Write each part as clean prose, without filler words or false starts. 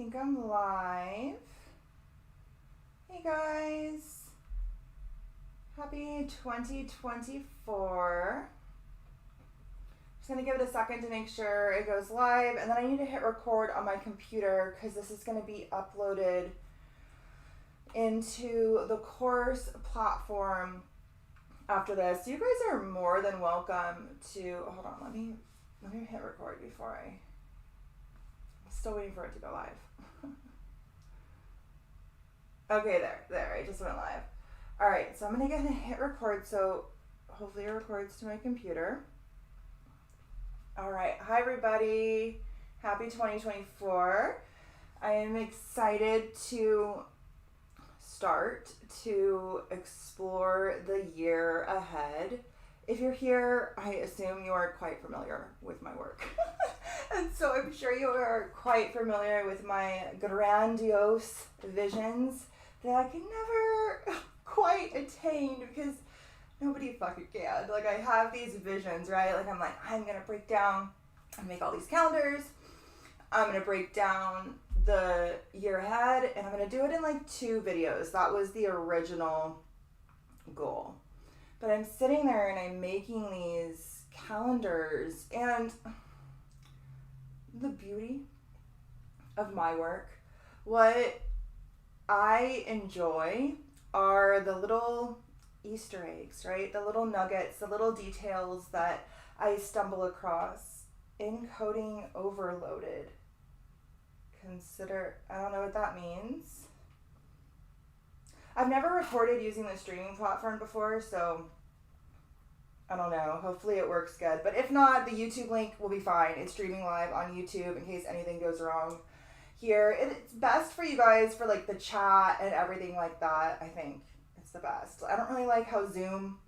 think I'm live. Hey guys. Happy 2024. Just gonna give it a second to make sure it goes live, and then I need to hit record on my computer because this is gonna be uploaded into the course platform after this. You guys are more than welcome to, hold on, let me hit record before I'm still waiting for it to go live. Okay, there, I just went live. All right, so I'm gonna go ahead and hit record, so hopefully it records to my computer. All right, hi everybody, happy 2024. I am excited to start to explore the year ahead. If you're here, I assume you are quite familiar with my work. And so I'm sure you are quite familiar with my grandiose visions that I can never quite attain because nobody fucking can. Like, I have these visions, right? Like, I'm gonna break down and make all these calendars. I'm gonna break down the year ahead, and I'm gonna do it in like 2 videos. That was the original goal. But I'm sitting there and I'm making these calendars, and the beauty of my work, what I enjoy are the little Easter eggs, right? The little nuggets, the little details that I stumble across. Encoding overloaded. I don't know what that means. I've never recorded using the streaming platform before, so I don't know. Hopefully it works good. But if not, the YouTube link will be fine. It's streaming live on YouTube in case anything goes wrong here. It's best for you guys for like the chat and everything like that. I think it's the best. I don't really like how Zoom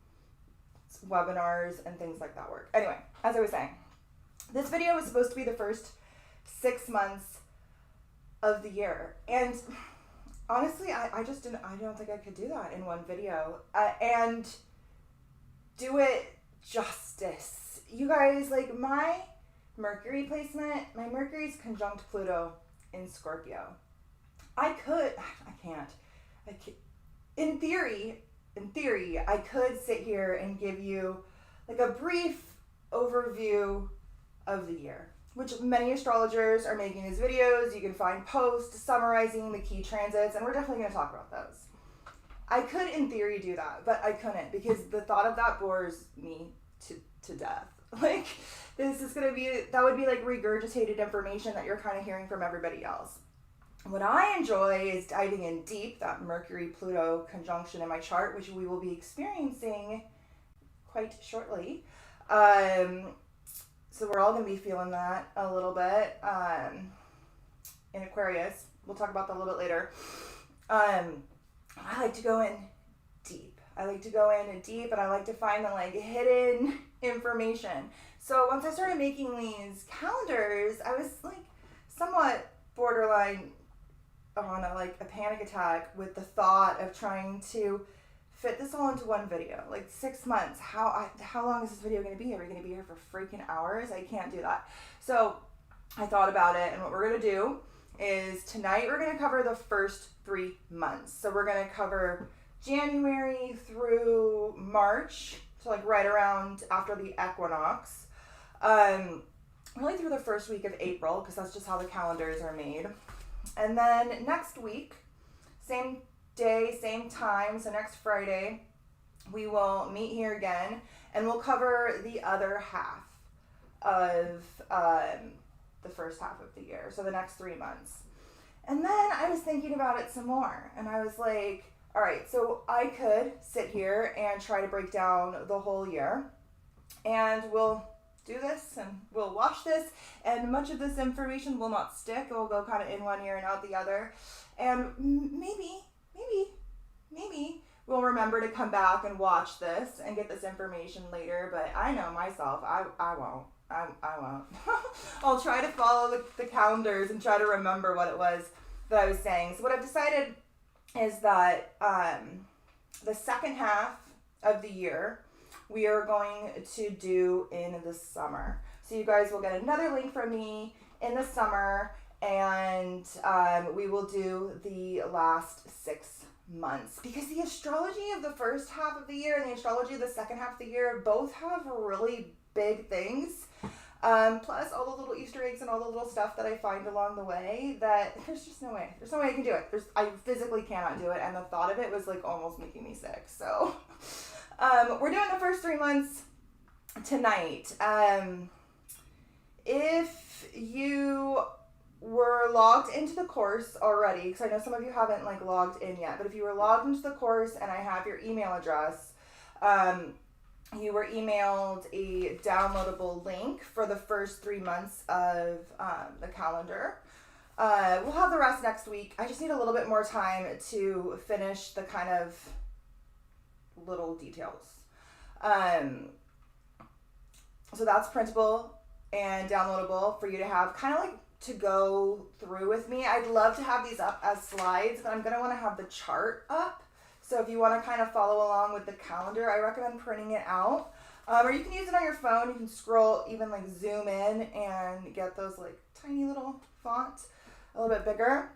webinars and things like that work. Anyway, as I was saying, this video was supposed to be the first 6 months of the year. And honestly, I don't think I could do that in one video. And do it justice. You guys, like my Mercury placement, my Mercury's conjunct Pluto in Scorpio. In theory, I could sit here and give you like a brief overview of the year, which many astrologers are making these videos. You can find posts summarizing the key transits, and we're definitely going to talk about those. I could, in theory, do that, but I couldn't because the thought of that bores me to death. Like, this is going to be, that would be like regurgitated information that you're kind of hearing from everybody else. What I enjoy is diving in deep, that Mercury-Pluto conjunction in my chart, which we will be experiencing quite shortly. So we're all going to be feeling that a little bit in Aquarius. We'll talk about that a little bit later. I like to go in deep. And I like to find the like hidden information. So once I started making these calendars, I was like somewhat borderline on a panic attack with the thought of trying to fit this all into one video. Like 6 months. How long is this video going to be? Are we going to be here for freaking hours? I can't do that. So I thought about it, and what we're going to do is tonight we're going to cover the first 3 months. So we're going to cover January through March, so like right around after the equinox. Really through the first week of April, because that's just how the calendars are made. And then next week, same day, same time, so next Friday, we will meet here again, and we'll cover the other half of the first half of the year, so the next 3 months. And then I was thinking about it some more, and I was like, all right, so I could sit here and try to break down the whole year, and we'll do this, and we'll watch this, and much of this information will not stick. It will go kind of in one ear and out the other, and maybe we'll remember to come back and watch this and get this information later, but I know myself, I won't. I won't. I'll try to follow the calendars and try to remember what it was that I was saying. So what I've decided is that the second half of the year we are going to do in the summer. So you guys will get another link from me in the summer, And we will do the last 6 months, because the astrology of the first half of the year and the astrology of the second half of the year both have really big things. Plus all the little Easter eggs and all the little stuff that I find along the way that there's just no way. There's no way I can do it. I physically cannot do it. And the thought of it was like almost making me sick. So we're doing the first 3 months tonight. If you were logged into the course already, because I know some of you haven't like logged in yet, but if you were logged into the course and I have your email address, you were emailed a downloadable link for the first 3 months of the calendar. We'll have the rest next week. I just need a little bit more time to finish the kind of little details. So that's printable and downloadable for you to have kind of like to go through with me. I'd love to have these up as slides, but I'm going to want to have the chart up. So if you want to kind of follow along with the calendar, I recommend printing it out. Or you can use it on your phone. You can scroll, even like zoom in and get those like tiny little font a little bit bigger.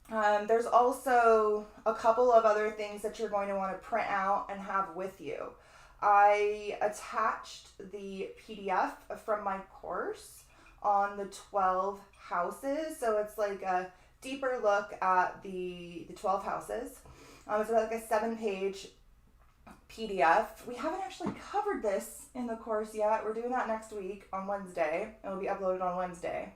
There's also a couple of other things that you're going to want to print out and have with you. I attached the PDF from my course on the 12 houses. So it's like a deeper look at the 12 houses. It's like a 7-page PDF. We haven't actually covered this in the course yet. We're doing that next week on Wednesday. It'll be uploaded on Wednesday.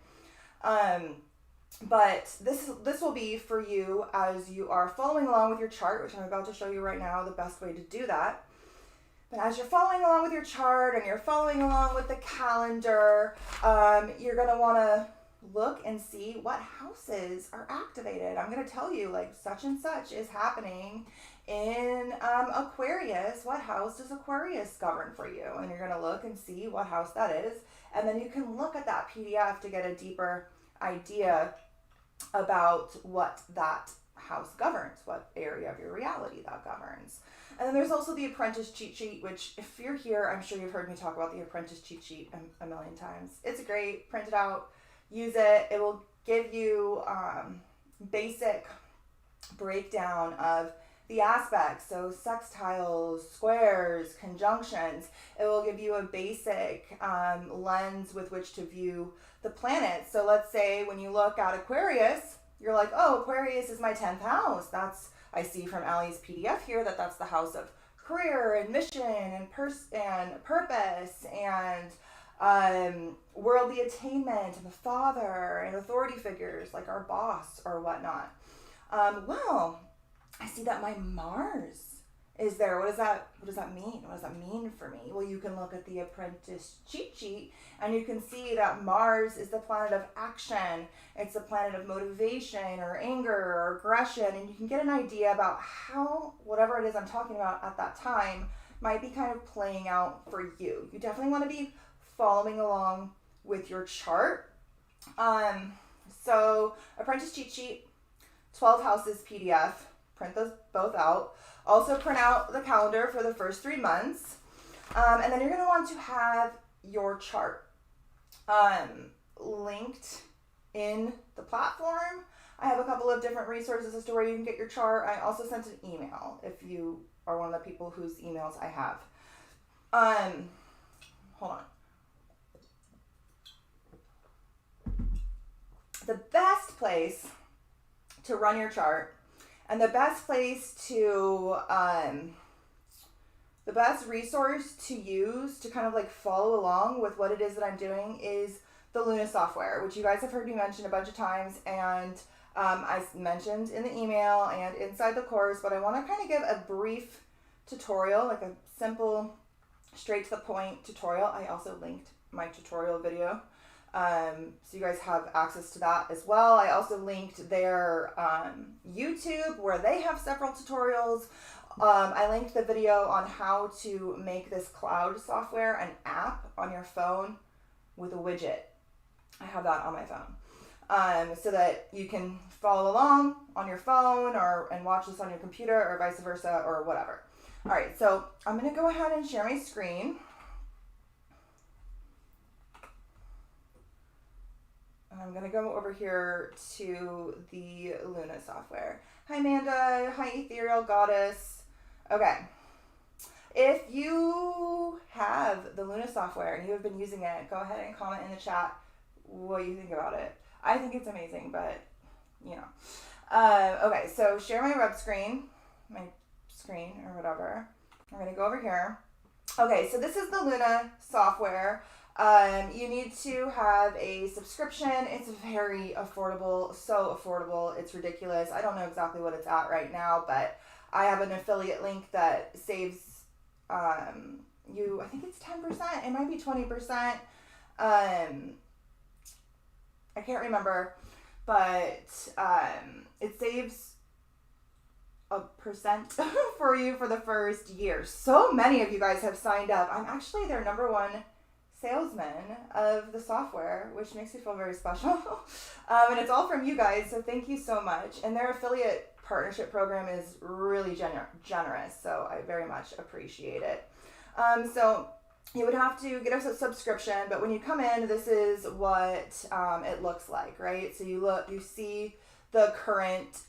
But this will be for you as you are following along with your chart, which I'm about to show you right now the best way to do that. But as you're following along with your chart and you're following along with the calendar, you're going to want to look and see what houses are activated. I'm going to tell you like such and such is happening in Aquarius. What house does Aquarius govern for you? And you're going to look and see what house that is. And then you can look at that PDF to get a deeper idea about what that house governs, what area of your reality that governs. And then there's also the apprentice cheat sheet, which if you're here, I'm sure you've heard me talk about the apprentice cheat sheet a million times. It's great. Print it out. Use it. It will give you basic breakdown of the aspects, so sextiles, squares, conjunctions. It will give you a basic lens with which to view the planets. So let's say when you look at Aquarius, you're like, oh, Aquarius is my 10th house. I see from Allie's PDF here that's the house of career and mission and purpose and worldly attainment and the father and authority figures like our boss or whatnot. Well, I see that my Mars is there. What does that mean? What does that mean for me? Well, you can look at the apprentice cheat sheet and you can see that Mars is the planet of action. It's the planet of motivation or anger or aggression. And you can get an idea about how whatever it is I'm talking about at that time might be kind of playing out for you. You definitely want to be following along with your chart. So apprentice cheat sheet, 12 houses PDF, print those both out. Also print out the calendar for the first 3 months. And then you're going to want to have your chart linked in the platform. I have a couple of different resources as to where you can get your chart. I also sent an email if you are one of the people whose emails I have. Hold on. The best place to run your chart and the best place to, the best resource to use to kind of like follow along with what it is that I'm doing is the Luna software, which you guys have heard me mention a bunch of times. And I mentioned in the email and inside the course, but I want to kind of give a brief tutorial, like a simple, straight to the point tutorial. I also linked my tutorial video. So you guys have access to that as well. I also linked their YouTube where they have several tutorials. I linked the video on how to make this cloud software an app on your phone with a widget. I have that on my phone. So that you can follow along on your phone and watch this on your computer or vice versa or whatever. All right, so I'm going to go ahead and share my screen. And I'm going to go over here to the Luna software. Hi, Amanda. Hi, Ethereal Goddess. Okay. If you have the Luna software and you have been using it, go ahead and comment in the chat what you think about it. I think it's amazing, but, you know. Okay, so share my web screen, my screen or whatever. I'm going to go over here. Okay, so this is the Luna software. You need to have a subscription. It's very affordable, so affordable. It's ridiculous. I don't know exactly what it's at right now, but I have an affiliate link that saves you, I think it's 10%. It might be 20%. I can't remember, but it saves a percent for you for the first year. So many of you guys have signed up. I'm actually their #1 salesman of the software, which makes me feel very special. And it's all from you guys, so thank you so much. And their affiliate partnership program is really generous, so I very much appreciate it. So you would have to get a subscription, but when you come in, this is what it looks like, right? So you see the current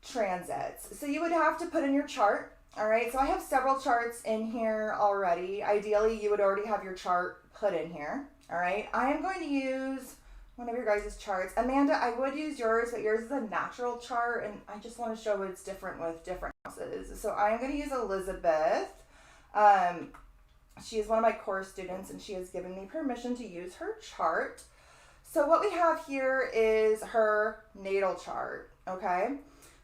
transits. So you would have to put in your chart. All right, so I have several charts in here already. Ideally, you would already have your chart put in here. All right, I am going to use one of your guys' charts. Amanda, I would use yours, but yours is a natural chart, and I just want to show what's different with different houses. So I am going to use Elizabeth. She is one of my course students, and she has given me permission to use her chart. So what we have here is her natal chart, okay?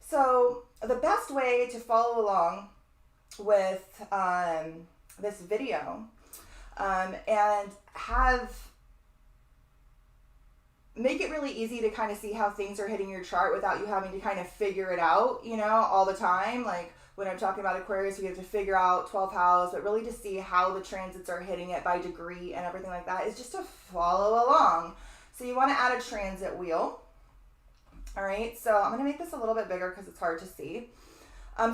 So the best way to follow along with this video and make it really easy to kind of see how things are hitting your chart without you having to kind of figure it out, you know, all the time. Like when I'm talking about Aquarius, we have to figure out 12th house, but really to see how the transits are hitting it by degree and everything like that is just to follow along. So you want to add a transit wheel. All right, so I'm going to make this a little bit bigger because it's hard to see.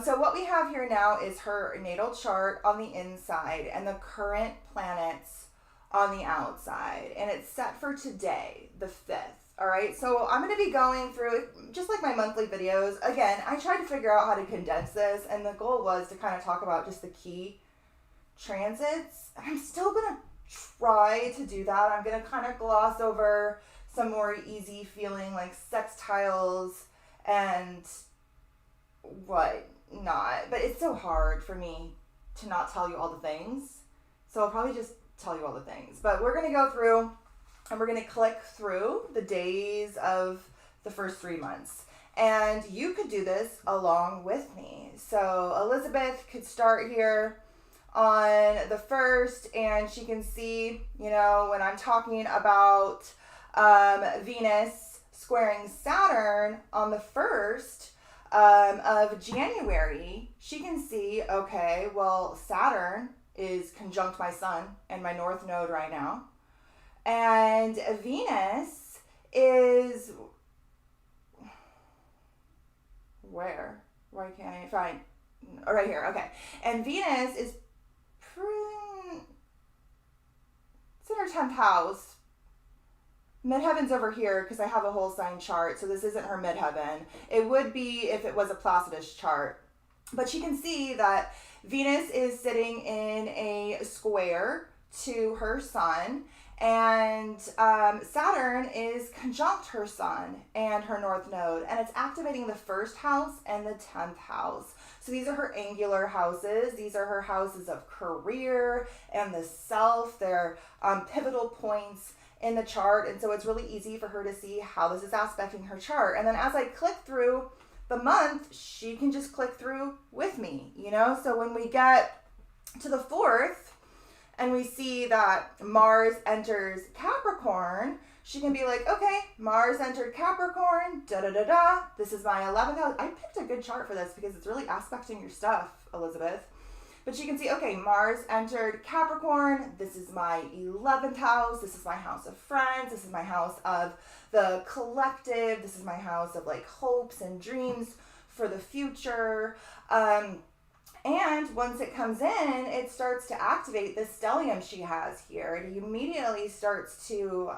So what we have here now is her natal chart on the inside and the current planets on the outside. And it's set for today, the 5th. All right, so I'm going to be going through, just like my monthly videos. Again, I tried to figure out how to condense this, and the goal was to kind of talk about just the key transits. I'm still going to try to do that. I'm going to kind of gloss over some more easy feeling like sextiles and whatnot. But it's so hard for me to not tell you all the things. So I'll probably just tell you all the things. But we're going to go through and we're going to click through the days of the first 3 months. And you could do this along with me. So Elizabeth could start here on the 1st, and she can see, you know, when I'm talking about Venus squaring Saturn on the 1st of January, she can see, okay, well, Saturn is conjunct my sun and my north node right now. And Venus is where? Why can't I find? Oh, right here. Okay. And Venus is it's in her 10th house. Midheaven's over here because I have a whole sign chart, so this isn't her midheaven. It would be if it was a Placidus chart. But you can see that Venus is sitting in a square to her sun, and Saturn is conjunct her sun and her north node, and it's activating the 1st house and the 10th house. So these are her angular houses. These are her houses of career and the self. They're pivotal points in the chart, and so it's really easy for her to see how this is aspecting her chart. And then as I click through the month, she can just click through with me, you know? So when we get to the 4th and we see that Mars enters Capricorn, she can be like, okay, Mars entered Capricorn, da-da-da-da. This is my 11th house. I picked a good chart for this because it's really aspecting your stuff, Elizabeth. But you can see, okay, Mars entered Capricorn. This is my 11th house. This is my house of friends. This is my house of the collective. This is my house of like hopes and dreams for the future. And once it comes in, it starts to activate the stellium she has here. It immediately starts to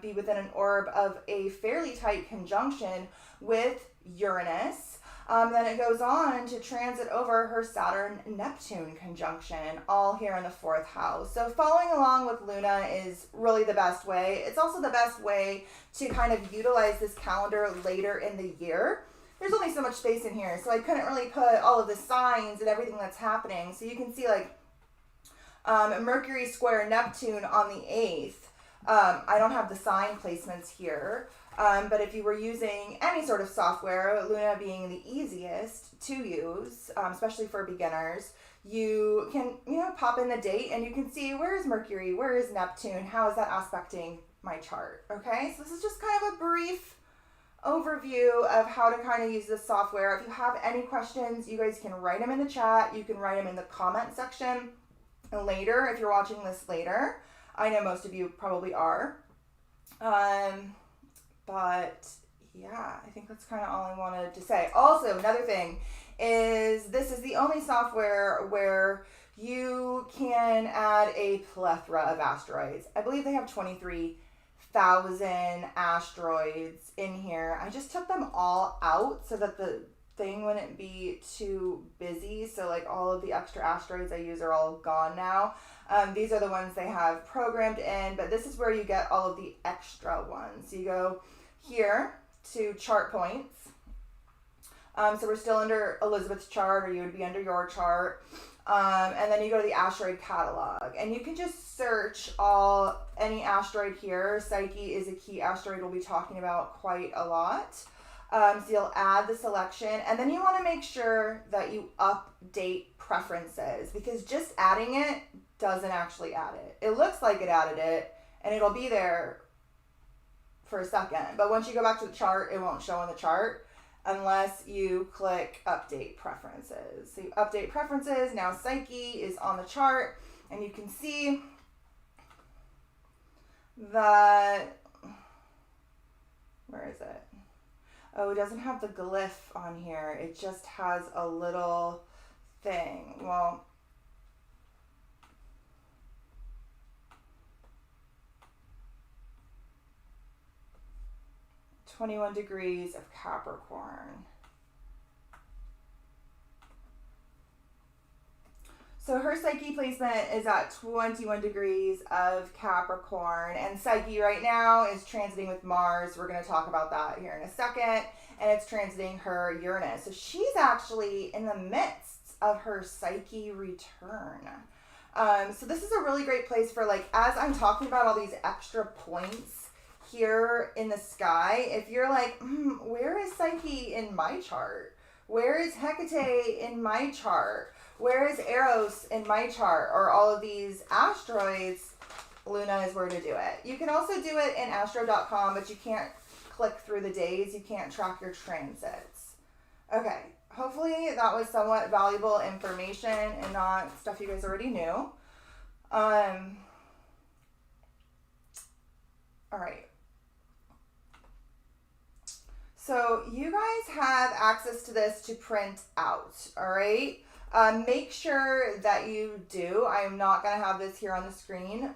be within an orb of a fairly tight conjunction with Uranus. Then it goes on to transit over her Saturn-Neptune conjunction, all here in the 4th house. So following along with Luna is really the best way. It's also the best way to kind of utilize this calendar later in the year. There's only so much space in here, so I couldn't really put all of the signs and everything that's happening. So you can see like Mercury square Neptune on the 8th. I don't have the sign placements here, but if you were using any sort of software, Luna being the easiest to use, especially for beginners, you can, pop in the date and you can see where is Mercury, where is Neptune, how is that aspecting my chart, okay? So this is just kind of a brief overview of how to kind of use this software. If you have any questions, you guys can write them in the chat. You can write them in the comment section later if you're watching this later. I know most of you probably are. But yeah, I think that's kind of all I wanted to say. Also, another thing is this is the only software where you can add a plethora of asteroids. I believe they have 23,000 asteroids in here. I just took them all out so that the thing wouldn't be too busy. So like all of the extra asteroids I use are all gone now. These are the ones they have programmed in, but this is where you get all of the extra ones. So you go here to chart points. So we're still under Elizabeth's chart, or you would be under your chart. And then you go to the asteroid catalog, and you can just search any asteroid here. Psyche is a key asteroid we'll be talking about quite a lot. So you'll add the selection, and then you want to make sure that you update preferences, because just adding it doesn't actually add it. It looks like it added it, and it'll be there for a second, but once you go back to the chart, it won't show in the chart unless you click update preferences. So you update preferences. Now Psyche is on the chart, and you can see that, where is it? Oh, it doesn't have the glyph on here. It just has a little thing. Well, "21 degrees of Capricorn." So her Psyche placement is at 21 degrees of Capricorn, and Psyche right now is transiting with Mars. We're going to talk about that here in a second, and it's transiting her Uranus. So she's actually in the midst of her Psyche return. So this is a really great place for, like, as I'm talking about all these extra points here in the sky, if you're like, where is Psyche in my chart? Where is Hecate in my chart? Where is Eros in my chart? Or all of these asteroids, Luna is where to do it. You can also do it in astro.com, but you can't click through the days. You can't track your transits. Okay, hopefully that was somewhat valuable information and not stuff you guys already knew. All right. So you guys have access to this to print out, all right? Make sure that you do. I am not going to have this here on the screen,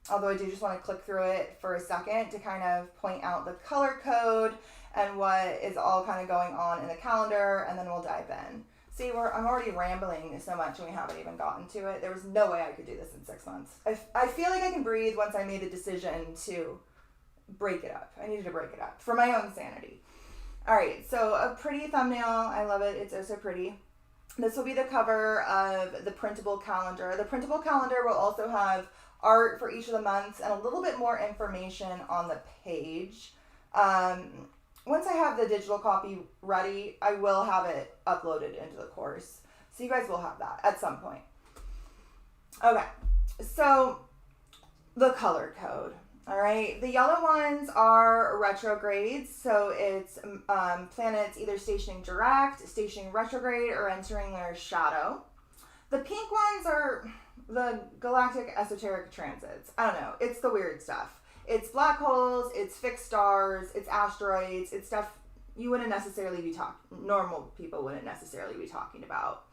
although I do just want to click through it for a second to kind of point out the color code and what is all kind of going on in the calendar, and then we'll dive in. See, I'm already rambling so much and we haven't even gotten to it. There was no way I could do this in 6 months. I feel like I can breathe once I made the decision to break it up. I needed to break it up for my own sanity. All right, so a pretty thumbnail. I love it. It's so pretty. This will be the cover of the printable calendar. The printable calendar will also have art for each of the months and a little bit more information on the page. Once I have the digital copy ready, I will have it uploaded into the course. So you guys will have that at some point. Okay, so the color code. All right, the yellow ones are retrogrades, so it's planets either stationing direct, stationing retrograde, or entering their shadow. The pink ones are the galactic esoteric transits. I don't know, it's the weird stuff. It's black holes, it's fixed stars, it's asteroids, it's stuff you wouldn't necessarily be normal people wouldn't necessarily be talking about.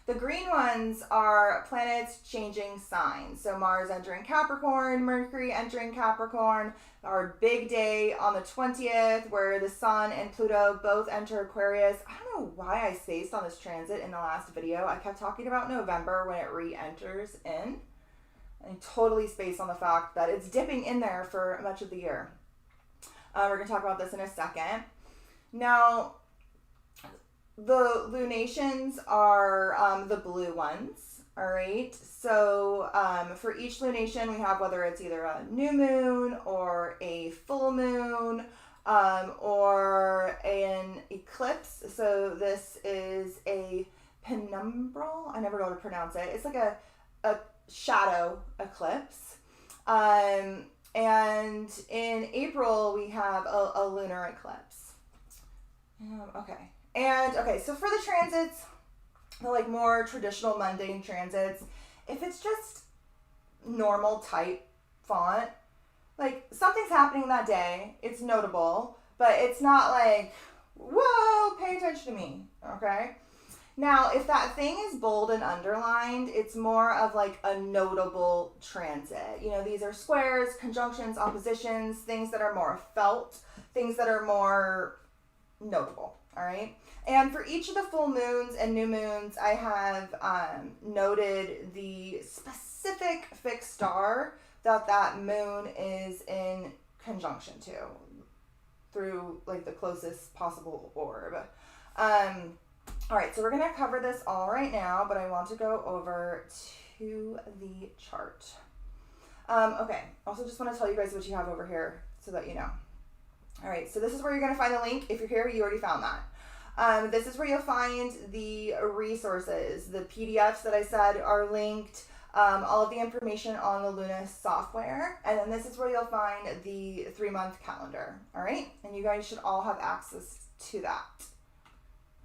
The green ones are planets changing signs. So Mars entering Capricorn, Mercury entering Capricorn, our big day on the 20th where the Sun and Pluto both enter Aquarius. I don't know why I spaced on this transit in the last video. I kept talking about November when it re-enters in. And totally spaced on the fact that it's dipping in there for much of the year. We're going to talk about this in a second. Now, the lunations are the blue ones, all right? So for each lunation, we have whether it's either a new moon or a full moon or an eclipse. So this is a penumbral. I never know how to pronounce it. It's like a shadow eclipse. And in April, we have a lunar eclipse. Okay, so for the transits, the like more traditional mundane transits, if it's just normal type font, like something's happening that day, it's notable, but it's not like, whoa, pay attention to me, okay? Now, if that thing is bold and underlined, it's more of like a notable transit. You know, these are squares, conjunctions, oppositions, things that are more felt, things that are more notable, all right? And for each of the full moons and new moons, I have noted the specific fixed star that moon is in conjunction to through like the closest possible orb. All right, so we're going to cover this all right now, but I want to go over to the chart. Okay, also just want to tell you guys what you have over here so that you know. All right, so this is where you're going to find the link. If you're here, you already found that. This is where you'll find the resources. The PDFs that I said are linked, all of the information on the Luna software, and then this is where you'll find the 3-month calendar, all right? And you guys should all have access to that.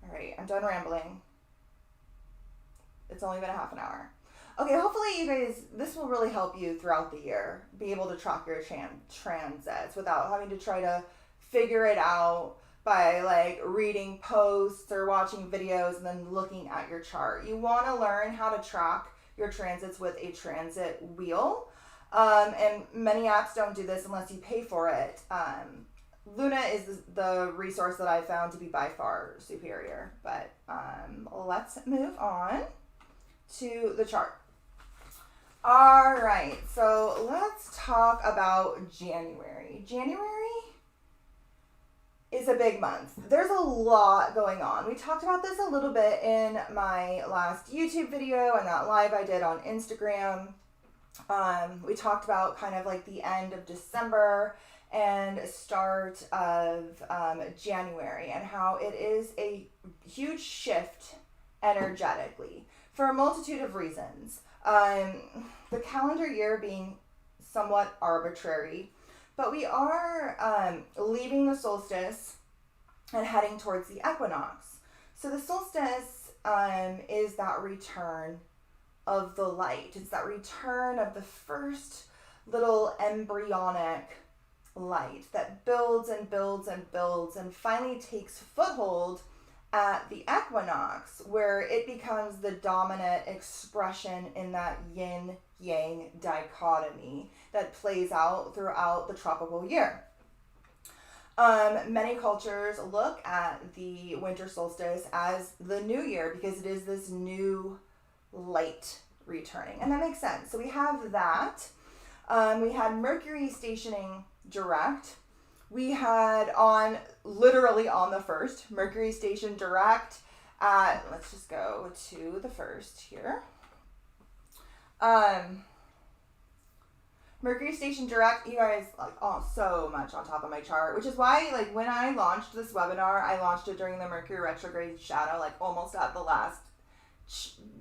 All right, I'm done rambling. It's only been a half an hour. Okay, hopefully you guys, this will really help you throughout the year, be able to track your transits without having to try to figure it out by like reading posts or watching videos and then looking at your chart. You want to learn how to track your transits with a transit wheel. And many apps don't do this unless you pay for it. Luna is the resource that I found to be by far superior. But let's move on to the chart. All right, so let's talk about January. January is a big month. There's a lot going on. We talked about this a little bit in my last YouTube video and that live I did on Instagram. We talked about kind of like the end of December and start of January and how it is a huge shift energetically for a multitude of reasons. The calendar year being somewhat arbitrary, but we are leaving the solstice and heading towards the equinox. So the solstice is that return of the light. It's that return of the first little embryonic light that builds and builds and builds and finally takes foothold at the equinox, where it becomes the dominant expression in that yin-yang dichotomy that plays out throughout the tropical year. Many cultures look at the winter solstice as the new year because it is this new light returning, and that makes sense. So we have that. We had Mercury stationing direct. We had literally on the 1st, Mercury station direct at, let's just go to the 1st here. Mercury station direct, you guys, like, oh, so much on top of my chart, which is why, like, when I launched this webinar, I launched it during the Mercury retrograde shadow, like, almost at the last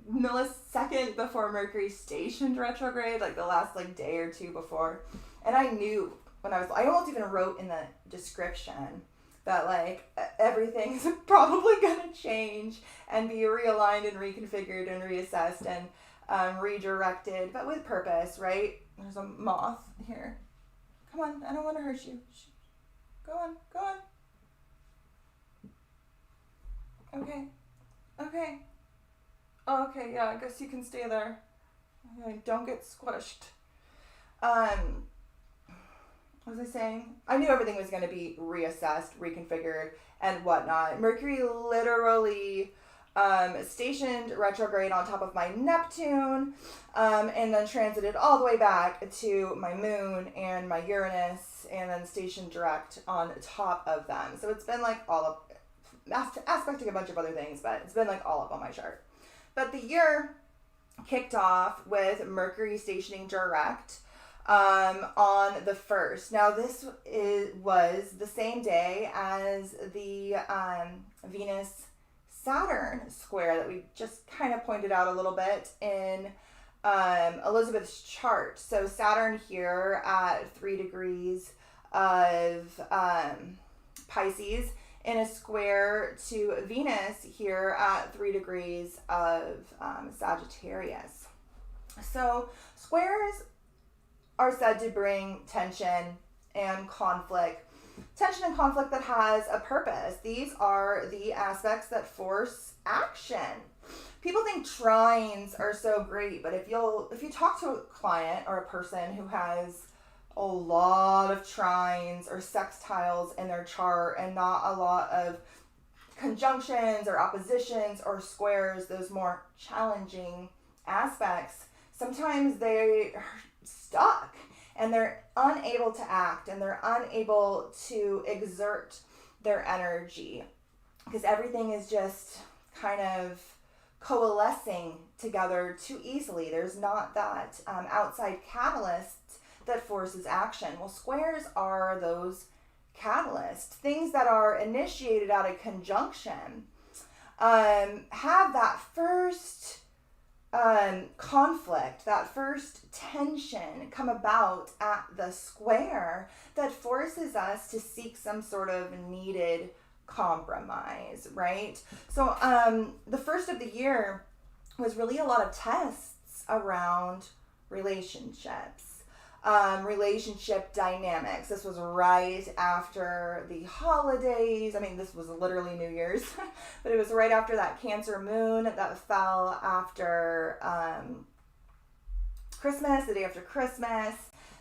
millisecond before Mercury stationed retrograde, like, the last, like, day or two before. And I knew when I almost even wrote in the description that like everything's probably gonna change and be realigned and reconfigured and reassessed and redirected, but with purpose, right? There's a moth here. Come on, I don't want to hurt you. Go on, go on. Okay. Oh, okay, yeah, I guess you can stay there. Okay, don't get squished. What was I saying? I knew everything was going to be reassessed, reconfigured, and whatnot. Mercury literally stationed retrograde on top of my Neptune, and then transited all the way back to my Moon and my Uranus, and then stationed direct on top of them. So it's been like all up, aspecting a bunch of other things, but it's been like all up on my chart. But the year kicked off with Mercury stationing direct on the 1st. Now this was the same day as the Venus-Saturn square that we just kind of pointed out a little bit in Elizabeth's chart. So Saturn here at 3 degrees of Pisces in a square to Venus here at 3 degrees of Sagittarius. So squares are said to bring tension and conflict. Tension and conflict that has a purpose. These are the aspects that force action. People think trines are so great, but if you talk to a client or a person who has a lot of trines or sextiles in their chart and not a lot of conjunctions or oppositions or squares, those more challenging aspects, sometimes they are stuck and they're unable to act and they're unable to exert their energy because everything is just kind of coalescing together too easily. There's not that outside catalyst that forces action. Well, squares are those catalysts, things that are initiated out of conjunction, have that first conflict, that first tension come about at the square that forces us to seek some sort of needed compromise, right? So the first of the year was really a lot of tests around relationships. Relationship dynamics. This was right after the holidays. I mean, this was literally New Year's, but it was right after that Cancer moon that fell after Christmas, the day after Christmas.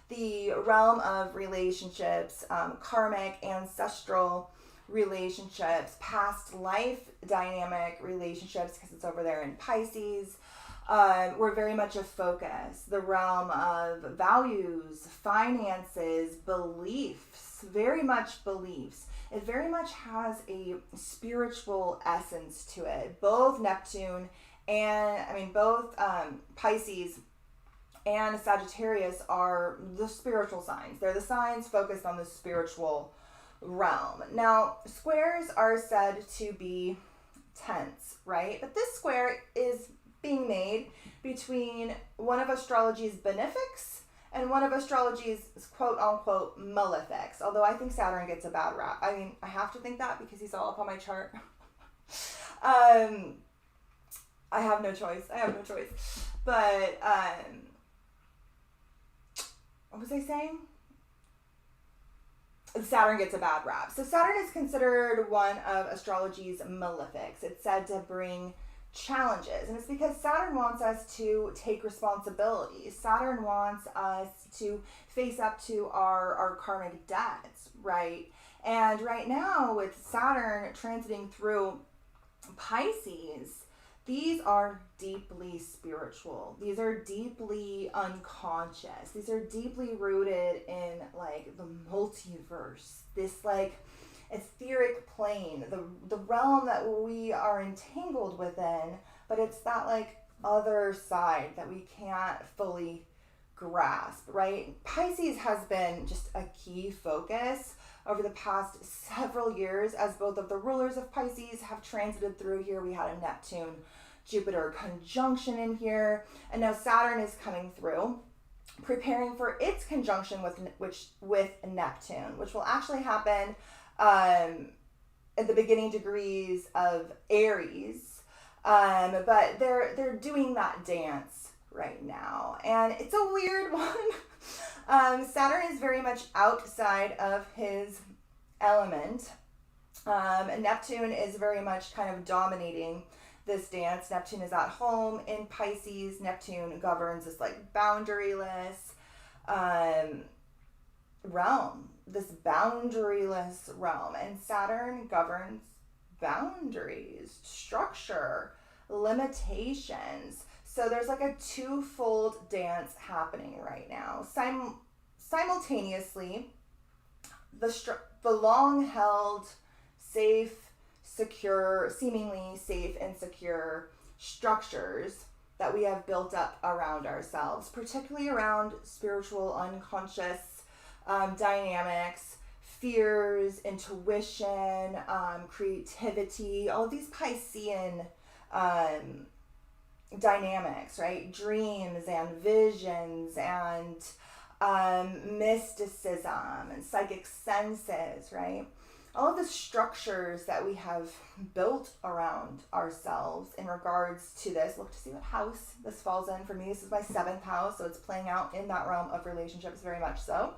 The realm of relationships, karmic, ancestral relationships, past life dynamic relationships, because it's over there in Pisces. Were very much a focus. The realm of values, finances, beliefs, very much beliefs. It very much has a spiritual essence to it. Both Neptune and, both Pisces and Sagittarius are the spiritual signs. They're the signs focused on the spiritual realm. Now, squares are said to be tense, right? But this square is being made between one of astrology's benefics and one of astrology's quote-unquote malefics, although I think Saturn gets a bad rap. I mean, I have to think that because he's all up on my chart. I have no choice. But, what was I saying? Saturn gets a bad rap. So Saturn is considered one of astrology's malefics. It's said to bring challenges, and it's because Saturn wants us to take responsibility. Saturn wants us to face up to our karmic debts, right? And right now with Saturn transiting through Pisces, these are deeply spiritual. These are deeply unconscious. These are deeply rooted in like the multiverse, this like etheric plane, the realm that we are entangled within, but it's that like other side that we can't fully grasp, right? Pisces has been just a key focus over the past several years as both of the rulers of Pisces have transited through here. We had a Neptune Jupiter conjunction in here, and now Saturn is coming through, preparing for its conjunction with Neptune, which will actually happen at the beginning degrees of Aries, but they're doing that dance right now, and it's a weird one. Saturn is very much outside of his element, and Neptune is very much kind of dominating this dance. Neptune is at home in Pisces. Neptune governs this like boundaryless realm, this boundaryless realm. And Saturn governs boundaries, structure, limitations. So there's like a twofold dance happening right now. Simultaneously, the long-held, safe, secure, seemingly safe and secure structures that we have built up around ourselves, particularly around spiritual, unconscious dynamics, fears, intuition, creativity, all of these Piscean dynamics, right? Dreams and visions and mysticism and psychic senses, right? All of the structures that we have built around ourselves in regards to this. Look to see what house this falls in. For me, this is my 7th house, so it's playing out in that realm of relationships very much so.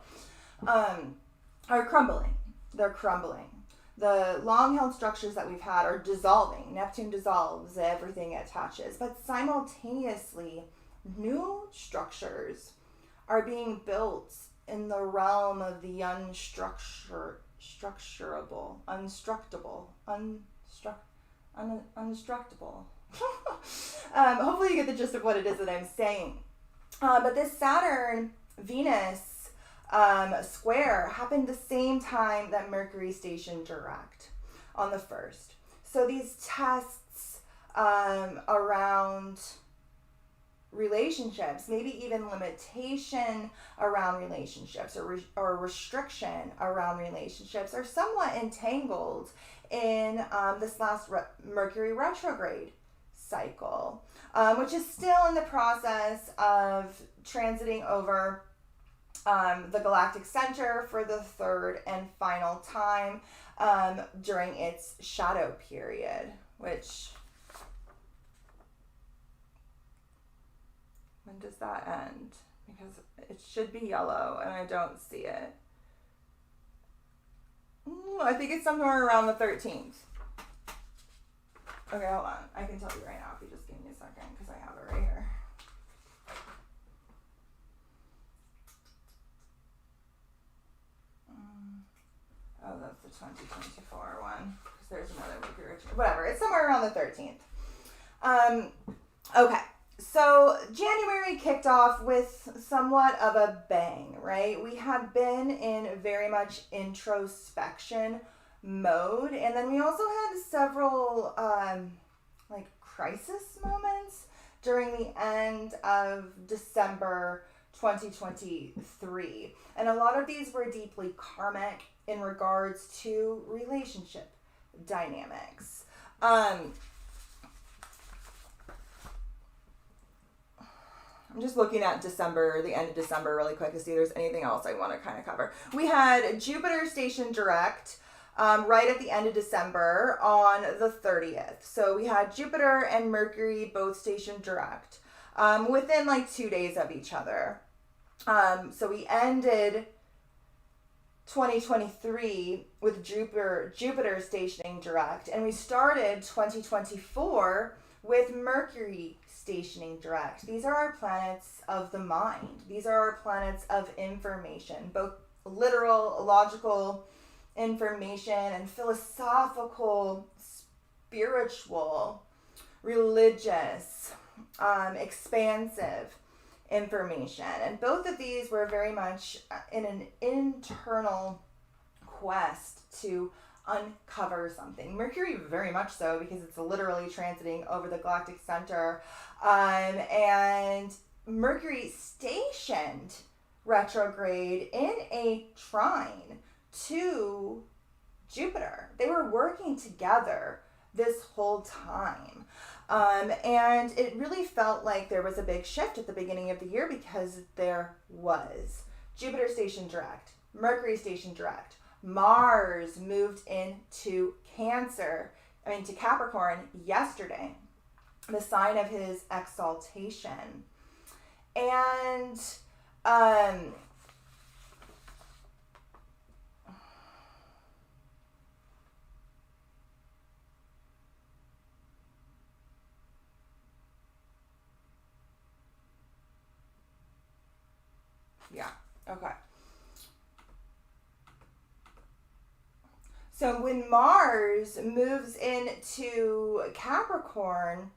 Are crumbling. They're crumbling. The long-held structures that we've had are dissolving. Neptune dissolves, everything attaches. But simultaneously, new structures are being built in the realm of the unstructurable, unstructable. Hopefully you get the gist of what it is that I'm saying. But this Saturn-Venus square happened the same time that Mercury stationed direct on the 1st. So these tests around relationships, maybe even limitation around relationships or restriction around relationships are somewhat entangled in this last Mercury retrograde cycle, which is still in the process of transiting over the galactic center for the 3rd and final time during its shadow period, which, when does that end? Because it should be yellow and I don't see it. I think it's somewhere around the 13th. Okay, hold on. I can tell you right now if you just give me a second because I have it right here. Oh, that's the 2024 one. Because there's another Mercury. Whatever. It's somewhere around the 13th. Okay. So January kicked off with somewhat of a bang, right? We had been in very much introspection mode. And then we also had several like crisis moments during the end of December 2023. And a lot of these were deeply karmic in regards to relationship dynamics. I'm just looking at December, the end of December really quick to see if there's anything else I want to kind of cover. We had Jupiter stationed direct right at the end of December on the 30th. So we had Jupiter and Mercury both stationed direct within like 2 days of each other. So we ended 2023 with Jupiter stationing direct, and we started 2024 with Mercury stationing direct. These are our planets of the mind. These are our planets of information, both literal, logical information and philosophical, spiritual, religious, expansive information. And both of these were very much in an internal quest to uncover something. Mercury very much so, because it's literally transiting over the galactic center, and Mercury stationed retrograde in a trine to Jupiter. They were working together this whole time. And it really felt like there was a big shift at the beginning of the year, because there was. Jupiter stationed direct, Mercury stationed direct, Mars moved into to Capricorn yesterday, the sign of his exaltation. And Yeah. Okay. So when Mars moves into Capricorn,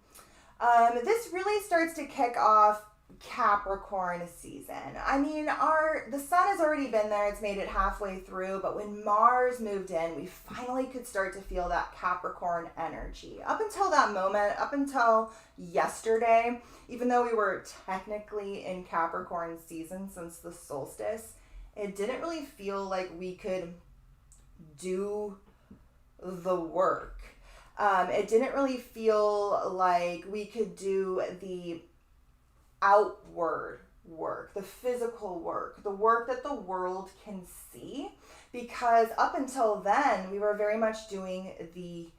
this really starts to kick off Capricorn season. I mean, the sun has already been there, it's made it halfway through, but when Mars moved in, we finally could start to feel that Capricorn energy. Up until that moment, up until yesterday, even though we were technically in Capricorn season since the solstice, it didn't really feel like we could do the work. It didn't really feel like we could do the outward work, the physical work, the work that the world can see, because up until then we were very much doing the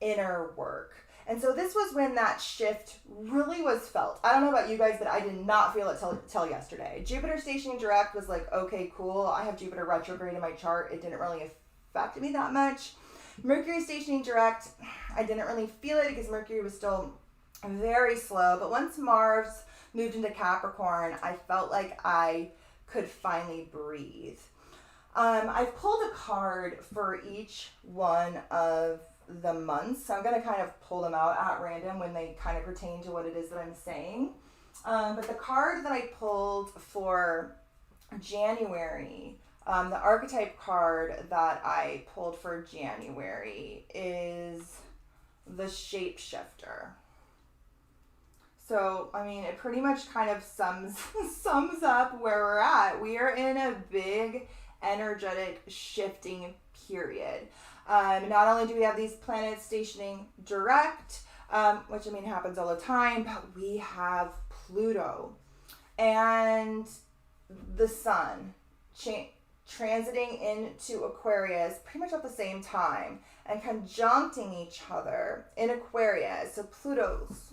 inner work. And so this was when that shift really was felt. I don't know about you guys, but I did not feel it till yesterday. Jupiter stationing direct was like, okay, cool. I have Jupiter retrograde in my chart. It didn't really affect me that much. Mercury stationing direct, I didn't really feel it because Mercury was still very slow. But once Mars moved into Capricorn, I felt like I could finally breathe. I've pulled a card for each one of the months. So I'm going to kind of pull them out at random when they kind of pertain to what it is that I'm saying. But the card that I pulled for January, the archetype card that I pulled for January is the Shapeshifter. So, I mean, it pretty much kind of sums up where we're at. We are in a big energetic shifting period. Not only do we have these planets stationing direct, which I mean happens all the time, but we have Pluto and the Sun transiting into Aquarius pretty much at the same time and conjuncting each other in Aquarius. So Pluto's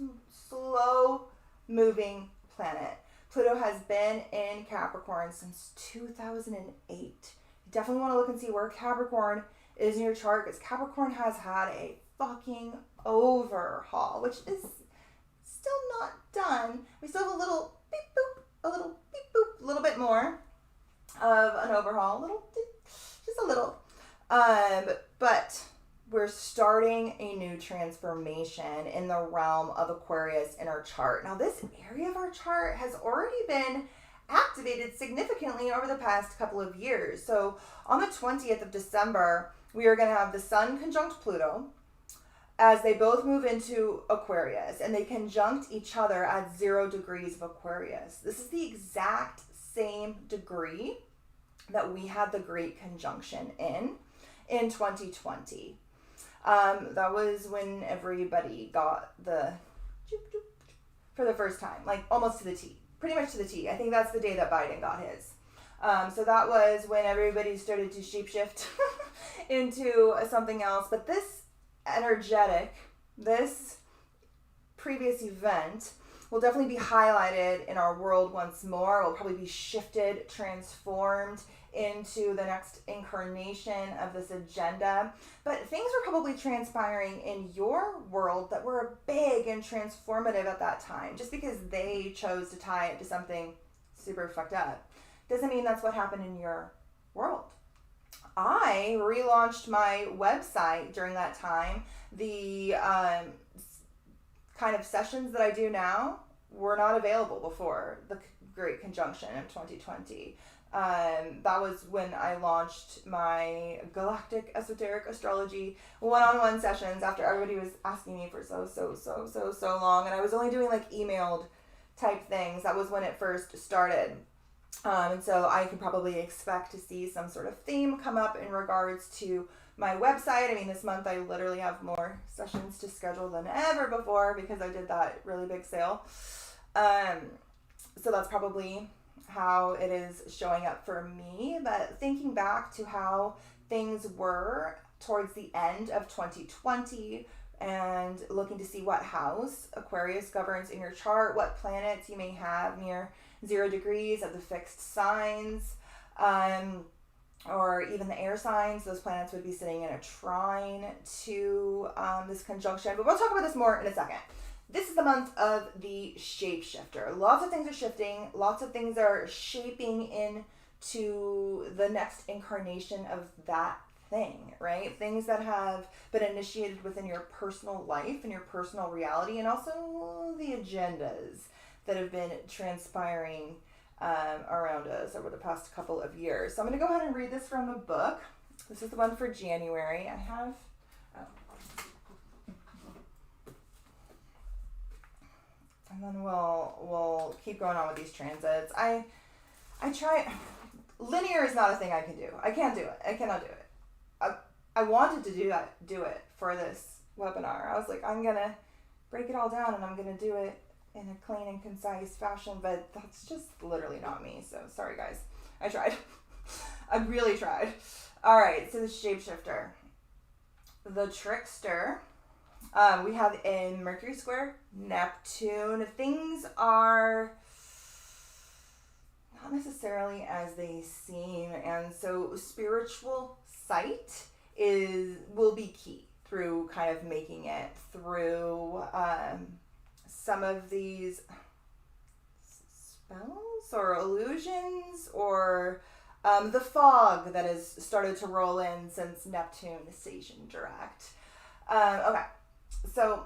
slow moving planet. Pluto has been in Capricorn since 2008. You definitely want to look and see where Capricorn is in your chart, because Capricorn has had a fucking overhaul, which is still not done. We still have a little beep boop, a little bit more of an overhaul, just a little. But we're starting a new transformation in the realm of Aquarius in our chart. Now, this area of our chart has already been activated significantly over the past couple of years. So on the 20th of December, we are going to have the Sun conjunct Pluto as they both move into Aquarius, and they conjunct each other at 0 degrees of Aquarius. This is the exact same degree that we had the Great Conjunction in 2020. That was when everybody got the for the first time, like almost to the T, pretty much to the T. I think that's the day that Biden got his. So that was when everybody started to shapeshift into something else. But this this previous event will definitely be highlighted in our world once more. It will probably be shifted, transformed into the next incarnation of this agenda. But things were probably transpiring in your world that were big and transformative at that time. Just because they chose to tie it to something super fucked up doesn't mean that's what happened in your world. I relaunched my website during that time. The kind of sessions that I do now were not available before the Great Conjunction of 2020. That was when I launched my Galactic Esoteric Astrology one-on-one sessions after everybody was asking me for so long. And I was only doing like emailed type things. That was when it first started. And so I can probably expect to see some sort of theme come up in regards to my website. I mean, this month I literally have more sessions to schedule than ever before because I did that really big sale. So that's probably how it is showing up for me. But thinking back to how things were towards the end of 2020 and looking to see what house Aquarius governs in your chart, what planets you may have near 0 degrees of the fixed signs, or even the air signs, those planets would be sitting in a trine to this conjunction. But we'll talk about this more in a second. this is the month of the shapeshifter. Lots of things are shifting. Lots of things are shaping into the next incarnation of that thing, right? Things that have been initiated within your personal life and your personal reality, and also the agendas that have been transpiring around us over the past couple of years. So I'm going to go ahead and read this from the book. This is the one for January. I have... And then we'll keep going on with these transits. I try... Linear is not a thing I can do. I can't do it. I cannot do it. I wanted to do it for this webinar. I was like, I'm going to break it all down and I'm going to do it in a clean and concise fashion, but that's just literally not me. So sorry, guys. I tried. I really tried. All right, so the shapeshifter. The trickster. We have in Mercury square, Neptune. Things are not necessarily as they seem, and so spiritual sight will be key through kind of making it through some of these spells or illusions, or the fog that has started to roll in since Neptune station direct. Okay, so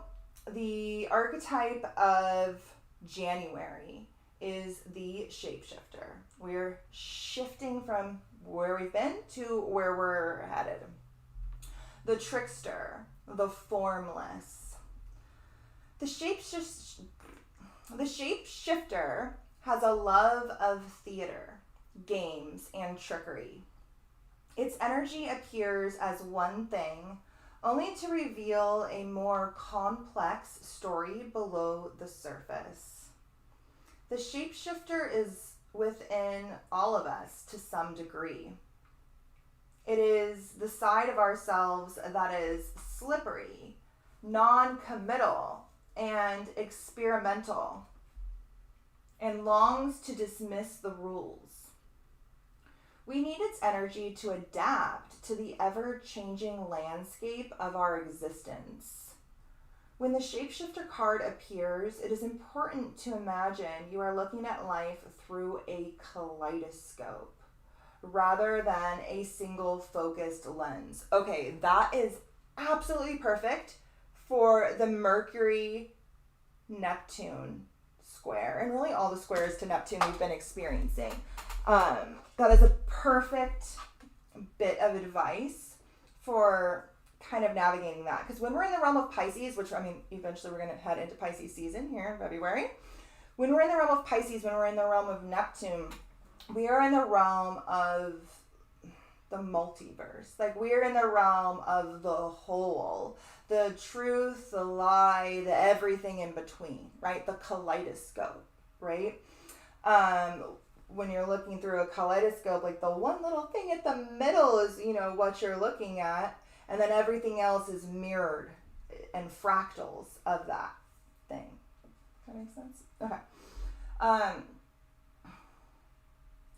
the archetype of January is the shapeshifter. We're shifting from where we've been to where we're headed. The trickster, the formless. The shapeshifter has a love of theater, games, and trickery. Its energy appears as one thing, only to reveal a more complex story below the surface. The shapeshifter is within all of us to some degree. It is the side of ourselves that is slippery, non-committal, and experimental, and longs to dismiss the rules. We need its energy to adapt to the ever-changing landscape of our existence. When the shapeshifter card appears, it is important to imagine you are looking at life through a kaleidoscope rather than a single focused lens. Okay, that is absolutely perfect for the Mercury Neptune square, and really all the squares to Neptune we've been experiencing. That is a perfect bit of advice for kind of navigating that. Because when we're in the realm of Pisces, which, I mean, eventually we're going to head into Pisces season here in February. When we're in the realm of Pisces, when we're in the realm of Neptune, we are in the realm of the multiverse. Like, we're in the realm of the whole, the truth, the lie, the everything in between, right? The kaleidoscope, right? When you're looking through a kaleidoscope, like the one little thing at the middle is, what you're looking at, and then everything else is mirrored and fractals of that thing. Does that make sense? Okay.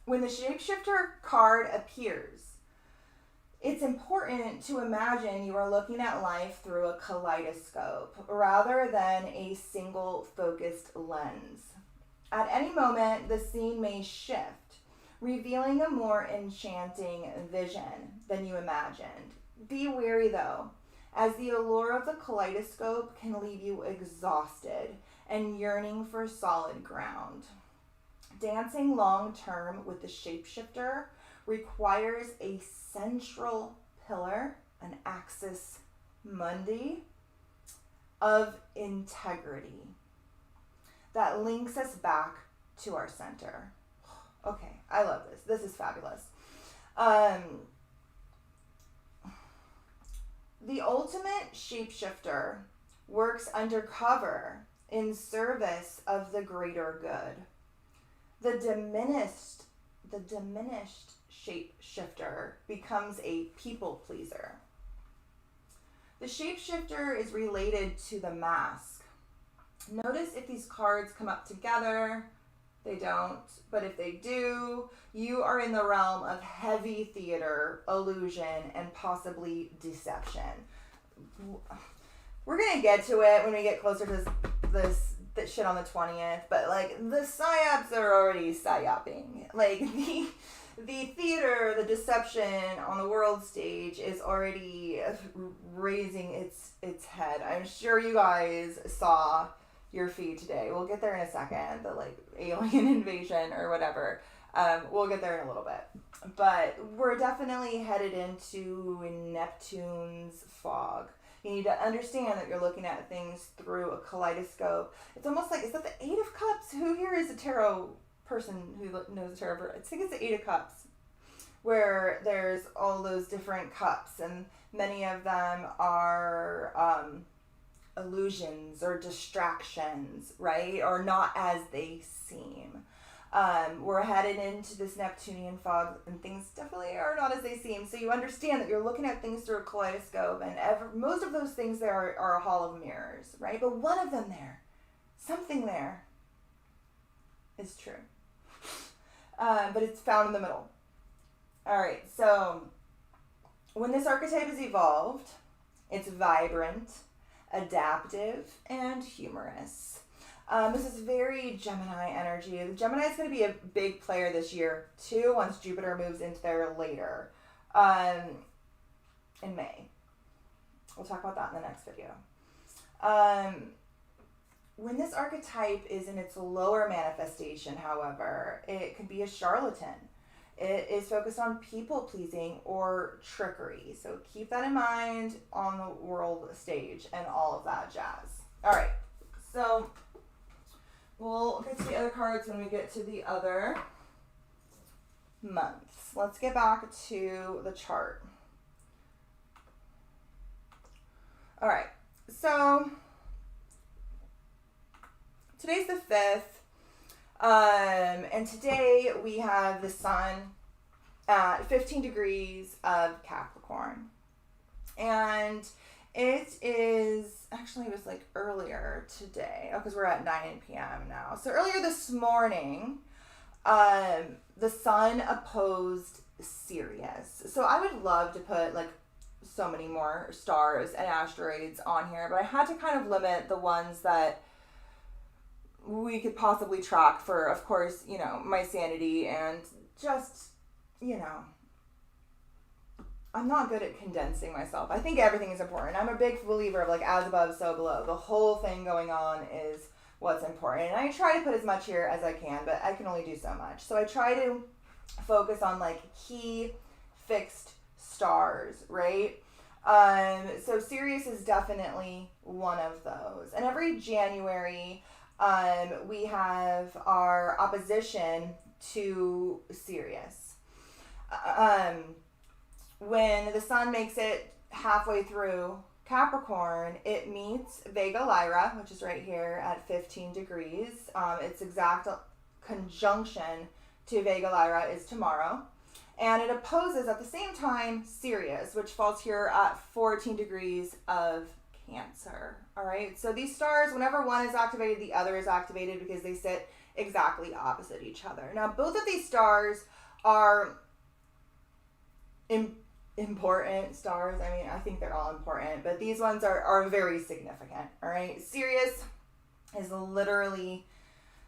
When the shapeshifter card appears, it's important to imagine you are looking at life through a kaleidoscope rather than a single focused lens. At any moment, the scene may shift, revealing a more enchanting vision than you imagined. Be wary, though, as the allure of the kaleidoscope can leave you exhausted and yearning for solid ground. Dancing long-term with the shapeshifter requires a central pillar, an axis mundi, of integrity that links us back to our center. Okay, I love this. This is fabulous. The ultimate shapeshifter works undercover in service of the greater good. The diminished shapeshifter becomes a people pleaser. The shapeshifter is related to the mask. Notice if these cards come up together. They don't, but if they do, you are in the realm of heavy theater, illusion, and possibly deception. we're going to get to it when we get closer to this shit on the 20th, but like the psyops are already psyoping. Like the theater, the deception on the world stage is already raising its head. I'm sure you guys saw your feed today. We'll get there in a second, the like alien invasion or whatever. We'll get there in a little bit. But we're definitely headed into Neptune's fog. You need to understand that you're looking at things through a kaleidoscope. It's almost like, is that the Eight of Cups? Who here is a tarot person who knows the tarot? I think it's the Eight of Cups, where there's all those different cups, and many of them are illusions or distractions, right? Or not as they seem. We're headed into this Neptunian fog, and things definitely are not as they seem. So you understand that you're looking at things through a kaleidoscope, and most of those things there are a hall of mirrors, right? But one of them there, something there, is true. But it's found in the middle. All right, so when this archetype is evolved, it's vibrant, adaptive, and humorous. This is very Gemini energy. The Gemini is going to be a big player this year, too, once Jupiter moves into there later in May. We'll talk about that in the next video. When this archetype is in its lower manifestation, however, it could be a charlatan. It is focused on people-pleasing or trickery. So keep that in mind on the world stage and all of that jazz. All right, so we'll get to the other cards when we get to the other months. Let's get back to the chart. All right, so today's the 5th, and today we have the sun at 15 degrees of Capricorn. And it is, actually it was like earlier today, because we're at 9 p.m. now. So earlier this morning, the sun opposed Sirius. So I would love to put like so many more stars and asteroids on here, but I had to kind of limit the ones that we could possibly track for, of course, you know, my sanity and just, you know, I'm not good at condensing myself. I think everything is important. I'm a big believer of like as above, so below. The whole thing going on is what's important. And I try to put as much here as I can, but I can only do so much. So I try to focus on like key fixed stars, right? So Sirius is definitely one of those. And every January, we have our opposition to Sirius. When the sun makes it halfway through Capricorn, it meets Vega Lyra, which is right here at 15 degrees. Its exact conjunction to Vega Lyra is tomorrow. And it opposes at the same time Sirius, which falls here at 14 degrees of Cancer. All right. So these stars, whenever one is activated, the other is activated because they sit exactly opposite each other. Now, both of these stars are important stars. I mean, I think they're all important, but these ones are very significant. All right. Sirius is literally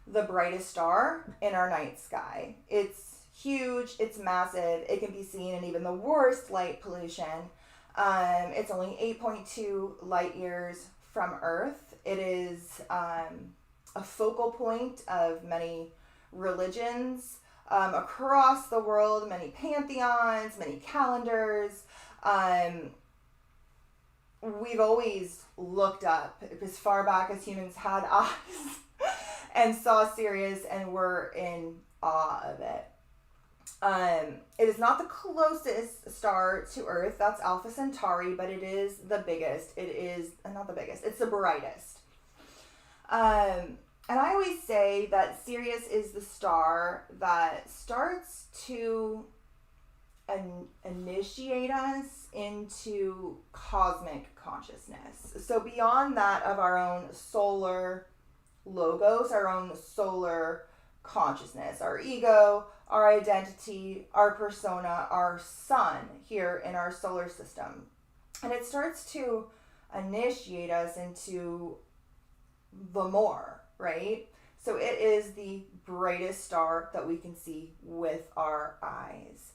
the brightest star in our night sky. It's huge. It's massive. It can be seen in even the worst light pollution. It's only 8.2 light years from Earth. It is a focal point of many religions across the world, many pantheons, many calendars. We've always looked up as far back as humans had eyes and saw Sirius and were in awe of it. It is not the closest star to Earth. That's Alpha Centauri, but it is the biggest. It is not the biggest. It's the brightest. And I always say that Sirius is the star that starts to initiate us into cosmic consciousness. So beyond that of our own solar logos, our own solar consciousness, our ego, our identity, our persona, our sun here in our solar system. And it starts to initiate us into the more, right? So it is the brightest star that we can see with our eyes.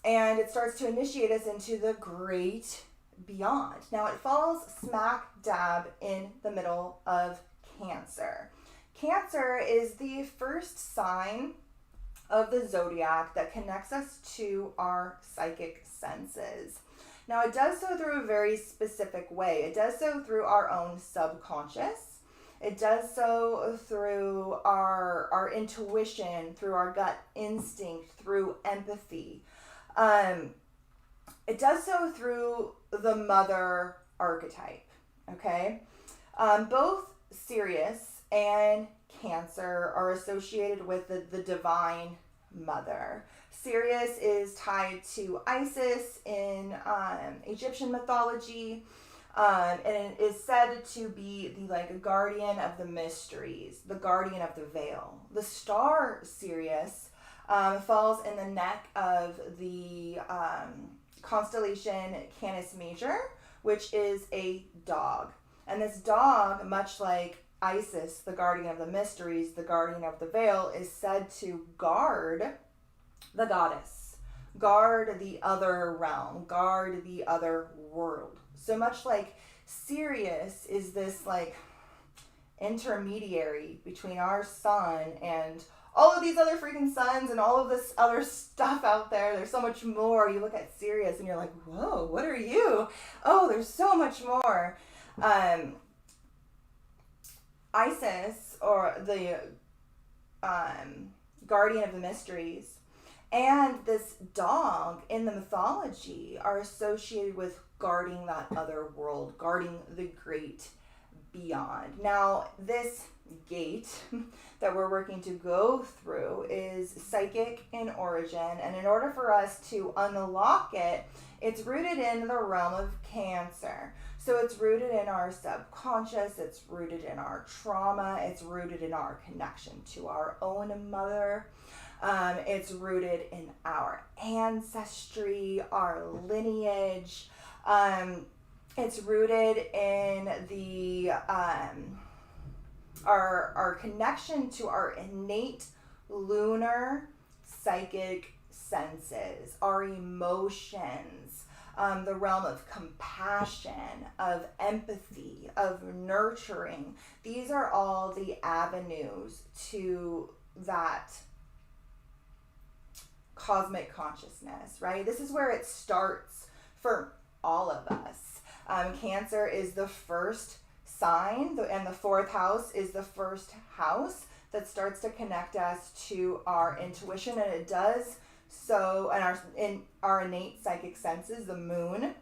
And it starts to initiate us into the great beyond. Now it falls smack dab in the middle of Cancer. Cancer is the first sign of the zodiac that connects us to our psychic senses. Now it does so through a very specific way. It does so through our own subconscious. It does so through our intuition, through our gut instinct, through empathy. It does so through the mother archetype, okay? Both Sirius and Cancer are associated with the divine mother. Sirius is tied to Isis in Egyptian mythology, and it is said to be the guardian of the mysteries, the guardian of the veil. The star Sirius falls in the neck of the constellation Canis Major, which is a dog. And this dog, much like Isis, the guardian of the mysteries, the guardian of the veil, is said to guard the goddess, guard the other realm, guard the other world. So much like Sirius is this intermediary between our sun and all of these other freaking suns and all of this other stuff out there. There's so much more. You look at Sirius and you're like, whoa, what are you? Oh, there's so much more. Isis, or the guardian of the mysteries, and this dog in the mythology are associated with guarding that other world, guarding the great beyond. Now, this gate that we're working to go through is psychic in origin, and in order for us to unlock it, it's rooted in the realm of Cancer. So it's rooted in our subconscious, it's rooted in our trauma, it's rooted in our connection to our own mother. It's rooted in our ancestry, our lineage. It's rooted in the our connection to our innate lunar psychic senses, our emotions, the realm of compassion, of empathy, of nurturing. These are all the avenues to that cosmic consciousness, right? This is where it starts for all of us. Cancer is the first sign, and the fourth house is the first house that starts to connect us to our intuition, and it does so in our innate psychic senses. The moon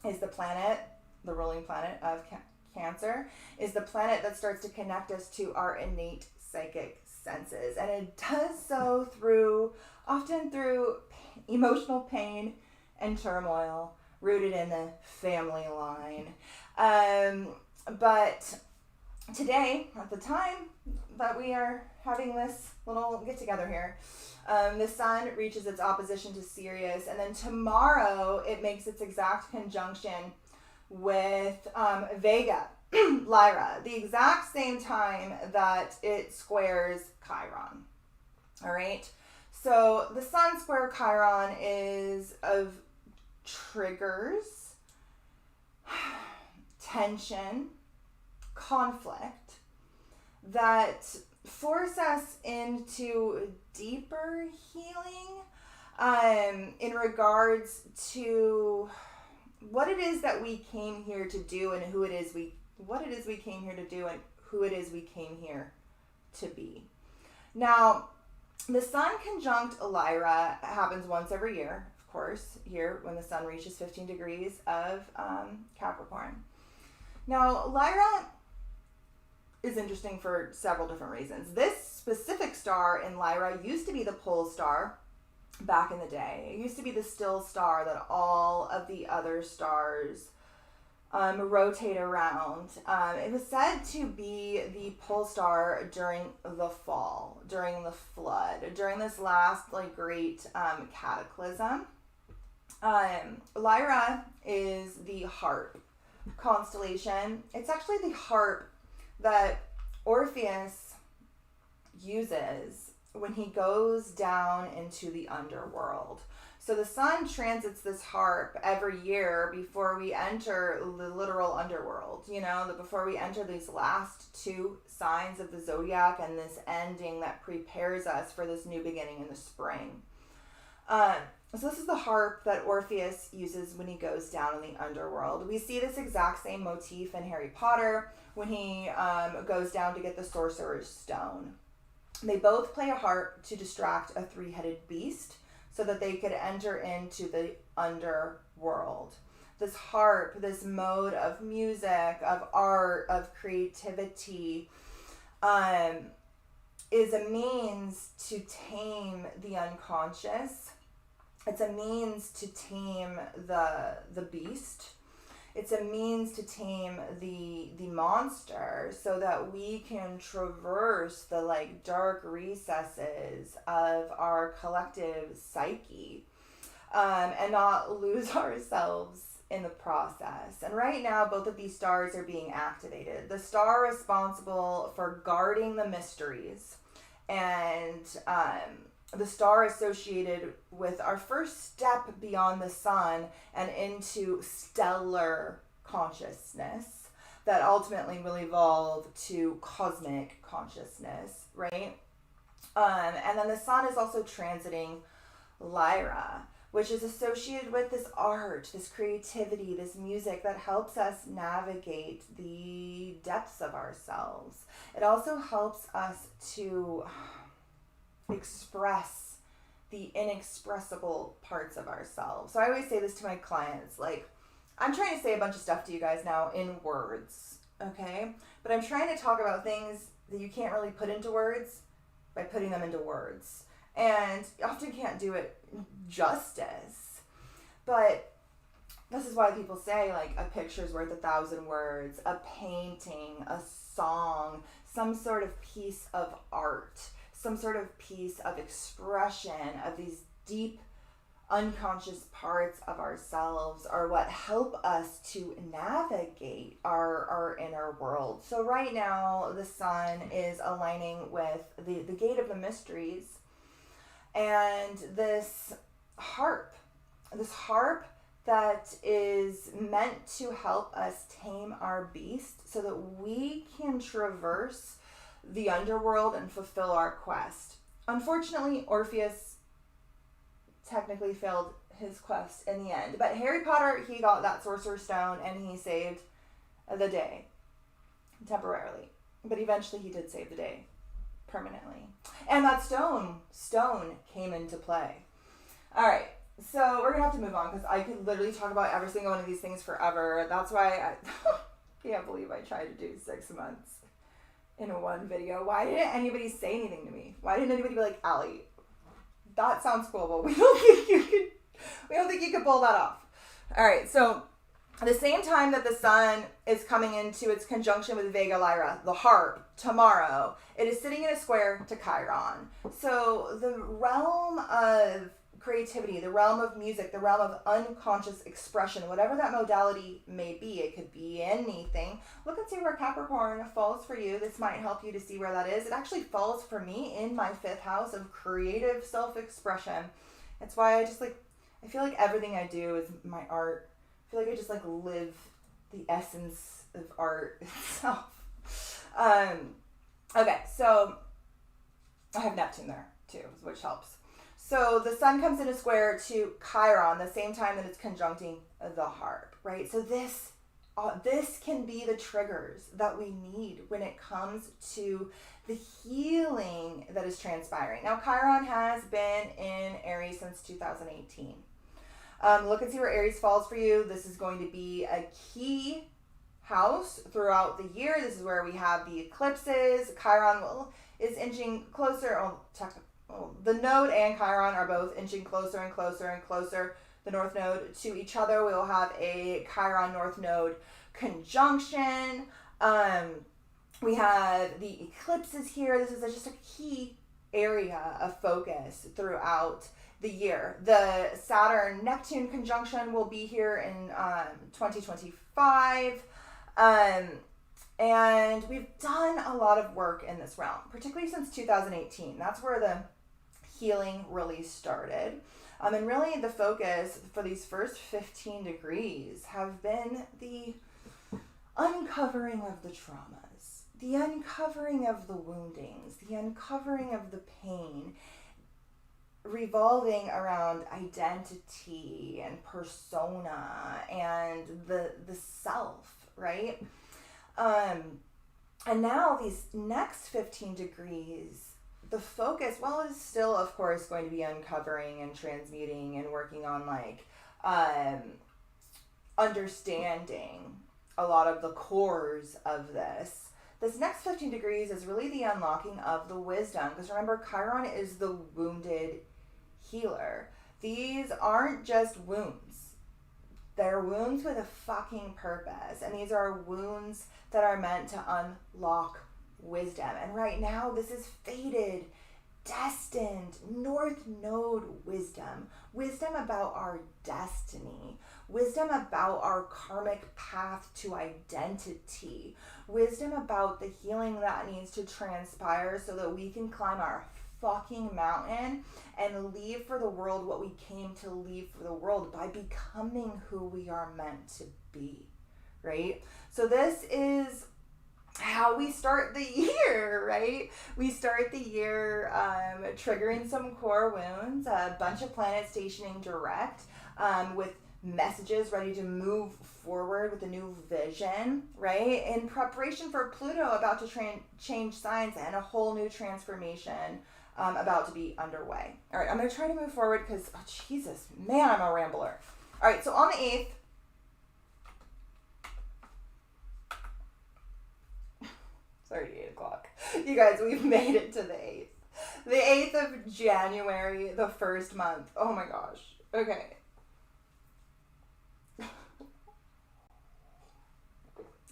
is the planet, the ruling planet of Cancer, is the planet that starts to connect us to our innate psychic senses, and it does so often through emotional pain and turmoil rooted in the family line. But today, at the time that we are having this little get together here, the sun reaches its opposition to Sirius, and then tomorrow it makes its exact conjunction with Vega, Lyra, the exact same time that it squares Chiron. All right. So the sun square Chiron is of triggers, tension, conflict that force us into deeper healing in regards to what it is that we came here to do and what it is we came here to do and who it is we came here to be. Now, the sun conjunct Lyra happens once every year, of course, here when the sun reaches 15 degrees of Capricorn. Now, Lyra is interesting for several different reasons. This specific star in Lyra used to be the pole star back in the day. It used to be the still star that all of the other stars rotate around. It was said to be the pole star during the fall, during the flood, during this last great cataclysm. Lyra is the harp constellation. It's actually the harp that Orpheus uses when he goes down into the underworld. So the sun transits this harp every year before we enter the literal underworld, before we enter these last two signs of the zodiac and this ending that prepares us for this new beginning in the spring. So this is the harp that Orpheus uses when he goes down in the underworld. We see this exact same motif in Harry Potter when he goes down to get the Sorcerer's Stone. They both play a harp to distract a three-headed beast so that they could enter into the underworld. This harp, this mode of music, of art, of creativity, is a means to tame the unconscious. It's a means to tame the beast. It's a means to tame the monster so that we can traverse the dark recesses of our collective psyche, and not lose ourselves in the process. And right now, both of these stars are being activated. The star responsible for guarding the mysteries, and the star associated with our first step beyond the sun and into stellar consciousness that ultimately will evolve to cosmic consciousness, right? And then the sun is also transiting Lyra, which is associated with this art, this creativity, this music that helps us navigate the depths of ourselves. It also helps us to express the inexpressible parts of ourselves. So I always say this to my clients, I'm trying to say a bunch of stuff to you guys now in words, okay? But I'm trying to talk about things that you can't really put into words by putting them into words. And you often can't do it justice. But this is why people say, a picture's worth 1,000 words, a painting, a song, some sort of piece of art, some sort of piece of expression of these deep unconscious parts of ourselves are what help us to navigate our inner world. So right now the sun is aligning with the gate of the mysteries, and this harp that is meant to help us tame our beast so that we can traverse the underworld and fulfill our quest. Unfortunately, Orpheus technically failed his quest in the end, but Harry Potter, he got that Sorcerer's Stone and he saved the day temporarily, but eventually he did save the day permanently, and that stone came into play. All right, so we're gonna have to move on because I could literally talk about every single one of these things forever. That's why I can't believe I tried to do 6 months in one video. Why didn't anybody say anything to me? Why didn't anybody be like, Allie, that sounds cool, but we don't think you could pull that off. All right, so at the same time that the sun is coming into its conjunction with Vega Lyra, the harp, tomorrow, it is sitting in a square to Chiron. So the realm of creativity, the realm of music, the realm of unconscious expression, whatever that modality may be, it could be anything. Look and see where Capricorn falls for you. This might help you to see where that is. It actually falls for me in my 5th house of creative self-expression. That's why I feel like everything I do is my art. I feel like I just live the essence of art itself. Okay, so I have Neptune there too, which helps. So the sun comes in a square to Chiron the same time that it's conjuncting the harp, right? So this can be the triggers that we need when it comes to the healing that is transpiring. Now, Chiron has been in Aries since 2018. Look and see where Aries falls for you. This is going to be a key house throughout the year. This is where we have the eclipses. Chiron is inching closer. The node and Chiron are both inching closer and closer and closer, the north node, to each other. We will have a Chiron north node conjunction. We have the eclipses here. This is just a key area of focus throughout the year. The Saturn-Neptune conjunction will be here in 2025. And we've done a lot of work in this realm, particularly since 2018. That's where the healing really started. And really the focus for these first 15 degrees have been the uncovering of the traumas, the uncovering of the woundings, the uncovering of the pain, revolving around identity and persona and the self, right? And now these next 15 degrees, the focus, well, it is still, of course, going to be uncovering and transmuting and working on like understanding a lot of the cores of this. This next 15 degrees is really the unlocking of the wisdom, because remember, Chiron is the wounded healer. These aren't just wounds. They're wounds with a fucking purpose, and these are wounds that are meant to unlock wisdom. And right now, this is fated, destined, North Node wisdom. Wisdom about our destiny. Wisdom about our karmic path to identity. Wisdom about the healing that needs to transpire so that we can climb our fucking mountain and leave for the world what we came to leave for the world by becoming who we are meant to be, right? So this is how we start the year, right? We start the year triggering some core wounds, a bunch of planets stationing direct with messages ready to move forward with a new vision, right? In preparation for Pluto about to change signs and a whole new transformation about to be underway. All right, I'm going to try to move forward because, oh, Jesus, man, I'm a rambler. All right, so on the 8th, it's already 8 o'clock. You guys, we've made it to the 8th. The 8th of January, the first month. Oh my gosh. Okay.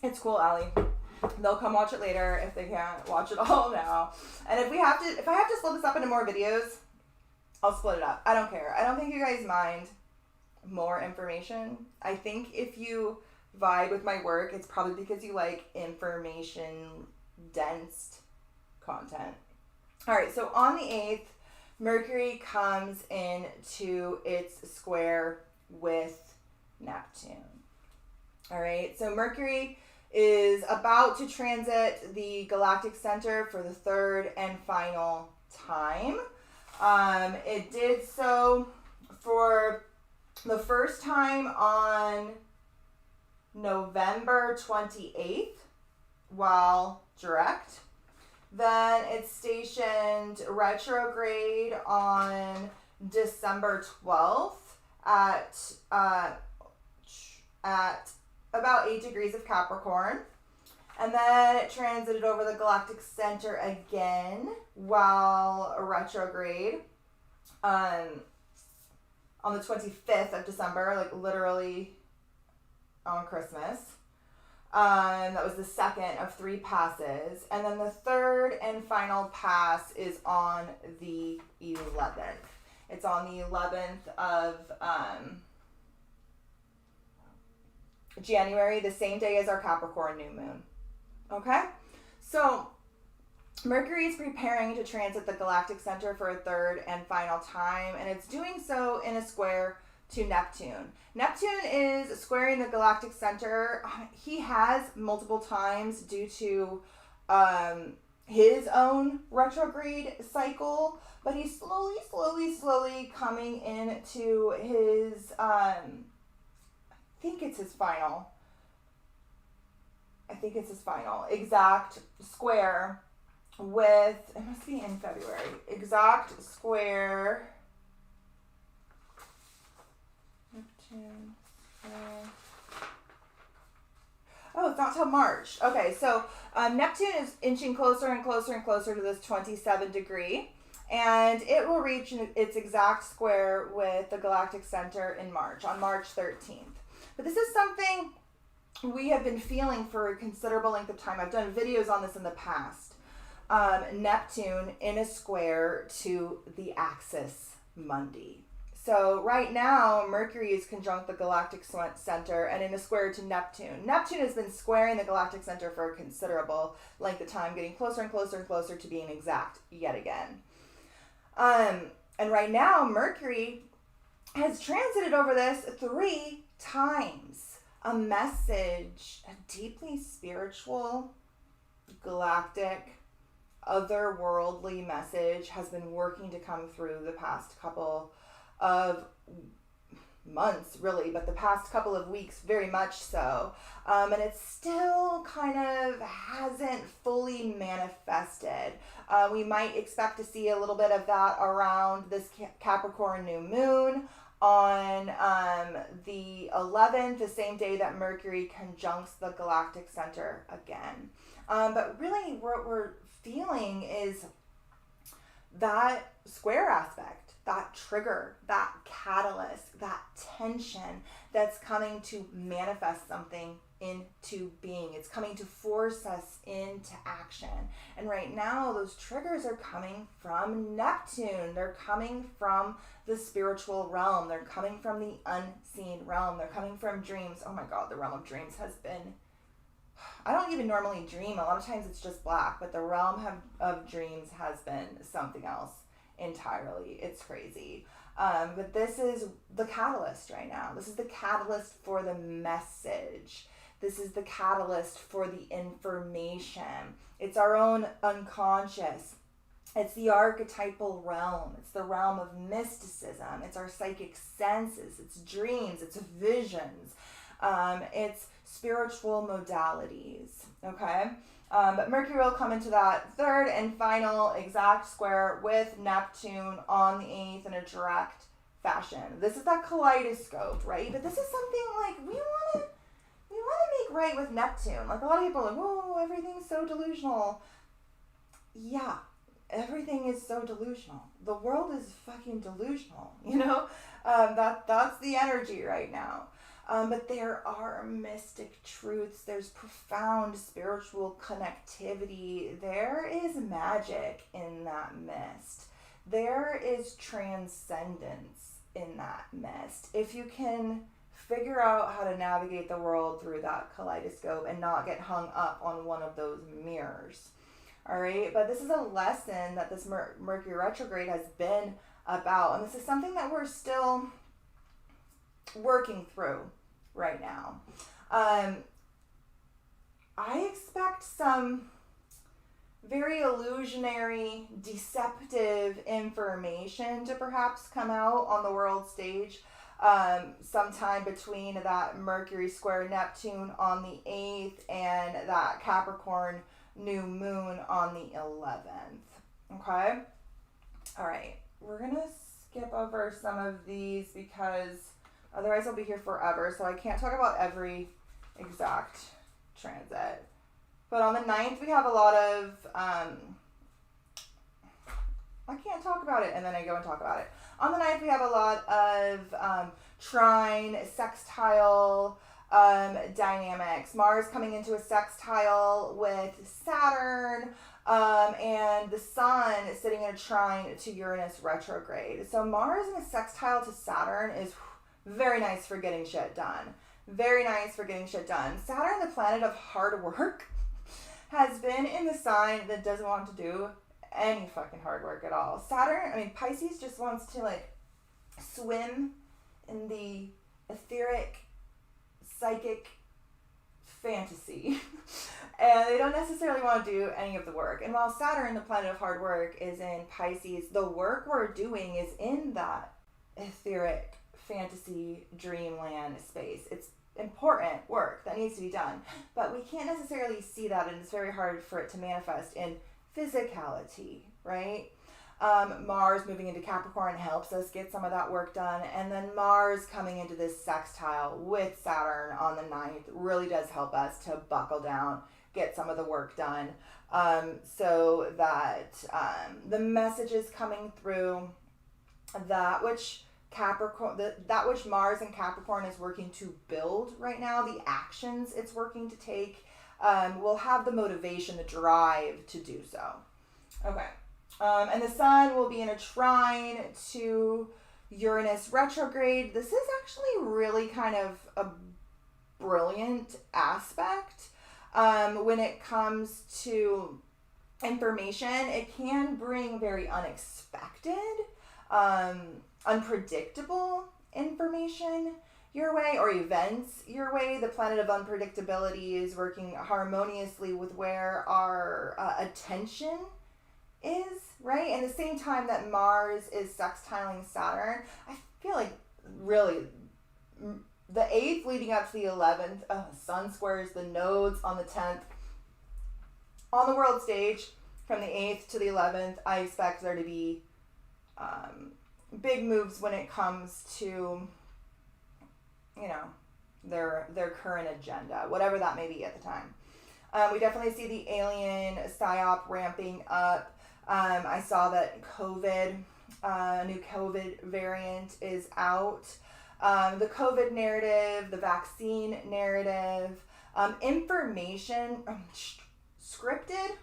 It's cool, Allie. They'll come watch it later if they can't watch it all now. And if I have to split this up into more videos, I'll split it up. I don't care. I don't think you guys mind more information. I think if you vibe with my work, it's probably because you like information dense content. All right, so on the 8th, Mercury comes into its square with Neptune. All right, so Mercury is about to transit the galactic center for the third and final time. It did so for the first time on November 28th while direct. Then it's stationed retrograde on December 12th at about 8 degrees of Capricorn. And then it transited over the galactic center again while retrograde on the 25th of December, like literally on Christmas. That was the second of 3 passes. And then the third and final pass is on the 11th. It's on the 11th of January, the same day as our Capricorn new moon. Okay? So Mercury is preparing to transit the galactic center for a third and final time, and it's doing so in a square to Neptune. Neptune is squaring the galactic center. He has multiple times due to his own retrograde cycle, but he's slowly coming into his, I think it's his final exact square with, it must be in February, exact square, Neptune, oh, it's not till March. Okay, so Neptune is inching closer and closer and closer to this 27 degree, and it will reach its exact square with the galactic center in March, on March 13th. But this is something we have been feeling for a considerable length of time. I've done videos on this in the past. Neptune in a square to the axis Mundi. So right now, Mercury is conjunct the galactic center and in a square to Neptune. Neptune has been squaring the galactic center for a considerable length of time, getting closer and closer and closer to being exact yet again. And right now, Mercury has transited over this 3 times. A message, a deeply spiritual, galactic, otherworldly message has been working to come through the past couple of months, really, but the past couple of weeks very much so. And it still kind of hasn't fully manifested. We might expect to see a little bit of that around this Capricorn new moon on the 11th, the same day that Mercury conjuncts the galactic center again. But really what we're feeling is that square aspect, that trigger, that catalyst, that tension that's coming to manifest something into being. It's coming to force us into action. And right now, those triggers are coming from Neptune. They're coming from the spiritual realm. They're coming from the unseen realm. They're coming from dreams. Oh my God, the realm of dreams has been... I don't even normally dream. A lot of times it's just black, but the realm of dreams has been something else entirely. It's crazy. But this is the catalyst right now. This is the catalyst for the message. This is the catalyst for the information. It's our own unconscious. It's the archetypal realm. It's the realm of mysticism. It's our psychic senses. It's dreams. It's visions. It's spiritual modalities. Okay? But Mercury will come into that third and final exact square with Neptune on the 8th in a direct fashion. This is that kaleidoscope, right? But this is something like we want to make right with Neptune. Like a lot of people are like, whoa, everything's so delusional. Yeah, everything is so delusional. The world is fucking delusional, you know? That's the energy right now. But there are mystic truths. There's profound spiritual connectivity. There is magic in that mist. There is transcendence in that mist. If you can figure out how to navigate the world through that kaleidoscope and not get hung up on one of those mirrors. All right. But this is a lesson that this Mercury retrograde has been about. And this is something that we're still working through right now. I expect some very illusionary, deceptive information to perhaps come out on the world stage sometime between that Mercury square Neptune on the 8th and that Capricorn new moon on the 11th. Okay? All right. We're going to skip over some of these because otherwise I'll be here forever. So I can't talk about every exact transit. But on the 9th, we have a lot of... I can't talk about it, and then I go and talk about it. On the 9th, we have a lot of trine, sextile dynamics. Mars coming into a sextile with Saturn, and the Sun sitting in a trine to Uranus retrograde. So Mars in a sextile to Saturn is very nice for getting shit done. Very nice for getting shit done. Saturn, the planet of hard work, has been in the sign that doesn't want to do any fucking hard work at all. Pisces just wants to swim in the etheric, psychic fantasy. And they don't necessarily want to do any of the work. And while Saturn, the planet of hard work, is in Pisces, the work we're doing is in that etheric fantasy dreamland space. It's important work that needs to be done, but we can't necessarily see that, and it's very hard for it to manifest in physicality, right? Mars moving into Capricorn helps us get some of that work done, and then Mars coming into this sextile with Saturn on the 9th really does help us to buckle down, get some of the work done, so that the messages coming through, that which Mars and Capricorn is working to build right now, the actions it's working to take, will have the motivation, the drive to do so. Okay. And the sun will be in a trine to Uranus retrograde. This is actually really kind of a brilliant aspect when it comes to information. It can bring very unexpected, unpredictable information your way, or events your way. The planet of unpredictability is working harmoniously with where our attention is, right? And the same time that Mars is sextiling Saturn, I feel like really the 8th leading up to the 11th, Sun squares the nodes on the 10th. On the world stage, from the 8th to the 11th, I expect there to be big moves when it comes to, you know, their current agenda, whatever that may be at the time. We definitely see the alien psyop ramping up. I saw that COVID, a new COVID variant is out. The COVID narrative, the vaccine narrative, information, scripted,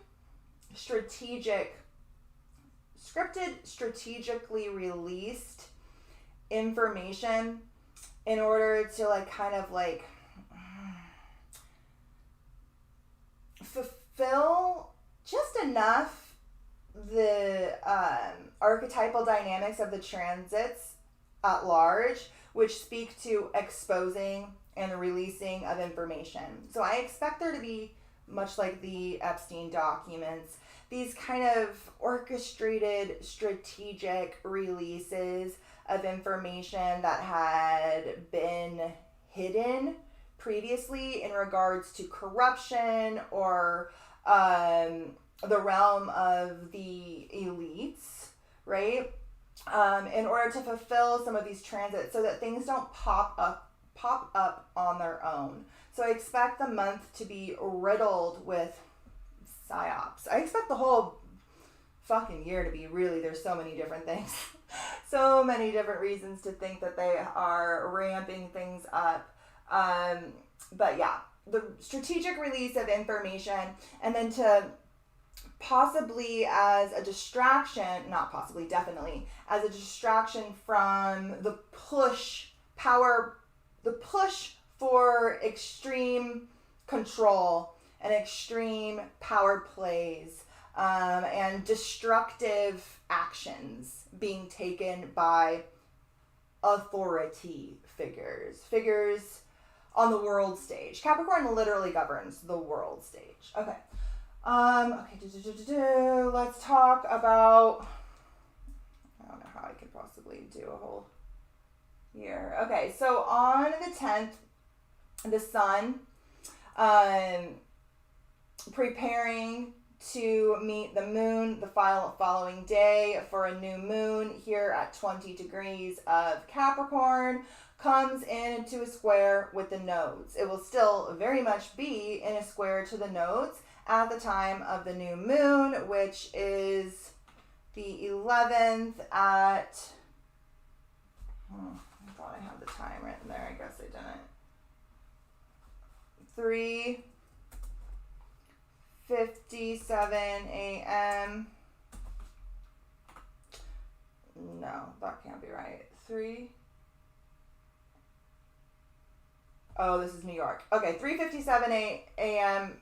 strategically released information in order to like kind of like fulfill just enough the archetypal dynamics of the transits at large, which speak to exposing and the releasing of information. So I expect there to be, much like the Epstein documents, these kind of orchestrated strategic releases of information that had been hidden previously in regards to corruption or the realm of the elites, right? In order to fulfill some of these transits so that things don't pop up on their own. So I expect the month to be riddled with psyops. I expect the whole fucking year to be really, there's so many different things. So many different reasons to think that they are ramping things up. But yeah, the strategic release of information, and then to possibly as a distraction, not possibly, definitely, as a distraction from the push for extreme control and extreme power plays and destructive actions being taken by authority figures on the world stage. Capricorn literally governs the world stage. Okay. Let's talk about, I don't know how I could possibly do a whole year. Okay, so on the 10th, the sun, preparing to meet the moon the following day for a new moon here at 20 degrees of Capricorn, comes into a square with the nodes. It will still very much be in a square to the nodes at the time of the new moon, which is the 11th at, I thought I had the time written there, I guess I didn't. 3:57 a.m. No, that can't be right. Oh, this is New York. Okay, 3:57 a.m.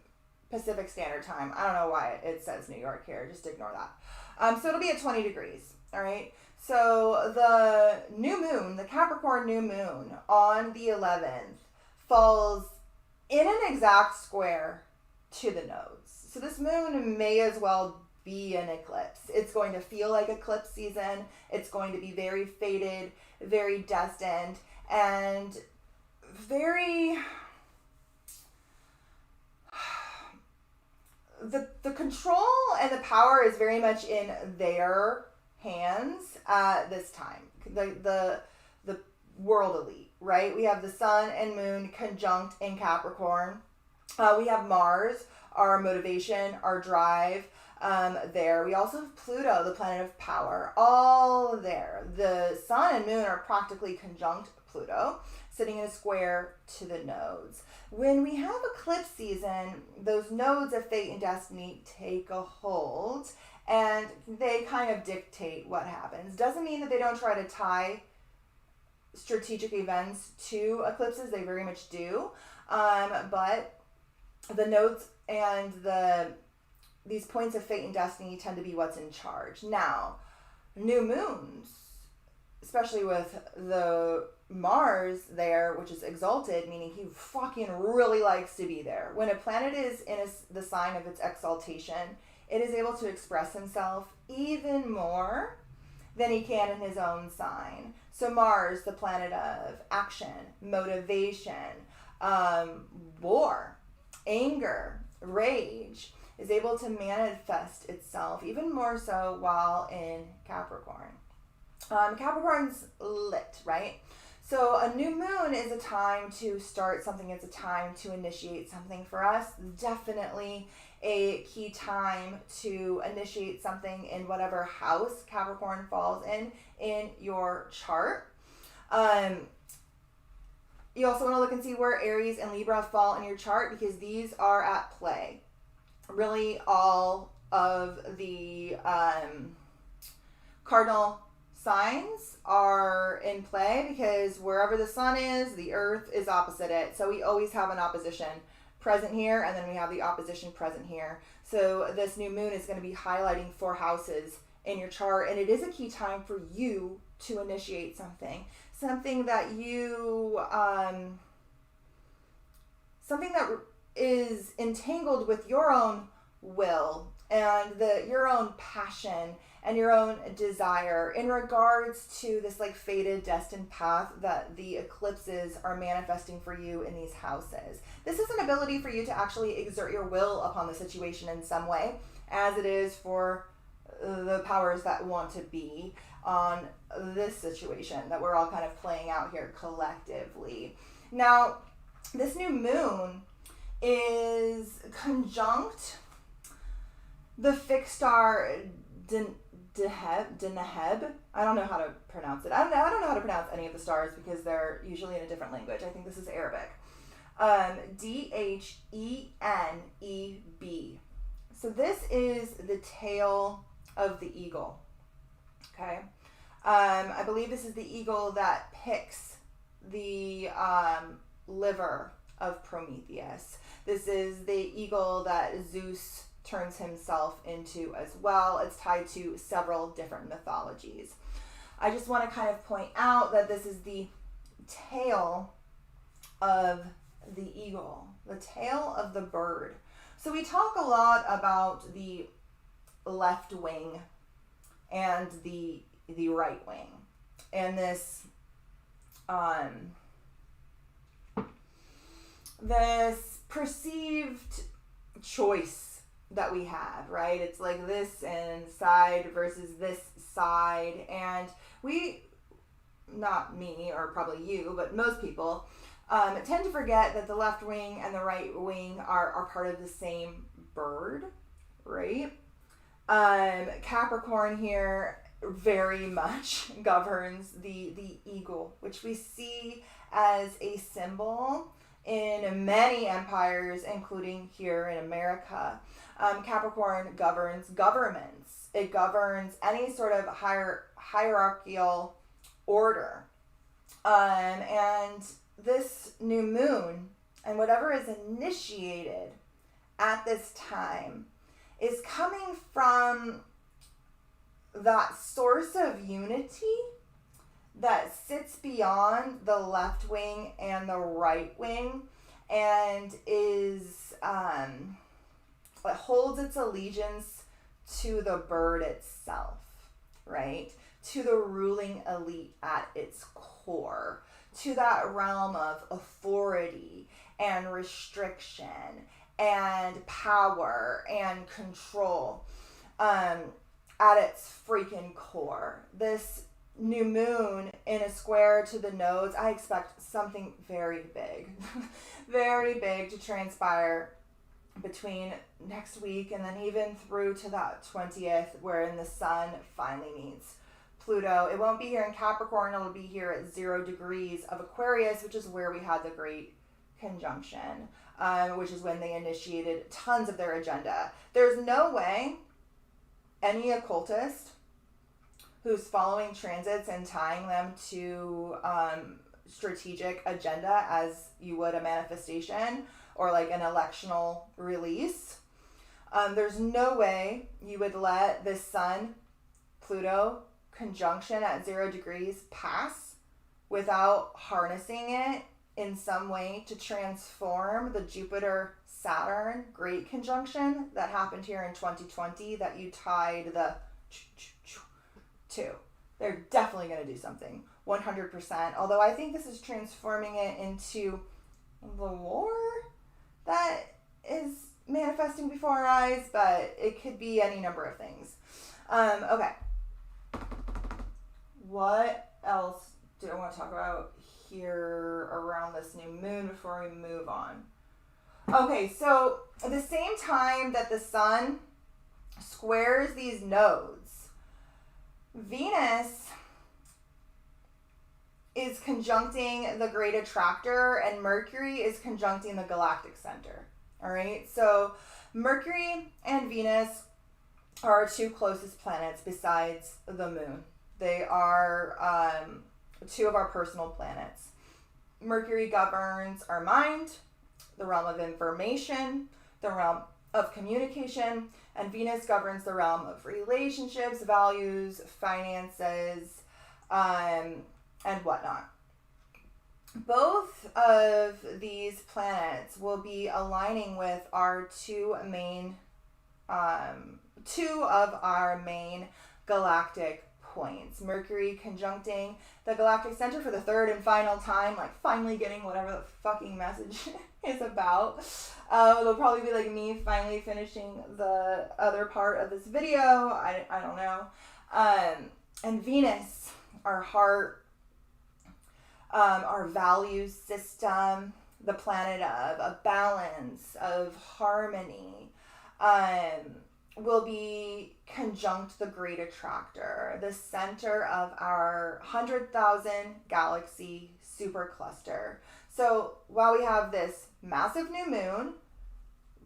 Pacific Standard Time. I don't know why it says New York here. Just ignore that. So it'll be at 20 degrees. All right. So the new moon, the Capricorn new moon on the 11th falls in an exact square to the nodes. So this moon may as well be an eclipse. It's going to feel like eclipse season. It's going to be very fated, very destined, and very... The control and the power is very much in their hands at this time. The world elite, right? We have the sun and moon conjunct in Capricorn. We have Mars, our motivation, our drive, there. We also have Pluto, the planet of power, all there. The sun and moon are practically conjunct Pluto, sitting in a square to the nodes. When we have eclipse season, those nodes of fate and destiny take a hold, and they kind of dictate what happens. Doesn't mean that they don't try to tie strategic events to eclipses. They very much do. But the nodes and these points of fate and destiny tend to be what's in charge. Now, new moons, especially with the Mars there, which is exalted, meaning he fucking really likes to be there. When a planet is in the sign of its exaltation, it is able to express himself even more than he can in his own sign. So Mars, the planet of action, motivation, war, anger, rage, is able to manifest itself even more so while in Capricorn. Capricorn's lit, right? So a new moon is a time to start something. It's a time to initiate something. For us, definitely a key time to initiate something in whatever house Capricorn falls in your chart. You also want to look and see where Aries and Libra fall in your chart, because these are at play. Really, all of the cardinal signs are in play, because wherever the sun is, the earth is opposite it. So we always have an opposition present here, and then we have the opposition present here. So this new moon is going to be highlighting 4 houses in your chart, and it is a key time for you to initiate something that you something that is entangled with your own will and your own passion and your own desire in regards to this like fated, destined path that the eclipses are manifesting for you in these houses. This is an ability for you to actually exert your will upon the situation in some way, as it is for the powers that want to be on this situation that we're all kind of playing out here collectively. Now, this new moon is conjunct the fixed star Deneb. I don't know how to pronounce it. I don't know how to pronounce any of the stars because they're usually in a different language. I think this is Arabic. Dheneb. So this is the tail of the eagle. Okay. I believe this is the eagle that picks the liver of Prometheus. This is the eagle that Zeus turns himself into as well. It's tied to several different mythologies. I just want to kind of point out that this is the tail of the eagle, the tail of the bird. So we talk a lot about the left wing and the right wing, and this perceived choice that we have, right? It's like this and side versus this side, and we, not me or probably you, but most people tend to forget that the left wing and the right wing are part of the same bird, right? Capricorn here very much governs the eagle, which we see as a symbol in many empires, including here in America. Capricorn governs governments. It governs any sort of hierarchical order. And this new moon and whatever is initiated at this time is coming from that source of unity that sits beyond the left wing and the right wing, and is it holds its allegiance to the bird itself, right? To the ruling elite at its core, to that realm of authority and restriction and power and control at its freaking core. This new moon in a square to the nodes, I expect something very big, very big to transpire between next week and then even through to that 20th, wherein the sun finally meets Pluto. It won't be here in Capricorn, it'll be here at 0 degrees of Aquarius, which is where we had the great conjunction, which is when they initiated tons of their agenda. There's no way any occultist who's following transits and tying them to strategic agenda as you would a manifestation or like an electional release. There's no way you would let this Sun-Pluto conjunction at 0 degrees pass without harnessing it in some way to transform the Jupiter-Saturn great conjunction that happened here in 2020 that you tied the to. They're definitely going to do something, 100%. Although I think this is transforming it into the war that is manifesting before our eyes, but it could be any number of things. Okay. What else do I want to talk about here around this new moon before we move on? Okay, so at the same time that the sun squares these nodes, Venus is conjuncting the great attractor and Mercury is conjuncting the galactic center. All right, so Mercury and Venus are our two closest planets besides the moon. They are two of our personal planets. Mercury governs our mind, the realm of information, the realm of communication, and Venus governs the realm of relationships, values, finances, and whatnot. Both of these planets will be aligning with our two of our main galactic points. Mercury conjuncting the galactic center for the third and final time, like finally getting whatever the fucking message is about. It'll probably be like me finally finishing the other part of this video. I don't know. And Venus, our heart, our values system, the planet of a balance, of harmony, will be conjunct the great attractor, the center of our 100,000 galaxy supercluster. So while we have this massive new moon,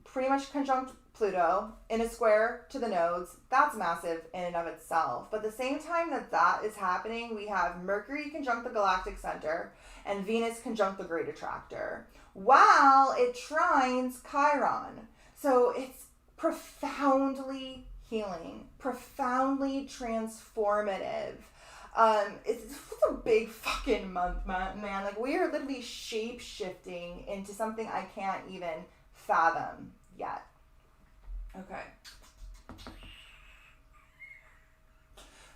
pretty much conjunct Pluto in a square to the nodes, that's massive in and of itself. But at the same time that is happening, we have Mercury conjunct the galactic center and Venus conjunct the great attractor, while it trines Chiron. So it's profoundly healing, profoundly transformative. It's a big fucking month, man. Like, we are literally shape-shifting into something I can't even fathom yet. Okay.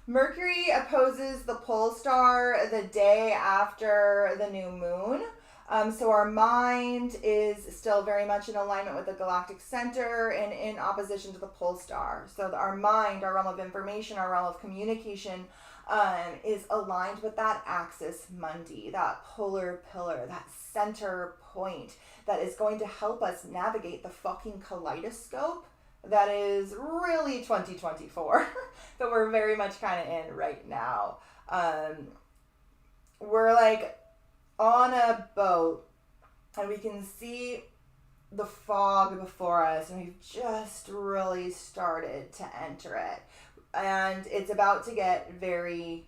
Mercury opposes the pole star the day after the new moon. So our mind is still very much in alignment with the galactic center and in opposition to the pole star. So our mind, our realm of information, our realm of communication, is aligned with that axis mundi, that polar pillar, that center point that is going to help us navigate the fucking kaleidoscope that is really 2024 that we're very much kind of in right now. We're like on a boat and we can see the fog before us and we've just really started to enter it. And it's about to get very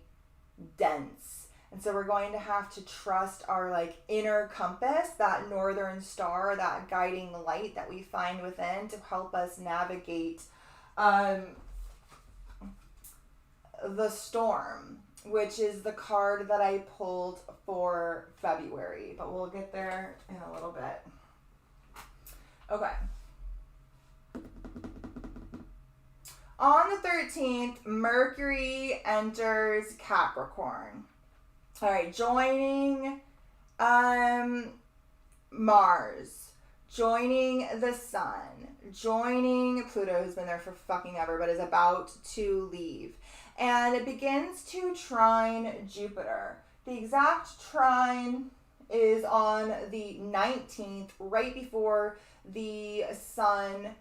dense. And so we're going to have to trust our like inner compass, that northern star, that guiding light that we find within to help us navigate the storm, which is the card that I pulled for February. But we'll get there in a little bit. Okay. On the 13th, Mercury enters Capricorn. All right, joining Mars, joining the Sun, joining Pluto, who's been there for fucking ever, but is about to leave. And it begins to trine Jupiter. The exact trine is on the 19th, right before the Sun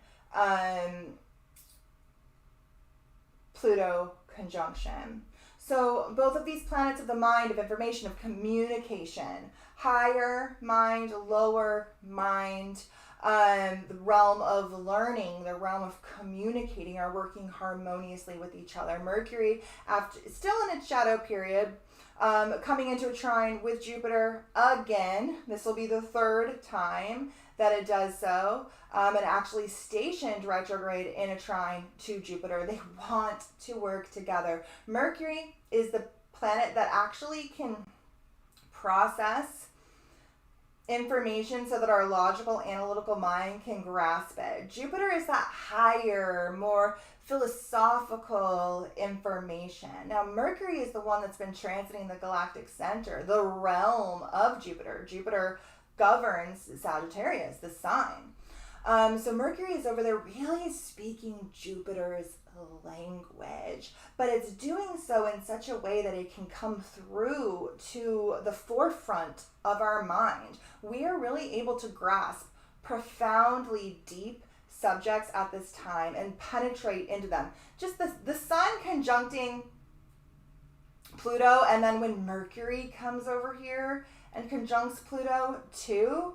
Pluto conjunction. So both of these planets of the mind, of information, of communication, higher mind, lower mind, the realm of learning, the realm of communicating, or working harmoniously with each other. Mercury, after still in its shadow period, coming into a trine with Jupiter again. This will be the third time that it does so. And actually stationed retrograde in a trine to Jupiter. They want to work together. Mercury is the planet that actually can process information so that our logical, analytical mind can grasp it. Jupiter is that higher, more philosophical information. Now, Mercury is the one that's been transiting the galactic center, the realm of Jupiter. Jupiter governs Sagittarius, the sign. So Mercury is over there really speaking Jupiter's language, but it's doing so in such a way that it can come through to the forefront of our mind. We are really able to grasp profoundly deep subjects at this time and penetrate into them. Just the sun conjuncting Pluto, and then when Mercury comes over here and conjuncts Pluto too,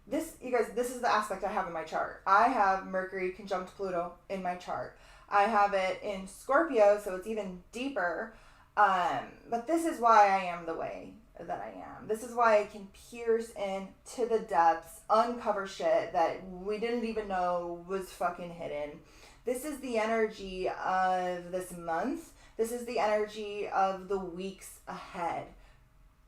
this, you guys, this is the aspect I have in my chart. I have Mercury conjunct Pluto in my chart. I have it in Scorpio, so it's even deeper. But this is why I am the way that I am. This is why I can pierce into the depths, uncover shit that we didn't even know was fucking hidden. This is the energy of this month. This is the energy of the weeks ahead.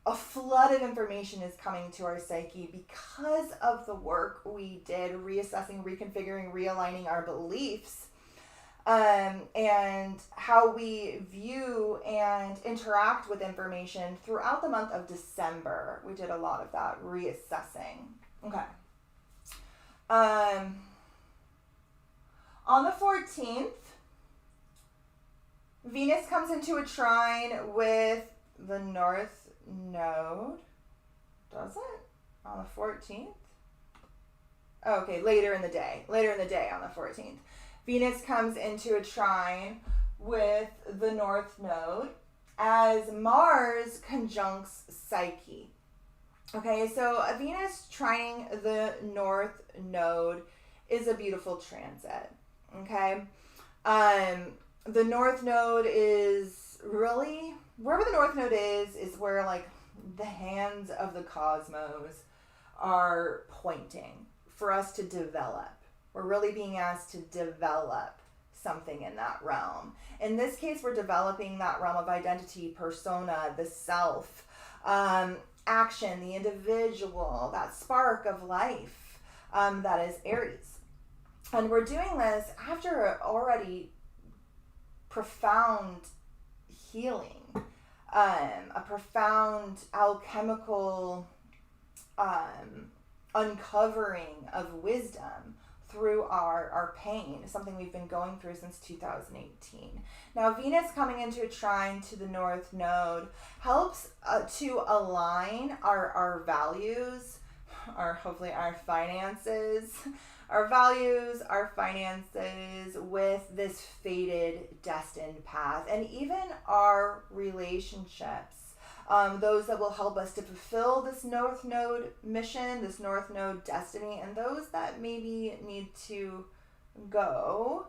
A flood of information is coming to our psyche because of the work we did, reassessing, reconfiguring, realigning our beliefs, and how we view and interact with information throughout the month of December. We did a lot of that reassessing. Okay. On the 14th, Venus comes into a trine with the North Node. Does it? On the 14th? Okay, later in the day on the 14th. Venus comes into a trine with the North Node as Mars conjuncts Psyche. Okay, so a Venus trining the North Node is a beautiful transit. Okay, the North Node is really, wherever the North Node is where like the hands of the cosmos are pointing for us to develop. We're really being asked to develop something in that realm. In this case, we're developing that realm of identity, persona, the self, action, the individual, that spark of life, that is Aries. And we're doing this after already profound healing, a profound alchemical uncovering of wisdom through our pain, something we've been going through since 2018. Now, Venus coming into a trine to the North Node helps to align our values, hopefully our finances, our values, our finances with this fated, destined path, and even our relationships. Those that will help us to fulfill this North Node mission, this North Node destiny, and those that maybe need to go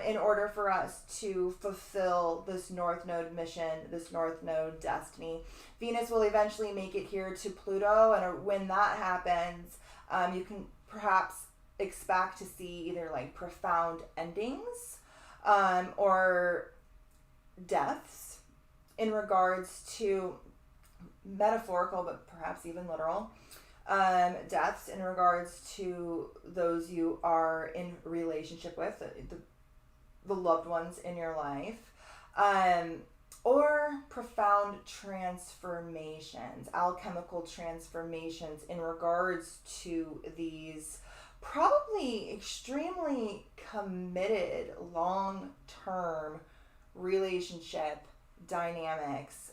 in order for us to fulfill this North Node mission, this North Node destiny. Venus will eventually make it here to Pluto, and when that happens, you can perhaps expect to see either like profound endings or deaths in regards to metaphorical, but perhaps even literal, deaths in regards to those you are in relationship with, the loved ones in your life, or profound transformations, alchemical transformations in regards to these probably extremely committed long-term relationship dynamics.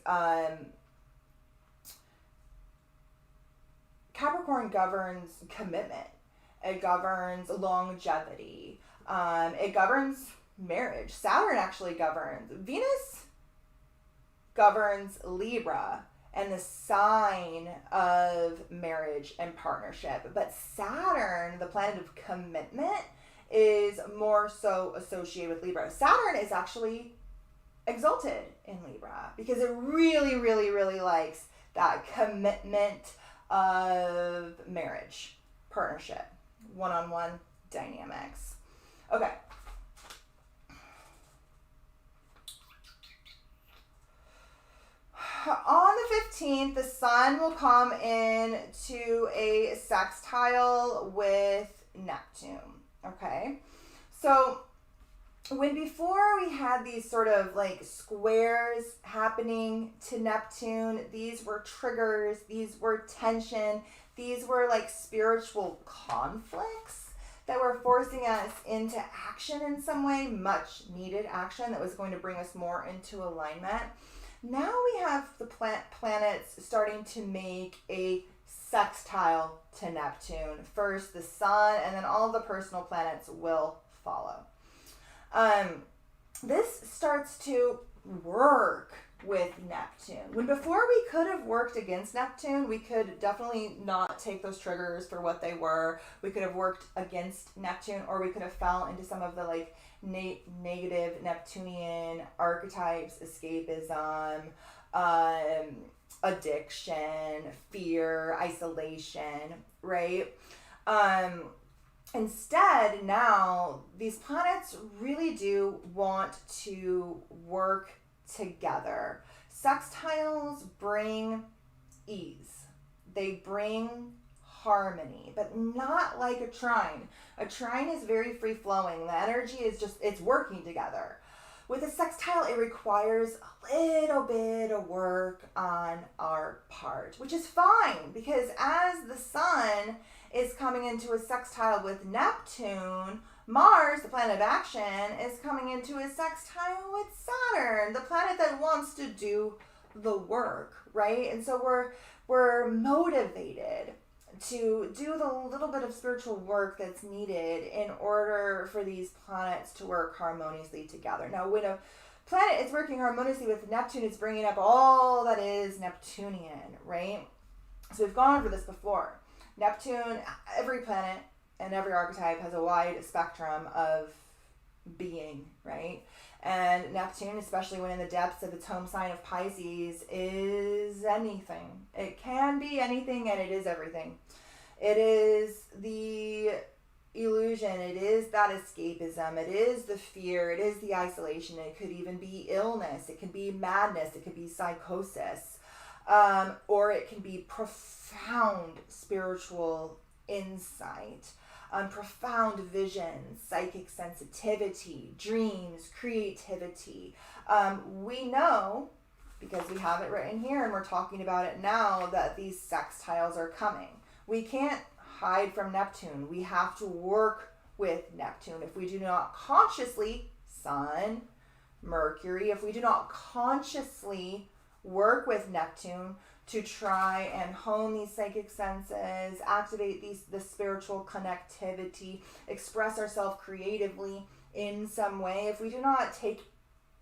Capricorn governs commitment. It governs longevity. It governs marriage. Saturn actually governs. Venus governs Libra, and the sign of marriage and partnership. But Saturn, the planet of commitment, is more so associated with Libra. Saturn is actually exalted in Libra because it really, really, really likes that commitment of marriage, partnership, one-on-one dynamics. Okay. On the 15th, the sun will come into a sextile with Neptune. Okay. So when before we had these sort of like squares happening to Neptune, these were triggers, these were tension, these were like spiritual conflicts that were forcing us into action in some way, much needed action that was going to bring us more into alignment. Now we have the planets starting to make a sextile to Neptune. First the sun, and then all the personal planets will follow. This starts to work with Neptune. When before we could have worked against Neptune, we could definitely not take those triggers for what they were. We could have worked against Neptune, or we could have fell into some of the like negative Neptunian archetypes, escapism, addiction, fear, isolation, right? Instead, now, these planets really do want to work together. Sextiles bring ease. They bring harmony, but not like a trine. A trine is very free-flowing. The energy is just, it's working together. With a sextile, it requires a little bit of work on our part, which is fine, because as the sun is coming into a sextile with Neptune, Mars, the planet of action, is coming into a sextile with Saturn, the planet that wants to do the work, right? And so we're motivated to do the little bit of spiritual work that's needed in order for these planets to work harmoniously together. Now, when a planet is working harmoniously with Neptune, it's bringing up all that is Neptunian, right? So we've gone over this before. Neptune, every planet and every archetype has a wide spectrum of being, right? And Neptune, especially when in the depths of its home sign of Pisces, is anything. It can be anything, and it is everything. It is the illusion. It is that escapism. It is the fear. It is the isolation. It could even be illness. It can be madness. It could be psychosis. Or it can be profound spiritual insight, profound vision, psychic sensitivity, dreams, creativity. We know, because we have it written here and we're talking about it now, that these sextiles are coming. We can't hide from Neptune. We have to work with Neptune. If we do not consciously, Sun, Mercury, if we do not consciously work with Neptune to try and hone these psychic senses, activate the spiritual connectivity, express ourselves creatively in some way, if we do not take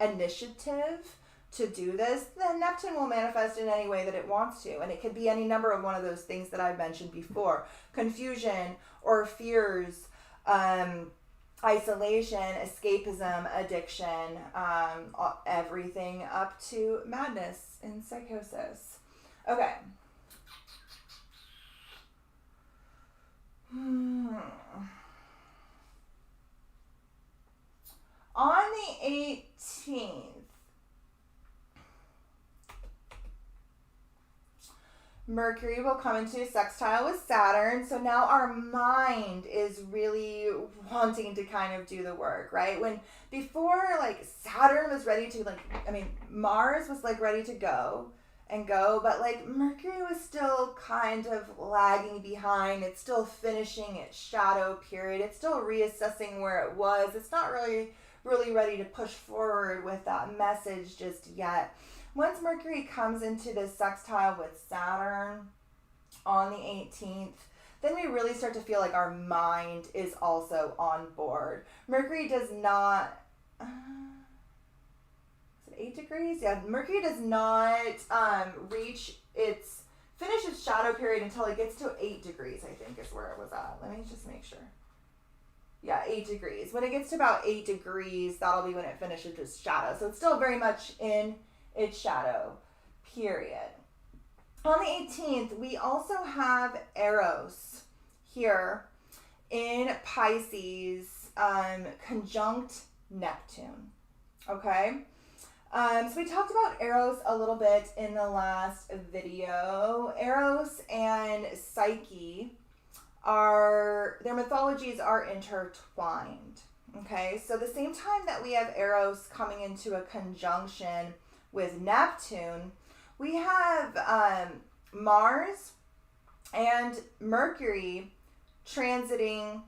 initiative to do this, then Neptune will manifest in any way that it wants to. And it could be any number of one of those things that I've mentioned before. Confusion or fears, isolation, escapism, addiction, everything up to madness and psychosis. Okay. On the 18th, Mercury will come into a sextile with Saturn. So now our mind is really wanting to kind of do the work, right? When before, like, Saturn was ready to, Mars was like ready to go, but like Mercury was still kind of lagging behind. It's still finishing its shadow period. It's still reassessing where it was. It's not really ready to push forward with that message just yet. Once Mercury comes into this sextile with Saturn on the 18th, then we really start to feel like our mind is also on board. Mercury does not, is it 8 degrees? Yeah, Mercury does not reach it's finishes shadow period until it gets to 8 degrees, I think is where it was at. Let me just make sure. Yeah, 8 degrees. When it gets to about 8 degrees, that'll be when it finishes its shadow. So it's still very much in its shadow period. On the 18th, we also have Eros here in Pisces, conjunct Neptune. Okay? So we talked about Eros a little bit in the last video. Eros and Psyche their mythologies are intertwined. Okay, so the same time that we have Eros coming into a conjunction with Neptune, we have Mars and Mercury transiting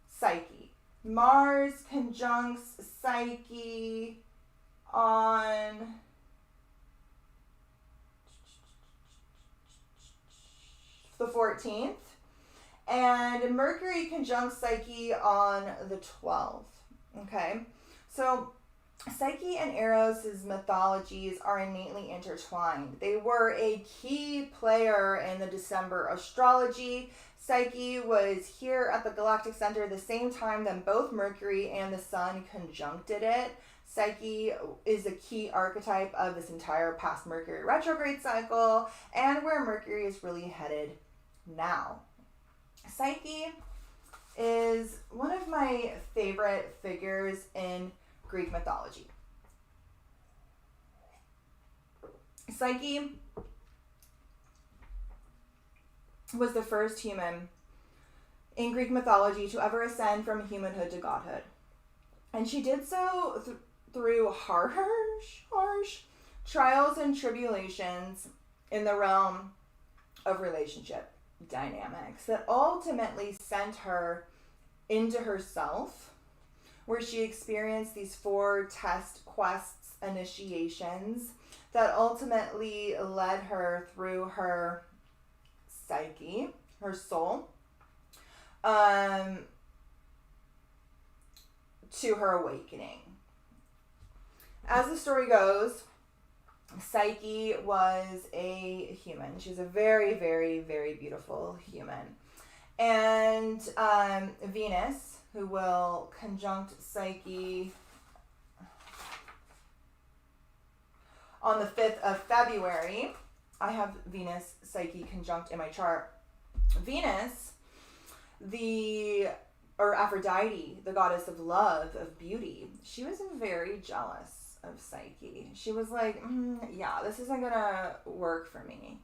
Psyche. Mars conjuncts Psyche on the 14th. And Mercury conjuncts Psyche on the 12th. Okay, so Psyche and Eros' mythologies are innately intertwined. They were a key player in the December astrology. Psyche was here at the galactic center the same time that both Mercury and the Sun conjuncted it. Psyche is a key archetype of this entire past Mercury retrograde cycle and where Mercury is really headed now. Psyche is one of my favorite figures in Greek mythology. Psyche was the first human in Greek mythology to ever ascend from humanhood to godhood. And she did so through harsh trials and tribulations in the realm of relationship dynamics that ultimately sent her into herself, where she experienced these 4 test quests initiations that ultimately led her through her psyche, her soul, to her awakening. As the story goes, Psyche was a human. She was a very, very, very beautiful human. And Venus, who will conjunct Psyche on the 5th of February. I have Venus, Psyche conjunct in my chart. Venus, Aphrodite, the goddess of love, of beauty, she was very jealous of Psyche. She was like, yeah, this isn't gonna work for me.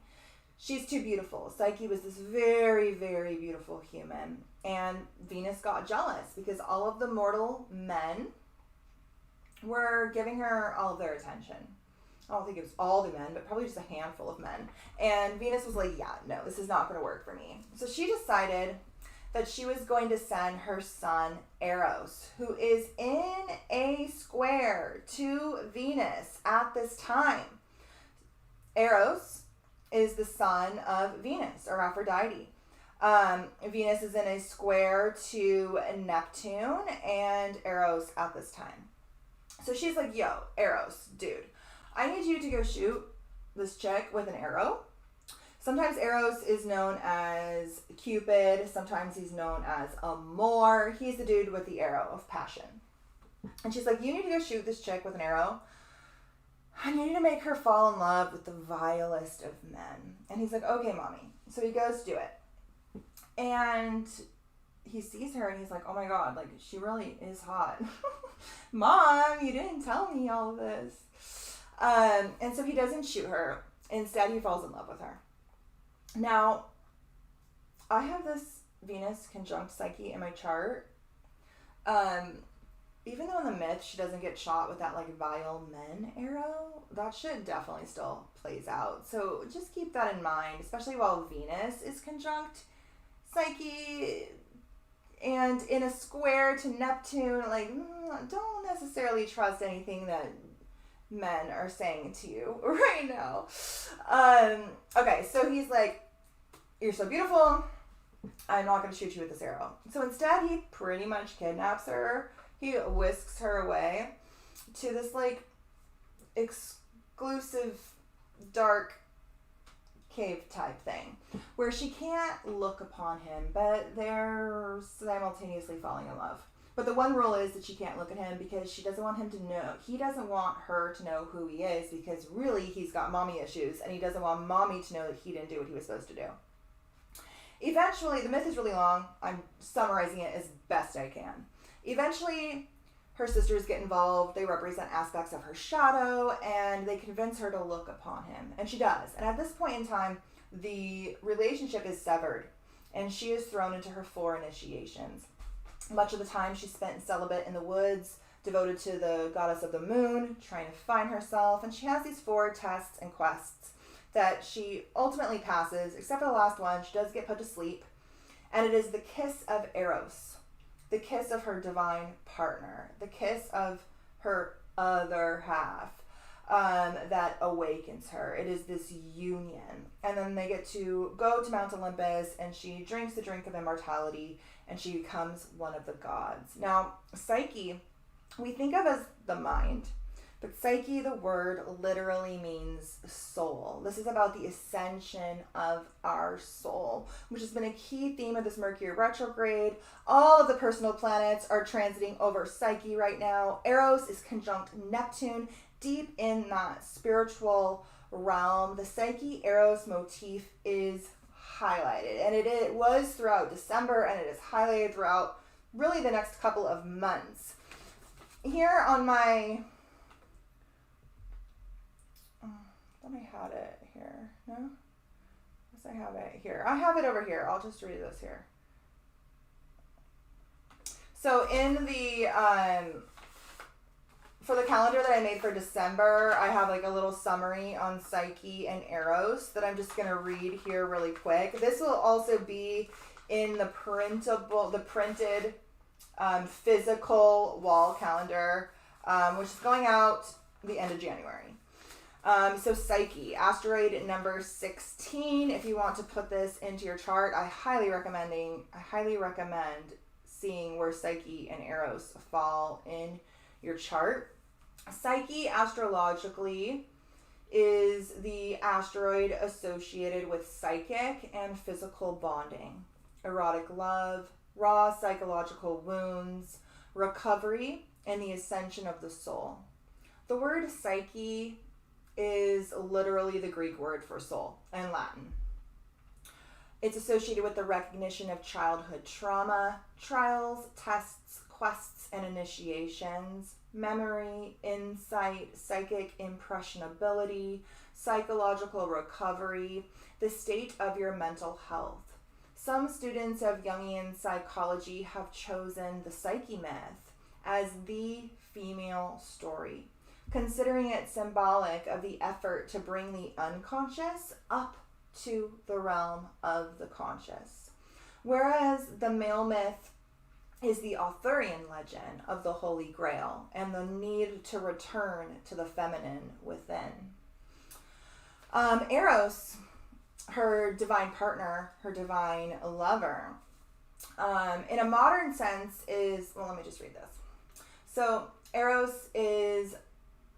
She's too beautiful. Psyche was this very, very beautiful human. And Venus got jealous because all of the mortal men were giving her all of their attention. I don't think it was all the men, but probably just a handful of men. And Venus was like, yeah, no, this is not going to work for me. So she decided that she was going to send her son Eros, who is in a square to Venus at this time. Eros is the son of Venus, or Aphrodite. Venus is in a square to Neptune and Eros at this time. So she's like, yo, Eros, dude, I need you to go shoot this chick with an arrow. Sometimes Eros is known as Cupid. Sometimes he's known as Amor. He's the dude with the arrow of passion. And she's like, you need to go shoot this chick with an arrow. I need to make her fall in love with the vilest of men. And he's like, okay, mommy. So he goes to do it. And he sees her and he's like, oh my God, like she really is hot. Mom, you didn't tell me all of this. And so he doesn't shoot her. Instead, he falls in love with her. Now, I have this Venus conjunct Psyche in my chart. Even though in the myth she doesn't get shot with that like vile men arrow, that shit definitely still plays out. So just keep that in mind, especially while Venus is conjunct Psyche and in a square to Neptune. Like, don't necessarily trust anything that men are saying to you right now. Okay, so he's like, you're so beautiful, I'm not going to shoot you with this arrow. So instead, he pretty much kidnaps her. He whisks her away to this like exclusive dark cave type thing, where she can't look upon him, but they're simultaneously falling in love. But the one rule is that she can't look at him because she doesn't want him to know. He doesn't want her to know who he is because really he's got mommy issues and he doesn't want mommy to know that he didn't do what he was supposed to do. Eventually, the myth is really long. I'm summarizing it as best I can. Eventually, her sisters get involved. They represent aspects of her shadow and they convince her to look upon him. And she does. And at this point in time, the relationship is severed and she is thrown into her 4 initiations. Much of the time she's spent celibate in the woods, devoted to the goddess of the moon, trying to find herself. And she has these 4 tests and quests that she ultimately passes, except for the last one. She does get put to sleep. And it is the kiss of Eros, the kiss of her divine partner, the kiss of her other half that awakens her. It is this union. And then they get to go to Mount Olympus and she drinks the drink of immortality and she becomes one of the gods. Now, Psyche, we think of as the mind, but Psyche, the word, literally means soul. This is about the ascension of our soul, which has been a key theme of this Mercury retrograde. All of the personal planets are transiting over Psyche right now. Eros is conjunct Neptune, deep in that spiritual realm. The Psyche-Eros motif is highlighted, and it was throughout December, and it is highlighted throughout really the next couple of months. Here on my... I had it here. No? Yes, I have it here. I have it over here. I'll just read this here. So in the for the calendar that I made for December, I have like a little summary on Psyche and Eros that I'm just going to read here really quick. This will also be in the printed physical wall calendar, which is going out the end of January. So Psyche, asteroid number 16. If you want to put this into your chart, I highly recommend seeing where Psyche and Eros fall in your chart. Psyche, astrologically, is the asteroid associated with psychic and physical bonding, erotic love, raw psychological wounds, recovery, and the ascension of the soul. The word psyche is literally the Greek word for soul in Latin. It's associated with the recognition of childhood trauma, trials, tests, quests, and initiations, memory, insight, psychic impressionability, psychological recovery, the state of your mental health. Some students of Jungian psychology have chosen the psyche myth as the female story, considering it symbolic of the effort to bring the unconscious up to the realm of the conscious. Whereas the male myth is the Arthurian legend of the Holy Grail and the need to return to the feminine within. Eros, her divine partner, her divine lover, in a modern sense is, well, let me just read this. So Eros is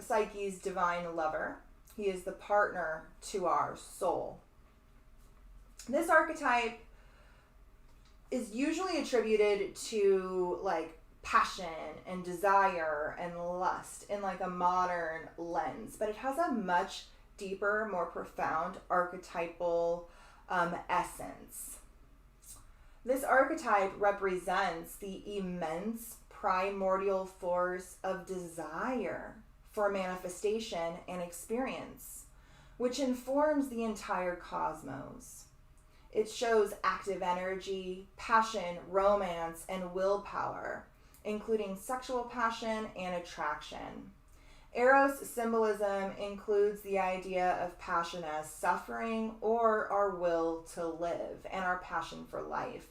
Psyche's divine lover. He is the partner to our soul. This archetype is usually attributed to like passion and desire and lust in like a modern lens, but it has a much deeper, more profound archetypal essence. This archetype represents the immense primordial force of desire for manifestation and experience, which informs the entire cosmos. It shows active energy, passion, romance, and willpower, including sexual passion and attraction. Eros symbolism includes the idea of passion as suffering or our will to live and our passion for life.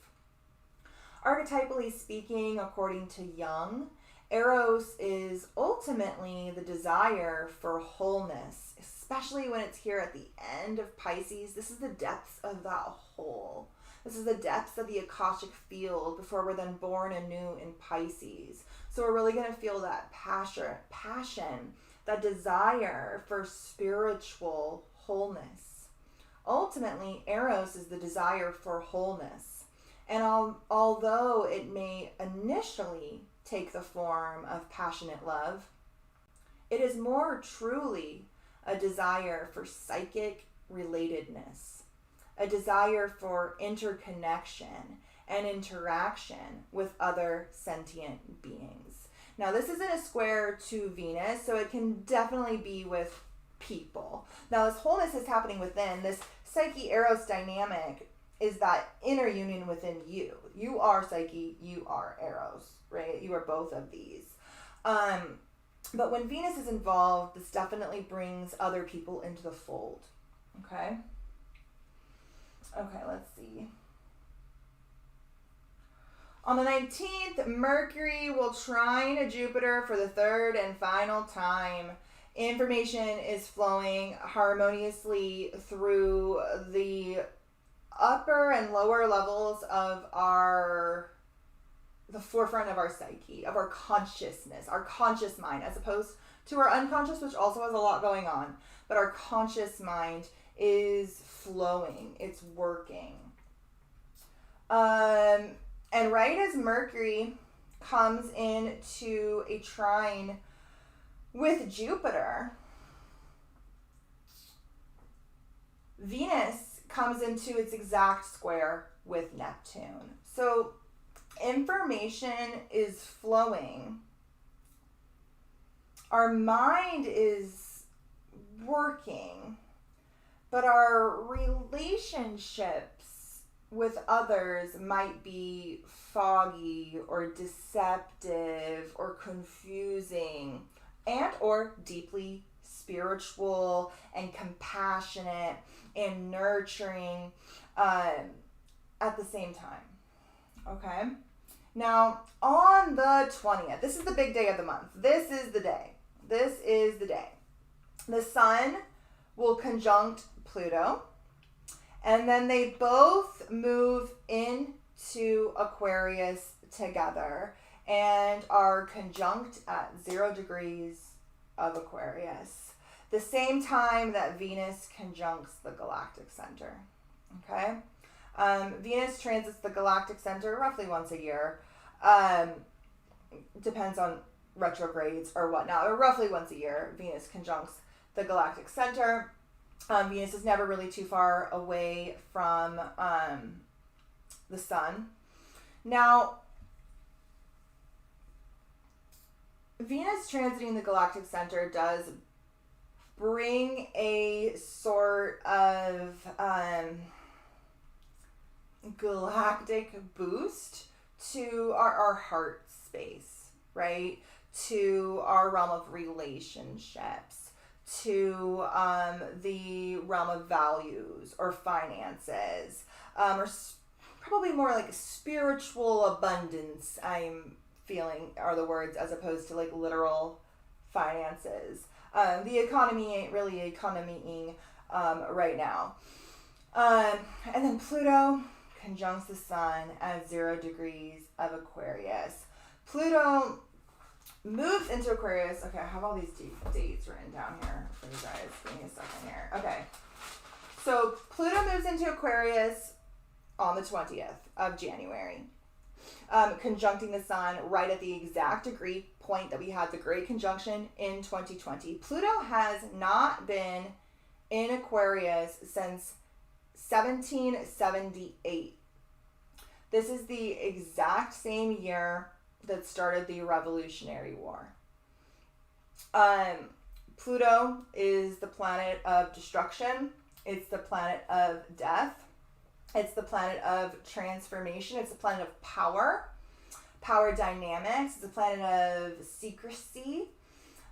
Archetypally speaking, according to Jung, Eros is ultimately the desire for wholeness, especially when it's here at the end of Pisces. This is the depths of that whole. This is the depths of the Akashic field before we're then born anew in Pisces. So we're really going to feel that passion, that desire for spiritual wholeness. ultimately, Eros is the desire for wholeness. And although it may initially take the form of passionate love, it is more truly a desire for psychic relatedness, a desire for interconnection and interaction with other sentient beings. Now, this isn't a square to Venus, so it can definitely be with people. Now, this wholeness is happening within. This Psyche Eros dynamic is that inner union within you. You are Psyche, you are Eros, right? You are both of these. But when Venus is involved, this definitely brings other people into the fold. Okay? Okay, let's see. On the 19th, Mercury will trine Jupiter for the third and final time. Information is flowing harmoniously through the upper and lower levels of the forefront of our psyche, of our consciousness, our conscious mind, as opposed to our unconscious, which also has a lot going on. But our conscious mind is flowing, it's working. And right as Mercury comes into a trine with Jupiter, Venus comes into its exact square with Neptune. So information is flowing. Our mind is working, but our relationships with others might be foggy or deceptive or confusing and or deeply spiritual and compassionate and nurturing at the same time. Okay? Now, on the 20th, this is the big day of the month. This is the day. This is the day. The Sun will conjunct Pluto, and then they both move into Aquarius together and are conjunct at 0 degrees of Aquarius, the same time that Venus conjuncts the galactic center. Okay? Venus transits the galactic center roughly once a year. Depends on retrogrades or whatnot, or roughly once a year, Venus conjuncts the galactic center. Venus is never really too far away from the Sun. Now, Venus transiting the galactic center does bring a sort of galactic boost to our heart space, right? To our realm of relationships, to the realm of values or finances, or probably more like spiritual abundance, I'm feeling are the words, as opposed to like literal finances. The economy ain't really economying right now. And then Pluto conjuncts the Sun at 0 degrees of Aquarius. Pluto moves into Aquarius. Okay, I have all these dates written down here for you guys. Give me a second here. Okay. So Pluto moves into Aquarius on the 20th of January, conjuncting the Sun right at the exact degree point that we had the Great Conjunction in 2020. Pluto has not been in Aquarius since 1778. This is the exact same year that started the Revolutionary War. Pluto is the planet of destruction. It's the planet of death. It's the planet of transformation. It's the planet of power dynamics. It's the planet of secrecy.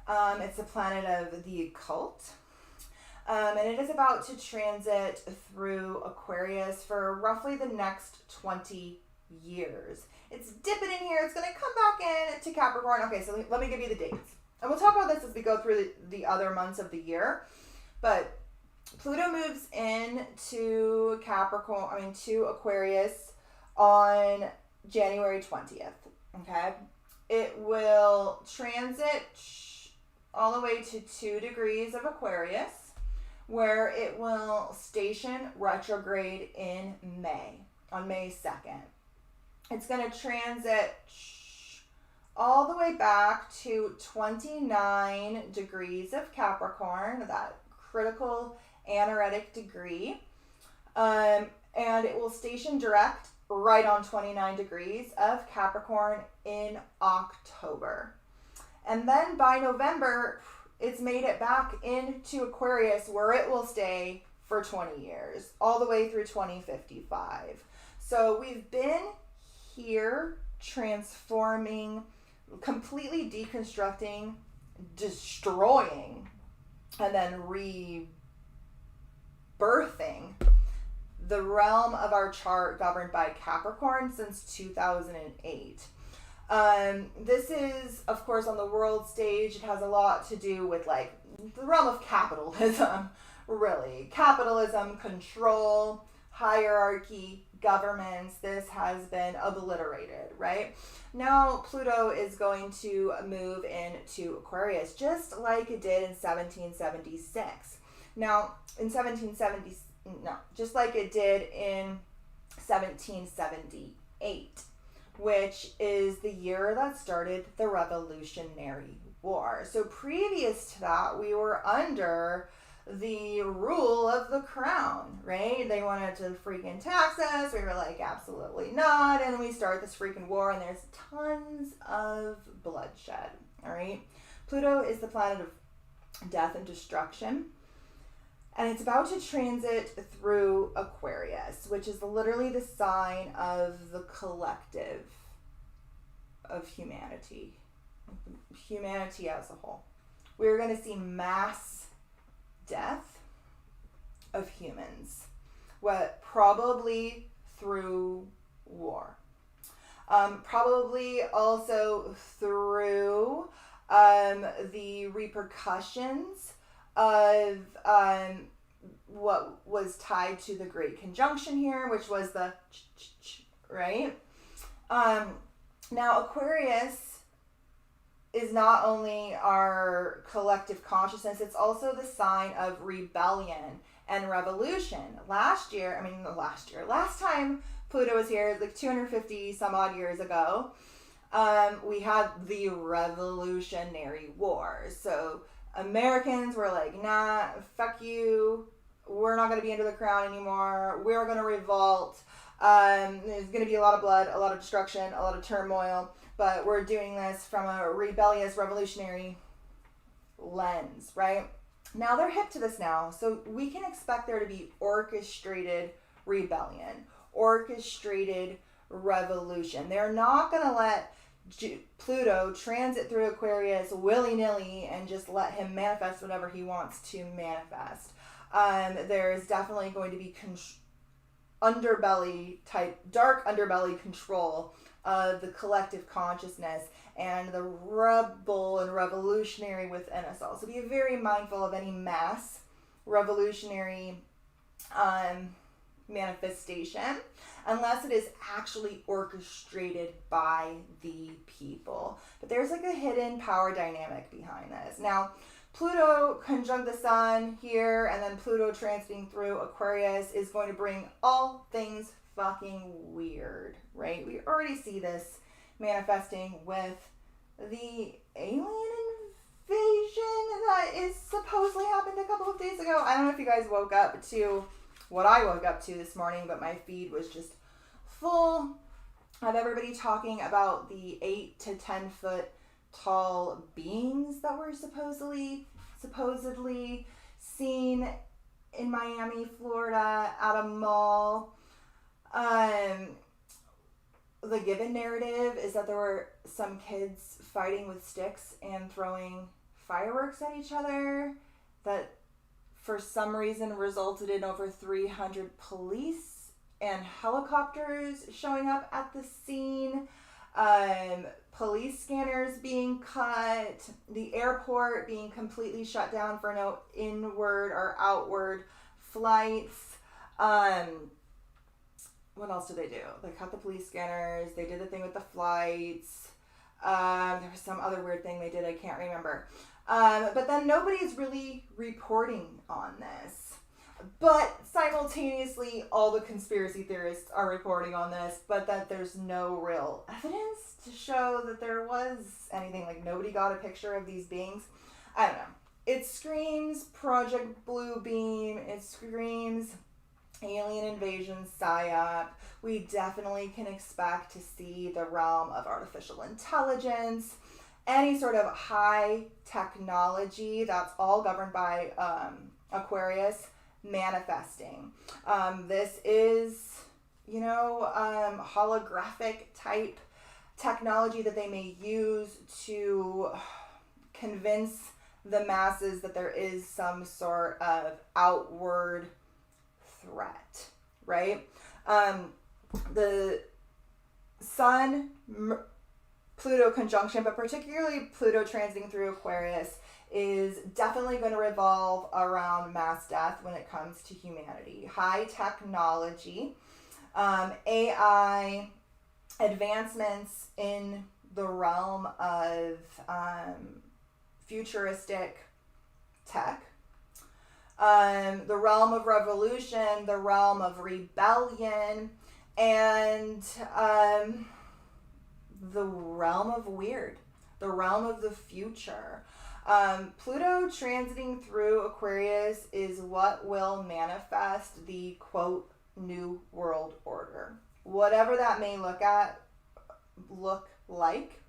It's the planet of the occult. And it is about to transit through Aquarius for roughly the next 20 years. It's dipping in here. It's going to come back in to Capricorn. Okay, so let me give you the dates. And we'll talk about this as we go through the other months of the year. But Pluto moves into to Aquarius on January 20th. Okay? It will transit all the way to 2 degrees of Aquarius. where it will station retrograde in May, on May 2nd. It's going to transit all the way back to 29 degrees of Capricorn, that critical anaretic degree. And it will station direct right on 29 degrees of Capricorn in October. And then by November, it's made it back into Aquarius, where it will stay for 20 years, all the way through 2055. So we've been here transforming, completely deconstructing, destroying, and then rebirthing the realm of our chart governed by Capricorn since 2008. This is, of course, on the world stage. It has a lot to do with like the realm of capitalism, really. Capitalism, control, hierarchy, governments. This has been obliterated, right? Now Pluto is going to move into Aquarius, just like it did in 1776. Now, just like it did in 1778, which is the year that started the Revolutionary War. So previous to that, we were under the rule of the crown, right? They wanted to freaking tax us. We were like, absolutely not. And then we start this freaking war, and there's tons of bloodshed, all right? Pluto is the planet of death and destruction. And it's about to transit through Aquarius, which is literally the sign of the collective of humanity as a whole. We're going to see mass death of humans, probably through war. Probably also through the repercussions of what was tied to the Great Conjunction here, which was the right? Now Aquarius is not only our collective consciousness, it's also the sign of rebellion and revolution. Last time Pluto was here, like 250 some odd years ago, we had the Revolutionary Wars. So Americans were like, nah, fuck you. We're not going to be under the crown anymore. We're going to revolt. There's going to be a lot of blood, a lot of destruction, a lot of turmoil. But we're doing this from a rebellious, revolutionary lens, right? Now they're hip to this now. So we can expect there to be orchestrated rebellion, orchestrated revolution. They're not going to let Pluto transit through Aquarius willy-nilly and just let him manifest whatever he wants to manifest. There's definitely going to be dark underbelly control of the collective consciousness and the rebel and revolutionary within us all. So be very mindful of any mass revolutionary manifestation, unless it is actually orchestrated by the people. But there's like a hidden power dynamic behind this. Now, Pluto conjunct the sun here, and then Pluto transiting through Aquarius is going to bring all things fucking weird, right? We already see this manifesting with the alien invasion that is supposedly happened a couple of days ago. I don't know if you guys woke up to what I woke up to this morning, but my feed was just full of everybody talking about the 8 to 10 foot tall beings that were supposedly seen in Miami, Florida at a mall. The given narrative is that there were some kids fighting with sticks and throwing fireworks at each other that for some reason resulted in over 300 police and helicopters showing up at the scene, police scanners being cut, the airport being completely shut down for no inward or outward flights. What else did they do? They cut the police scanners, they did the thing with the flights. There was some other weird thing they did, I can't remember. But then nobody's really reporting on this. But simultaneously, all the conspiracy theorists are reporting on this, but that there's no real evidence to show that there was anything. Like, nobody got a picture of these beings. I don't know. It screams Project Bluebeam. It screams alien invasion, psyop. We definitely can expect to see the realm of artificial intelligence, any sort of high technology. That's all governed by Aquarius manifesting. This is, holographic type technology that they may use to convince the masses that there is some sort of outward threat, right? The Sun-Pluto conjunction, but particularly Pluto transiting through Aquarius, is definitely going to revolve around mass death when it comes to humanity. High technology, AI, advancements in the realm of futuristic tech, the realm of revolution, the realm of rebellion, and the realm of weird, the realm of the future. Pluto transiting through Aquarius is what will manifest the, quote, new world order. Whatever that may look like,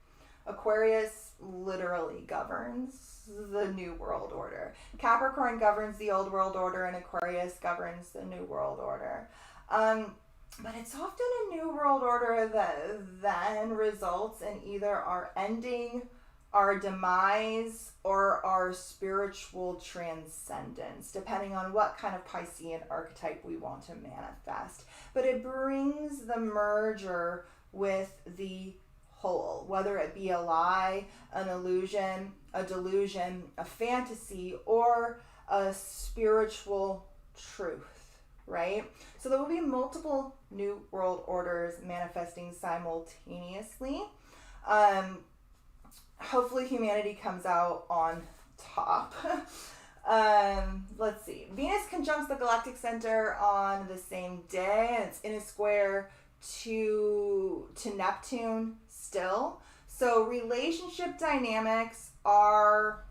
Aquarius literally governs the new world order. Capricorn governs the old world order, and Aquarius governs the new world order. But it's often a new world order that then results in either our ending, our demise, or our spiritual transcendence, depending on what kind of Piscean archetype we want to manifest. But it brings the merger with the whole, whether it be a lie, an illusion, a delusion, a fantasy, or a spiritual truth, right? So there will be multiple new world orders manifesting simultaneously. Hopefully humanity comes out on top. Let's see. Venus conjuncts the galactic center on the same day, and it's in a square to Neptune still. So relationship dynamics are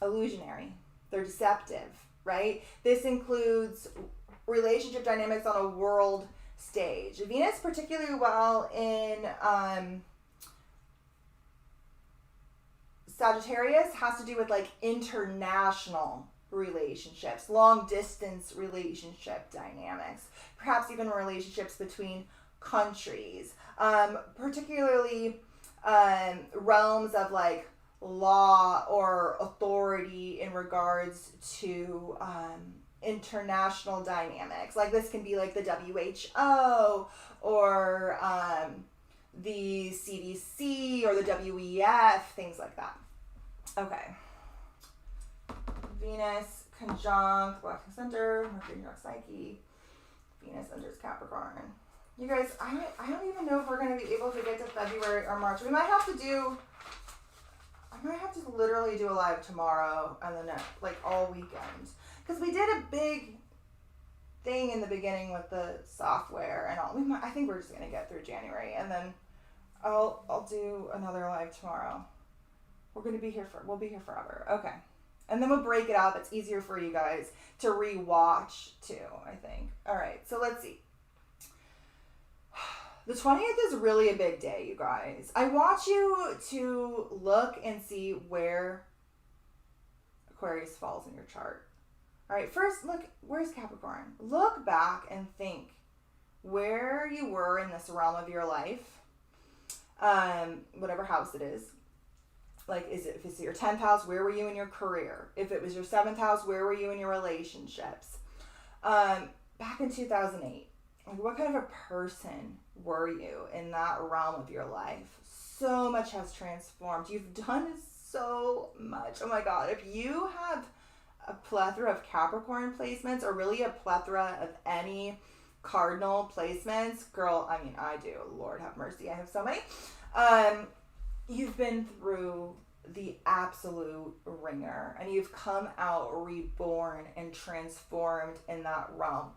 illusionary. They're deceptive, right? This includes relationship dynamics on a world stage. Venus particularly well in Sagittarius has to do with like international relationships, long distance relationship dynamics, perhaps even relationships between countries, particularly realms of like law or authority in regards to international dynamics. Like this can be like the WHO or the CDC or the WEF, things like that. Okay. Venus conjunct Galactic Center, Mercury conjunct Psyche, Venus enters Capricorn. You guys, I don't even know if we're going to be able to get to February or March. I might have to literally do a live tomorrow and then like all weekend. Because we did a big thing in the beginning with the software and all. I think we're just going to get through January and then I'll do another live tomorrow. We'll be here forever. Okay. And then we'll break it up. It's easier for you guys to re-watch too, I think. All right, so let's see. The 20th is really a big day, you guys. I want you to look and see where Aquarius falls in your chart. All right, first look, where's Capricorn? Look back and think where you were in this realm of your life, whatever house it is. Like, if it's your 10th house, where were you in your career? If it was your 7th house, where were you in your relationships? Back in 2008, like, what kind of a person were you in that realm of your life? So much has transformed. You've done so much. Oh my God. If you have a plethora of Capricorn placements, or really a plethora of any cardinal placements, girl, I mean, I do. Lord have mercy. I have so many. You've been through the absolute ringer, and you've come out reborn and transformed in that realm.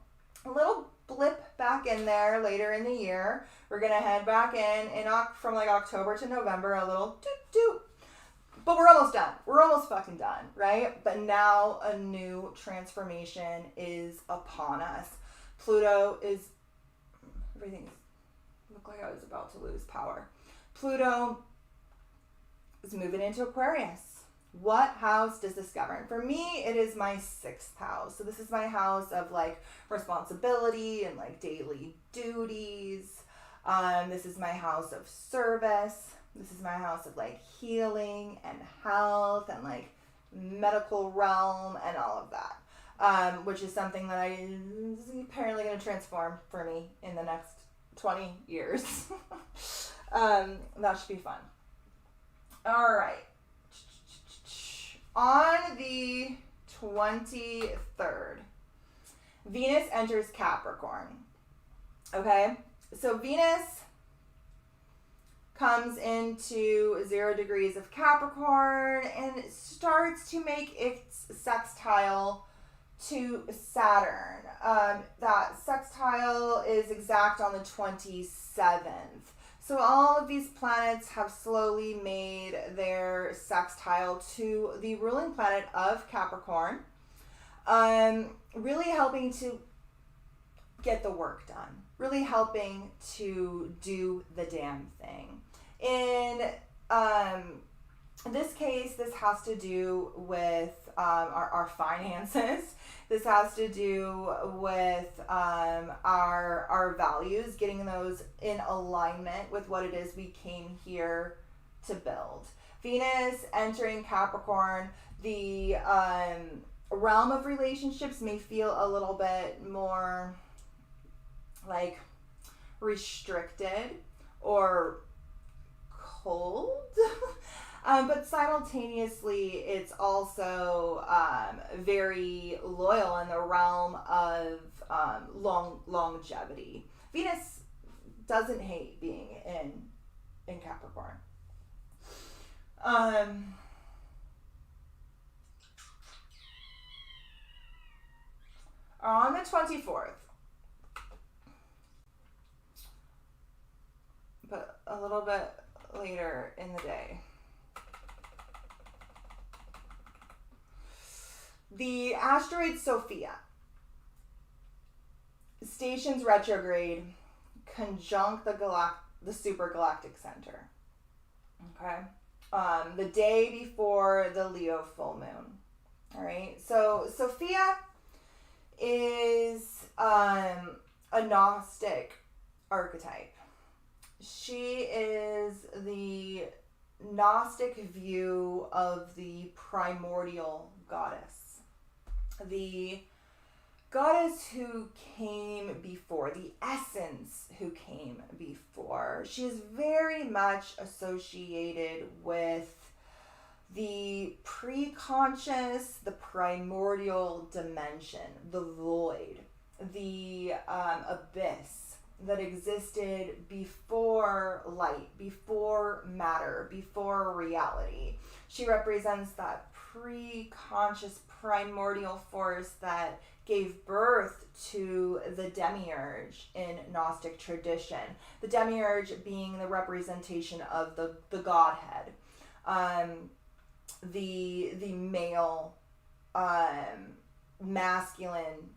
A little blip back in there later in the year. We're gonna head back in from like October to November, a little doot doot. But we're almost done. We're almost fucking done, right? But now a new transformation is upon us. Pluto is, everything looked like I was about to lose power. Pluto is moving into Aquarius. What house does this govern? For me, it is my 6th house. So this is my house of like responsibility and like daily duties. This is my house of service. This is my house of like healing and health and like medical realm and all of that. Which is something that is apparently going to transform for me in the next 20 years. That should be fun. All right. On the 23rd, Venus enters Capricorn. Okay? So Venus comes into 0 degrees of Capricorn and it starts to make its sextile to Saturn. That sextile is exact on the 27th. So all of these planets have slowly made their sextile to the ruling planet of Capricorn, really helping to get the work done, really helping to do the damn thing. In this case, this has to do with our finances. This has to do with our values, getting those in alignment with what it is we came here to build. Venus entering Capricorn, the realm of relationships may feel a little bit more like restricted or cold. But simultaneously, it's also very loyal in the realm of longevity. Venus doesn't hate being in Capricorn. On the 24th, but a little bit later in the day, the asteroid Sophia stations retrograde conjunct the super galactic center. Okay, the day before the Leo full moon. All right, so Sophia is a Gnostic archetype. She is the Gnostic view of the primordial goddess. The goddess who came before, the essence who came before. She is very much associated with the pre-conscious, the primordial dimension, the void, the abyss that existed before light, before matter, before reality. She represents that pre-conscious primordial force that gave birth to the demiurge in Gnostic tradition. The demiurge being the representation of the Godhead. The male, masculine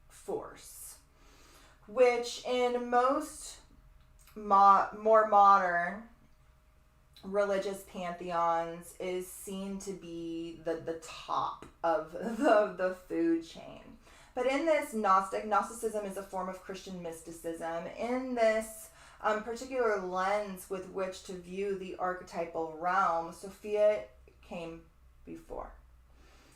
force, which in most more modern religious pantheons is seen to be the top of the food chain. But in this Gnosticism is a form of Christian mysticism. In this particular lens with which to view the archetypal realm, Sophia came before.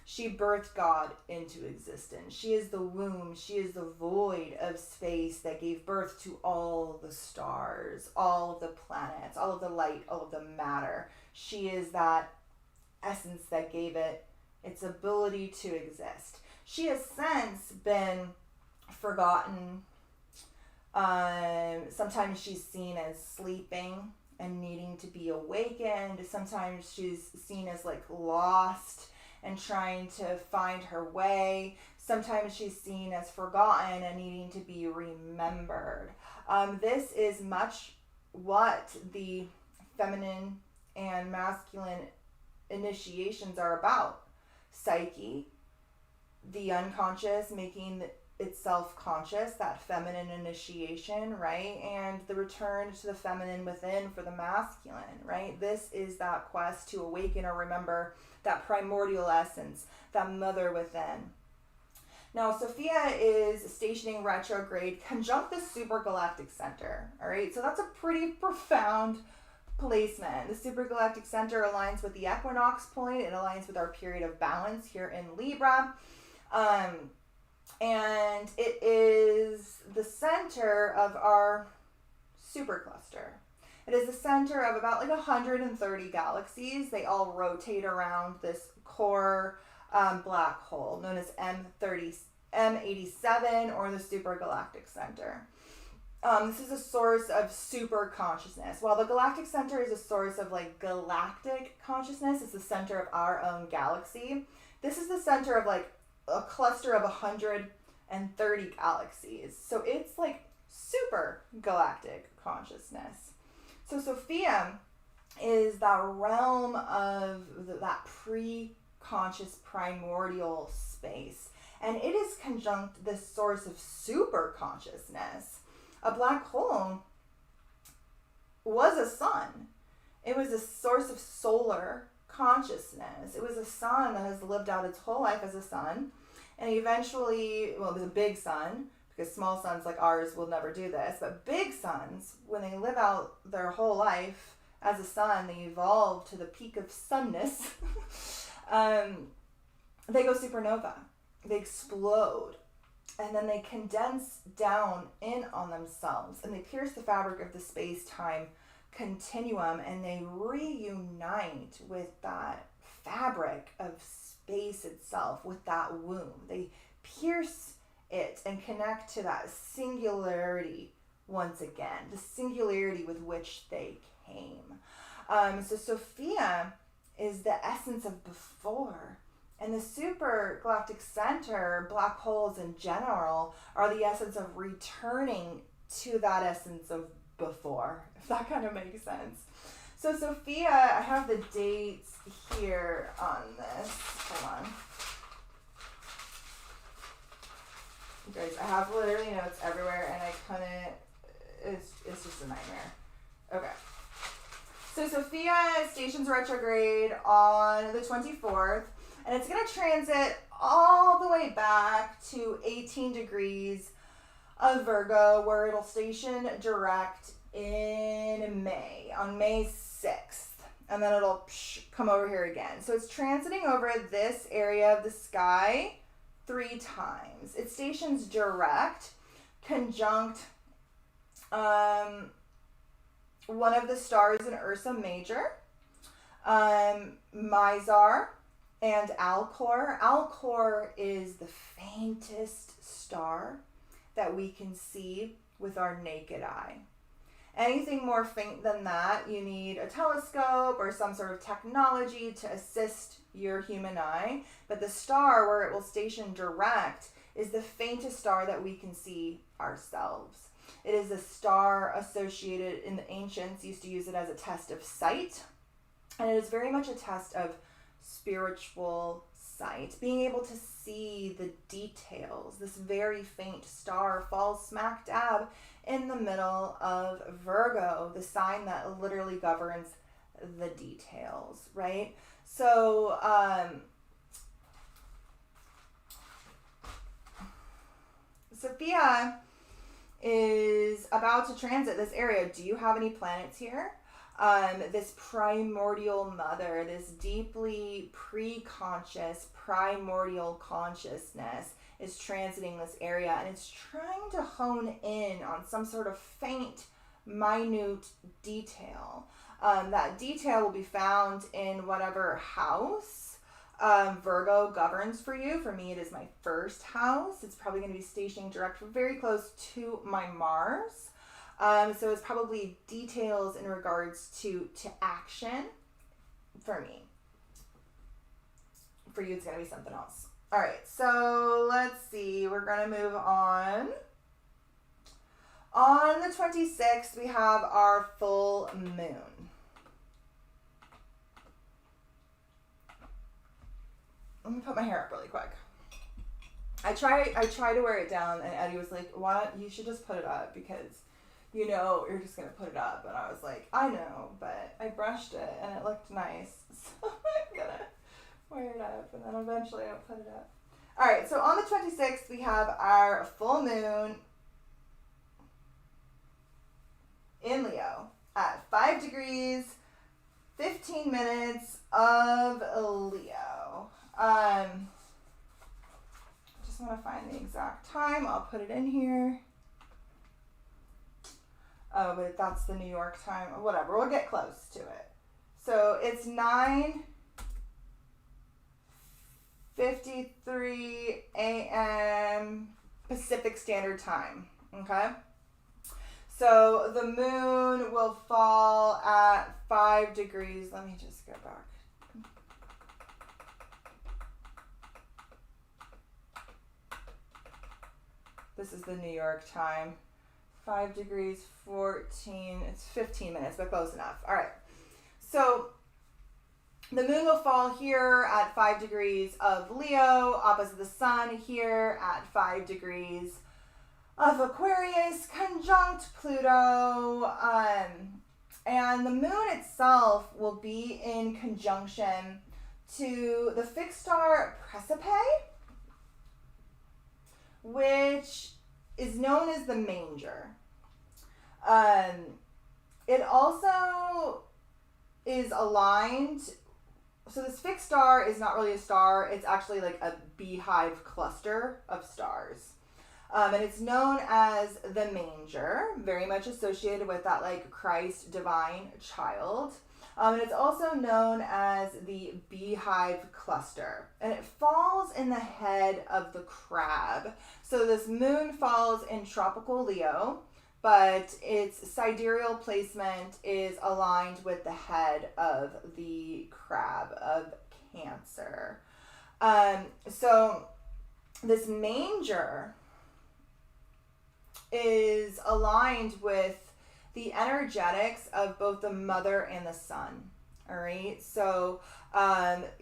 She birthed God into existence. She is the womb. She is the void of space that gave birth to all the stars, all of the planets, all of the light, all of the matter. She is that essence that gave it its ability to exist. She has since been forgotten. Sometimes she's seen as sleeping and needing to be awakened. Sometimes she's seen as like lost and trying to find her way. Sometimes she's seen as forgotten and needing to be remembered. This is much what the feminine and masculine initiations are about. Psyche, the unconscious making itself conscious, that feminine initiation, right? And the return to the feminine within for the masculine, right? This is that quest to awaken or remember that primordial essence, that mother within. Now, Sophia is stationing retrograde conjunct the supergalactic center, all right? So that's a pretty profound placement. The supergalactic center aligns with the equinox point. It aligns with our period of balance here in Libra. And it is the center of our supercluster. It is the center of about like 130 galaxies. They all rotate around this core black hole known as M87 or the supergalactic center. This is a source of super consciousness. While the galactic center is a source of like galactic consciousness, it's the center of our own galaxy. This is the center of like a cluster of 130 galaxies. So it's like super galactic consciousness. So Sophia is that realm of that pre-conscious primordial space. And it is conjunct this source of super consciousness. A black hole was a sun. It was a source of solar consciousness. It was a sun that has lived out its whole life as a sun. And eventually, well, it was a big sun, because small suns like ours will never do this. But big suns, when they live out their whole life as a sun, they evolve to the peak of sunness. They go supernova. They explode. And then they condense down in on themselves. And they pierce the fabric of the space-time continuum. And they reunite with that fabric of space itself, with that womb. They pierce it and connect to that singularity once again, the singularity with which they came. So Sophia is the essence of before. And the super galactic center, black holes in general, are the essence of returning to that essence of before, if that kind of makes sense. So Sophia, I have the dates here on this. Hold on. You guys, I have literally notes everywhere, and I couldn't, it's just a nightmare. Okay. So Sophia stations retrograde on the 24th, and it's going to transit all the way back to 18 degrees of Virgo, where it'll station direct in May, on May 6th. And then it'll come over here again. So it's transiting over this area of the sky 3 times. It stations direct, conjunct one of the stars in Ursa Major, Mizar, and Alcor. Alcor is the faintest star that we can see with our naked eye. Anything more faint than that, you need a telescope or some sort of technology to assist your human eye. But the star where it will station direct is the faintest star that we can see ourselves. It is a star associated, in the ancients used to use it as a test of sight. And it is very much a test of spiritual sight, being able to see the details. This very faint star falls smack dab in the middle of Virgo, the sign that literally governs the details, right? So, Sophia is about to transit this area. Do you have any planets here? This primordial mother, this deeply pre-conscious, primordial consciousness is transiting this area, and it's trying to hone in on some sort of faint, minute detail. That detail will be found in whatever house Virgo governs for you. For me, it is my first house. It's probably going to be stationing direct very close to my Mars. So it's probably details in regards to action for me. For you, it's going to be something else. All right, so let's see. We're going to move on. On the 26th, we have our full moon. Let me put my hair up really quick. I try to wear it down, and Eddie was like, "Why don't you should just put it up because, you know, you're just gonna put it up." And I was like, "I know, but I brushed it and it looked nice, so I'm gonna wear it up, and then eventually I'll put it up." All right, so on the 26th we have our full moon in Leo at 5 degrees, 15 minutes of Leo. Just want to find the exact time. I'll put it in here. Oh, but that's the New York time. Whatever, we'll get close to it. So it's 9:53 a.m. Pacific Standard Time. Okay? So the moon will fall at 5 degrees. Let me just go back. This is the New York time. 5 degrees, 14, it's 15 minutes, but close enough. All right. So the moon will fall here at 5 degrees of Leo, opposite the sun here at 5 degrees of Aquarius, conjunct Pluto. And the moon itself will be in conjunction to the fixed star Precipice, which is known as the manger. It also is aligned. So this fixed star is not really a star. It's actually like a beehive cluster of stars. And it's known as the manger, very much associated with that like Christ divine child. And it's also known as the beehive cluster. And it falls in the head of the crab. So this moon falls in tropical Leo, but its sidereal placement is aligned with the head of the crab of Cancer. So this manger is aligned with the energetics of both the mother and the sun. All right. So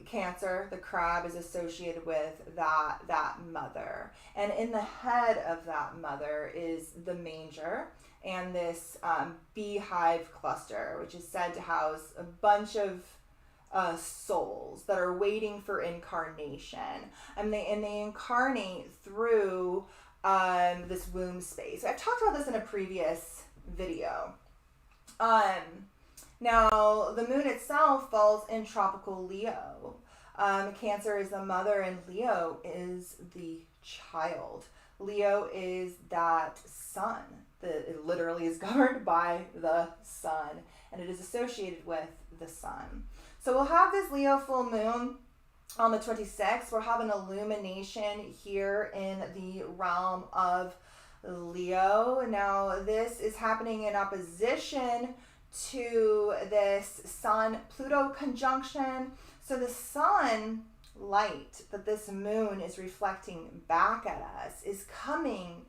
Cancer, the crab, is associated with that mother. And in the head of that mother is the manger and this beehive cluster, which is said to house a bunch of souls that are waiting for incarnation. And they incarnate through this womb space. I've talked about this in a previous video. Now, the moon itself falls in tropical Leo. Cancer is the mother and Leo is the child. Leo is that sun. It literally is governed by the sun, and it is associated with the sun. So we'll have this Leo full moon on the 26th. We'll have an illumination here in the realm of Leo. Now, this is happening in opposition to this Sun-Pluto conjunction. So the sun light that this moon is reflecting back at us is coming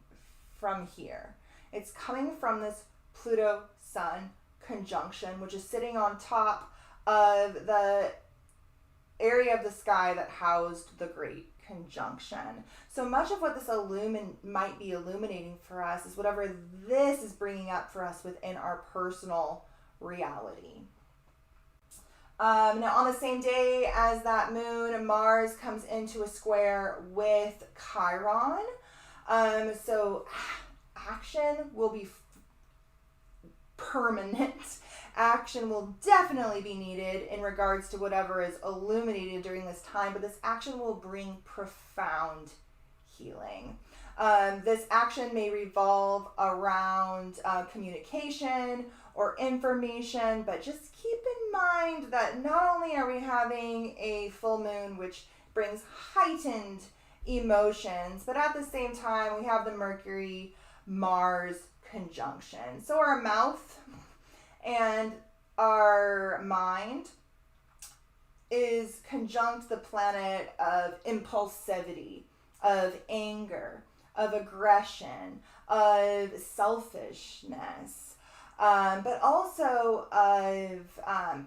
from here. It's coming from this Pluto-Sun conjunction, which is sitting on top of the area of the sky that housed the Great Conjunction. So much of what this might be illuminating for us is whatever this is bringing up for us within our personal reality. Now, on the same day as that moon, Mars comes into a square with Chiron. So action will be permanent. Action will definitely be needed in regards to whatever is illuminated during this time, but this action will bring profound healing. This action may revolve around communication or information, but just keep in mind that not only are we having a full moon, which brings heightened emotions, but at the same time, we have the Mercury-Mars conjunction. So our mouth and our mind is conjunct the planet of impulsivity, of anger, of aggression, of selfishness, but also of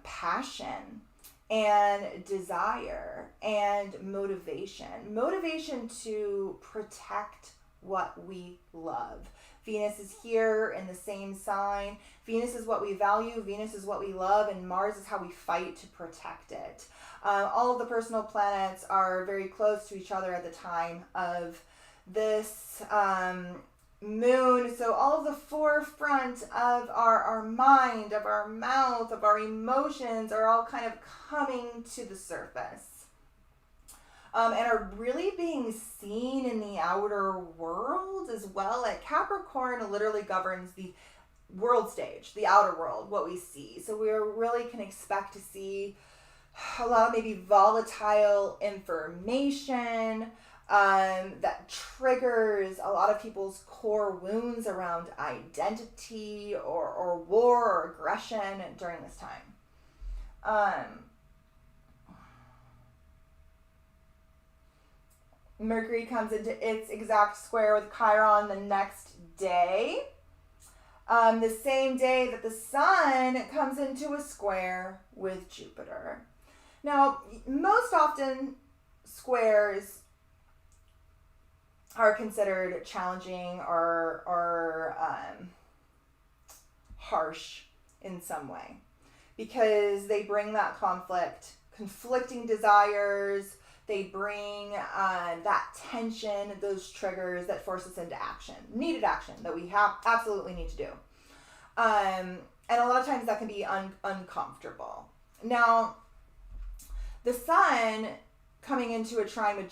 passion and desire and motivation. Motivation to protect what we love. Venus is here in the same sign. Venus is what we value, Venus is what we love, and Mars is how we fight to protect it. All of the personal planets are very close to each other at the time of this moon. So all of the forefront of our mind, of our mouth, of our emotions are all kind of coming to the surface. And are really being seen in the outer world as well. Like Capricorn literally governs the world stage, the outer world, what we see. So we really can expect to see a lot of maybe volatile information that triggers a lot of people's core wounds around identity or war or aggression during this time. Mercury comes into its exact square with Chiron the next day. The same day that the Sun comes into a square with Jupiter. Now, most often squares are considered challenging or harsh in some way because they bring that conflicting desires. They bring that tension, those triggers that force us into action, needed action that we absolutely need to do. And a lot of times that can be uncomfortable. Now, the Sun coming into a square with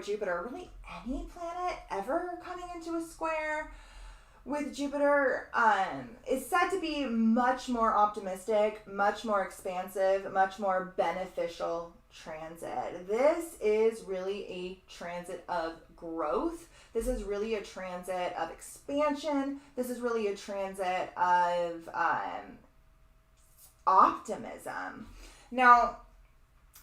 Jupiter, really any planet ever coming into a square with Jupiter is said to be much more optimistic, much more expansive, much more beneficial transit. This is really a transit of growth. This is really a transit of expansion. This is really a transit of optimism. Now,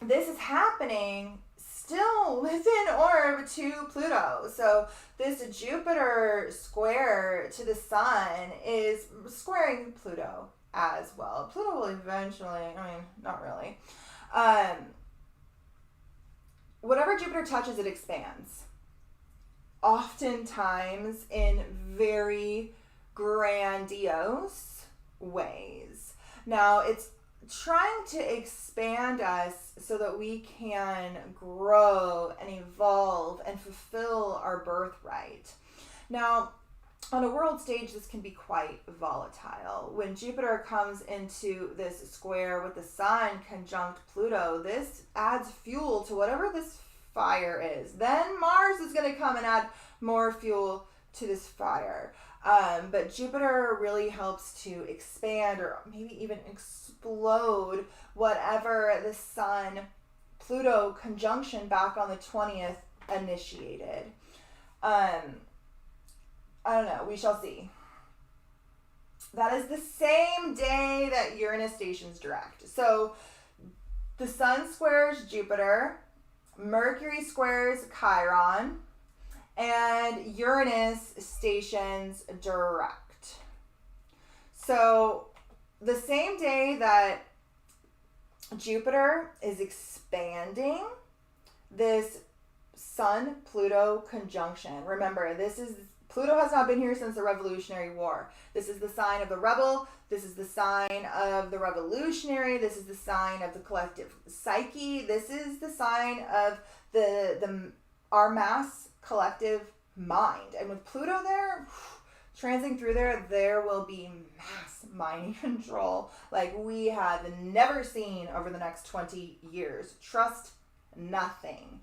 this is happening still within orb to Pluto. So this Jupiter square to the Sun is squaring Pluto as well. Pluto will eventually, not really. Whatever Jupiter touches, it expands. Oftentimes in very grandiose ways. Now, it's trying to expand us so that we can grow and evolve and fulfill our birthright. Now, on a world stage, this can be quite volatile. When Jupiter comes into this square with the Sun conjunct Pluto, this adds fuel to whatever this fire is. Then Mars is going to come and add more fuel to this fire. But Jupiter really helps to expand or maybe even explode whatever the Sun-Pluto conjunction back on the 20th initiated. I don't know. We shall see. That is the same day that Uranus stations direct. So the Sun squares Jupiter, Mercury squares Chiron, and Uranus stations direct. So the same day that Jupiter is expanding, this Sun-Pluto conjunction. Remember, Pluto has not been here since the Revolutionary War. This is the sign of the rebel. This is the sign of the revolutionary. This is the sign of the collective psyche. This is the sign of our mass collective mind. And with Pluto there, transiting through there will be mass mind control like we have never seen over the next 20 years. Trust nothing.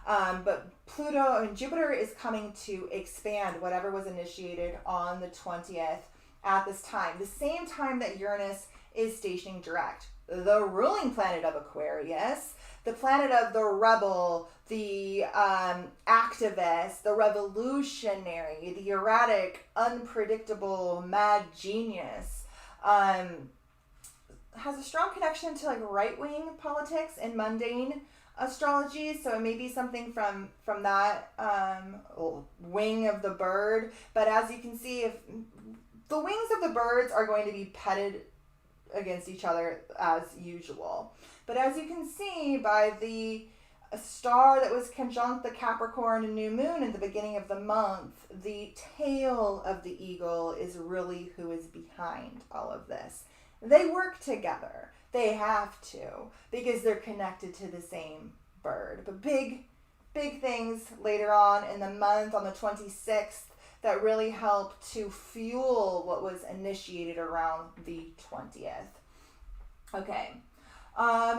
But Pluto and Jupiter is coming to expand whatever was initiated on the 20th at this time. The same time that Uranus is stationing direct. The ruling planet of Aquarius, the planet of the rebel, the activist, the revolutionary, the erratic, unpredictable, mad genius. Has a strong connection to like right-wing politics and mundane astrology, so it may be something from that wing of the bird. But as you can see, if the wings of the birds are going to be petted against each other as usual. But as you can see by the star that was conjunct the Capricorn new moon in the beginning of the month, the tail of the eagle is really who is behind all of this. They work together. They have to, because they're connected to the same bird. But big things later on in the month, on the 26th, that really helped to fuel what was initiated around the 20th. Okay. On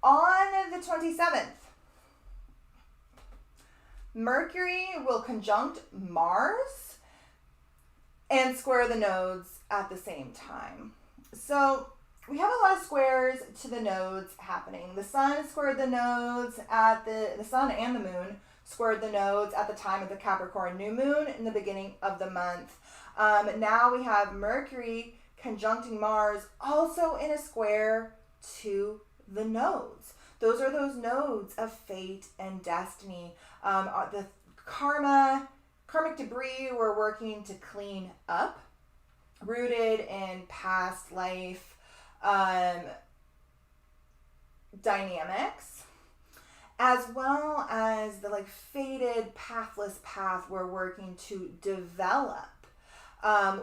the 27th, Mercury will conjunct Mars and square the nodes at the same time. So we have a lot of squares to the nodes happening. The sun squared the nodes at the sun and the moon squared the nodes at the time of the Capricorn new moon in the beginning of the month. Now we have Mercury conjuncting Mars also in a square to the nodes. Those are those nodes of fate and destiny. The karmic debris we're working to clean up, rooted in past life dynamics, as well as the like fated pathless path we're working to develop,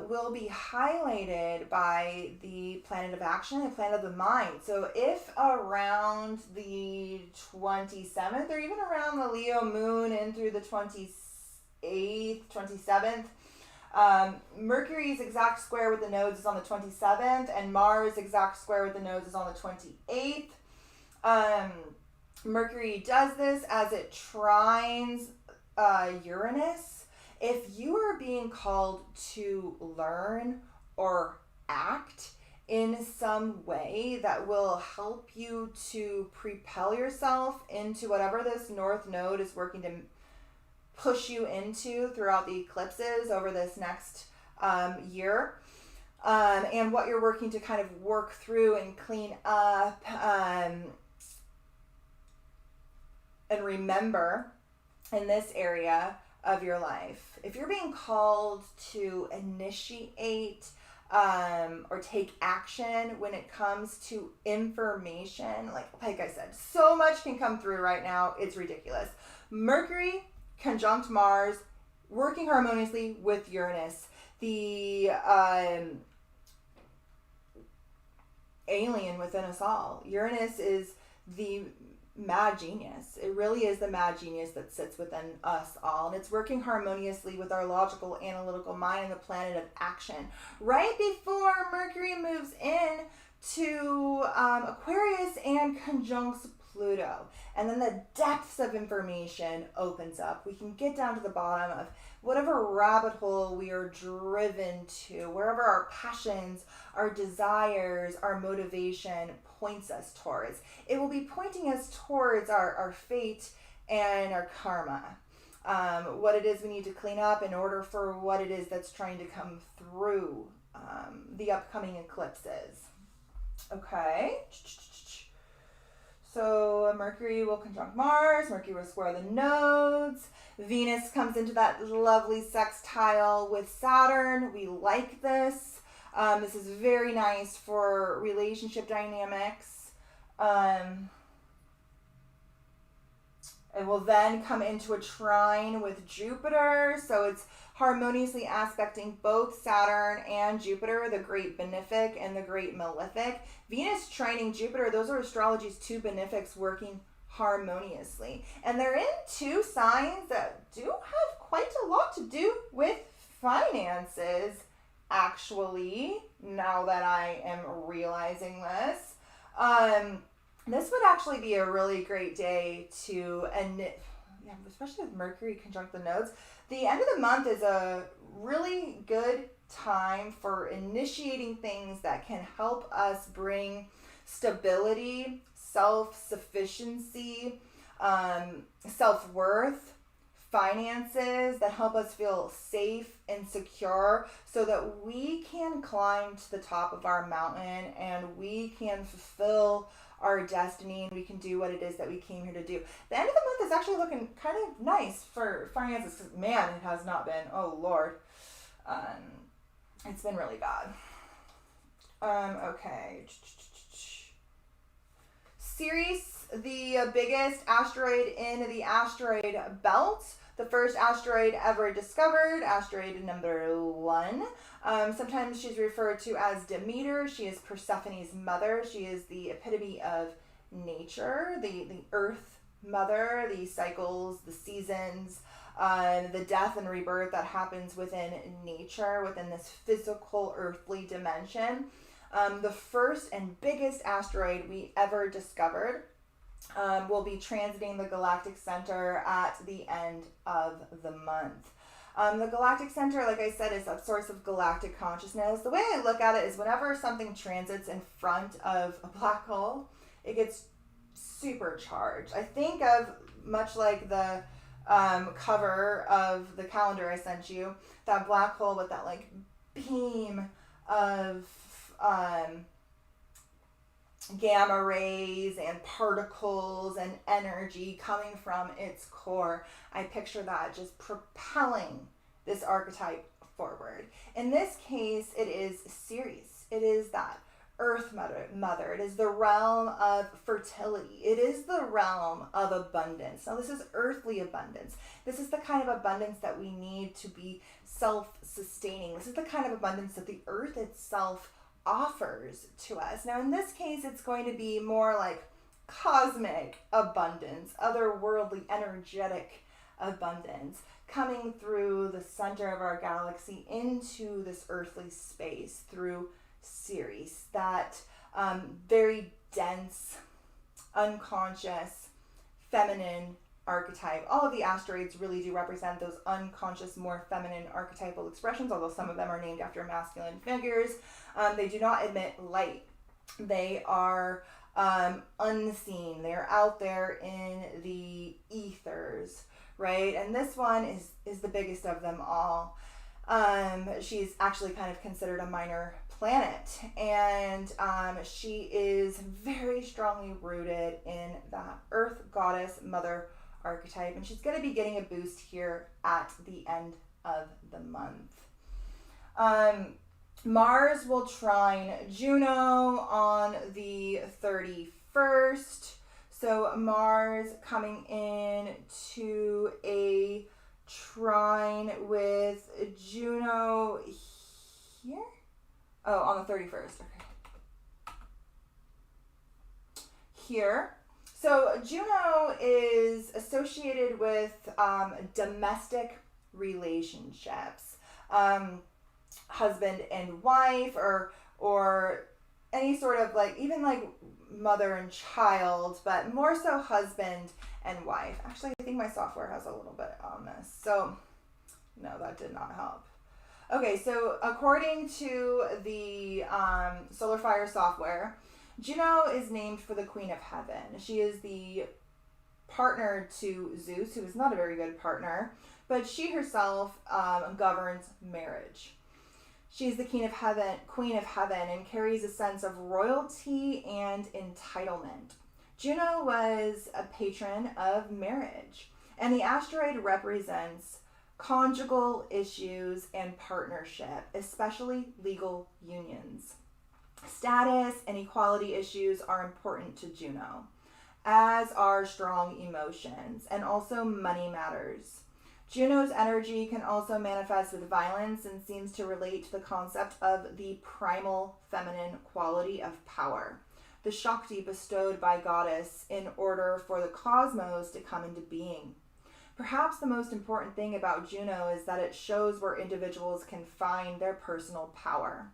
will be highlighted by the planet of action and planet of the mind. So if around the 27th, or even around the Leo moon in through the 28th, 27th, Mercury's exact square with the nodes is on the 27th, and Mars' exact square with the nodes is on the 28th. Mercury does this as it trines Uranus. If you are being called to learn or act in some way that will help you to propel yourself into whatever this North Node is working to push you into throughout the eclipses over this next year, and what you're working to kind of work through and clean up and remember in this area of your life. If you're being called to initiate or take action when it comes to information, like I said, so much can come through right now, it's ridiculous. Mercury conjunct Mars, working harmoniously with Uranus, the alien within us all. Uranus is the mad genius. It really is the mad genius that sits within us all, and it's working harmoniously with our logical, analytical mind and the planet of action. Right before Mercury moves in to Aquarius and conjuncts Pluto, and then the depths of information opens up. We can get down to the bottom of whatever rabbit hole we are driven to, wherever our passions, our desires, our motivation points us towards. It will be pointing us towards our fate and our karma. What it is we need to clean up in order for what it is that's trying to come through the upcoming eclipses. Okay. So Mercury will conjunct Mars, Mercury will square the nodes, Venus comes into that lovely sextile with Saturn. We like this. This is very nice for relationship dynamics. It will then come into a trine with Jupiter, so it's harmoniously aspecting both Saturn and Jupiter, the great benefic and the great malefic. Venus trining Jupiter, those are astrology's two benefics working harmoniously. And they're in two signs that do have quite a lot to do with finances, actually, now that I am realizing this. This would actually be a really great day to, especially with Mercury conjunct the nodes. The end of the month is a really good time for initiating things that can help us bring stability, self-sufficiency, self-worth, finances, that help us feel safe and secure so that we can climb to the top of our mountain and we can fulfill our destiny and we can do what it is that we came here to do. The end of the month is actually looking kind of nice for finances because, man, it has not been. Oh, Lord. It's been really bad. Okay. Ceres, the biggest asteroid in the asteroid belt. The first asteroid ever discovered, asteroid number 1. Sometimes she's referred to as Demeter. She is Persephone's mother. She is the epitome of nature, the earth mother, the cycles, the seasons, the death and rebirth that happens within nature, within this physical earthly dimension. The first and biggest asteroid we ever discovered will be transiting the galactic center at the end of the month. The galactic center, like I said, is that source of galactic consciousness. The way I look at it is whenever something transits in front of a black hole, it gets supercharged. I think of much like the cover of the calendar I sent you, that black hole with that like beam of gamma rays and particles and energy coming from its core. I picture that just propelling this archetype forward. In this case, it is Ceres. It is that earth mother. It is the realm of fertility. It is the realm of abundance. Now, this is earthly abundance. This is the kind of abundance that we need to be self-sustaining. This is the kind of abundance that the earth itself offers to us. Now, in this case, it's going to be more like cosmic abundance, otherworldly, energetic abundance coming through the center of our galaxy into this earthly space through Ceres, that very dense, unconscious, feminine archetype. All of the asteroids really do represent those unconscious, more feminine archetypal expressions, although some of them are named after masculine figures. They do not emit light. They are unseen. They're out there in the ethers, right? And this one is the biggest of them all. She's actually kind of considered a minor planet, and she is very strongly rooted in that earth goddess mother archetype, and she's going to be getting a boost here at the end of the month. Mars will trine Juno on the 31st. So Mars coming in to a trine with Juno here. Oh, on the 31st. Okay. Here. So Juno is associated with domestic relationships, husband and wife, or any sort of like, even like mother and child, but more so husband and wife. Actually, I think my software has a little bit on this. So no, that did not help. Okay, so according to the Solar Fire software, Juno is named for the Queen of Heaven. She is the partner to Zeus, who is not a very good partner, but she herself governs marriage. She's the Queen of Heaven, and carries a sense of royalty and entitlement. Juno was a patron of marriage, and the asteroid represents conjugal issues and partnership, especially legal unions. Status and equality issues are important to Juno, as are strong emotions, and also money matters. Juno's energy can also manifest with violence and seems to relate to the concept of the primal feminine quality of power, the Shakti bestowed by goddess in order for the cosmos to come into being. Perhaps the most important thing about Juno is that it shows where individuals can find their personal power.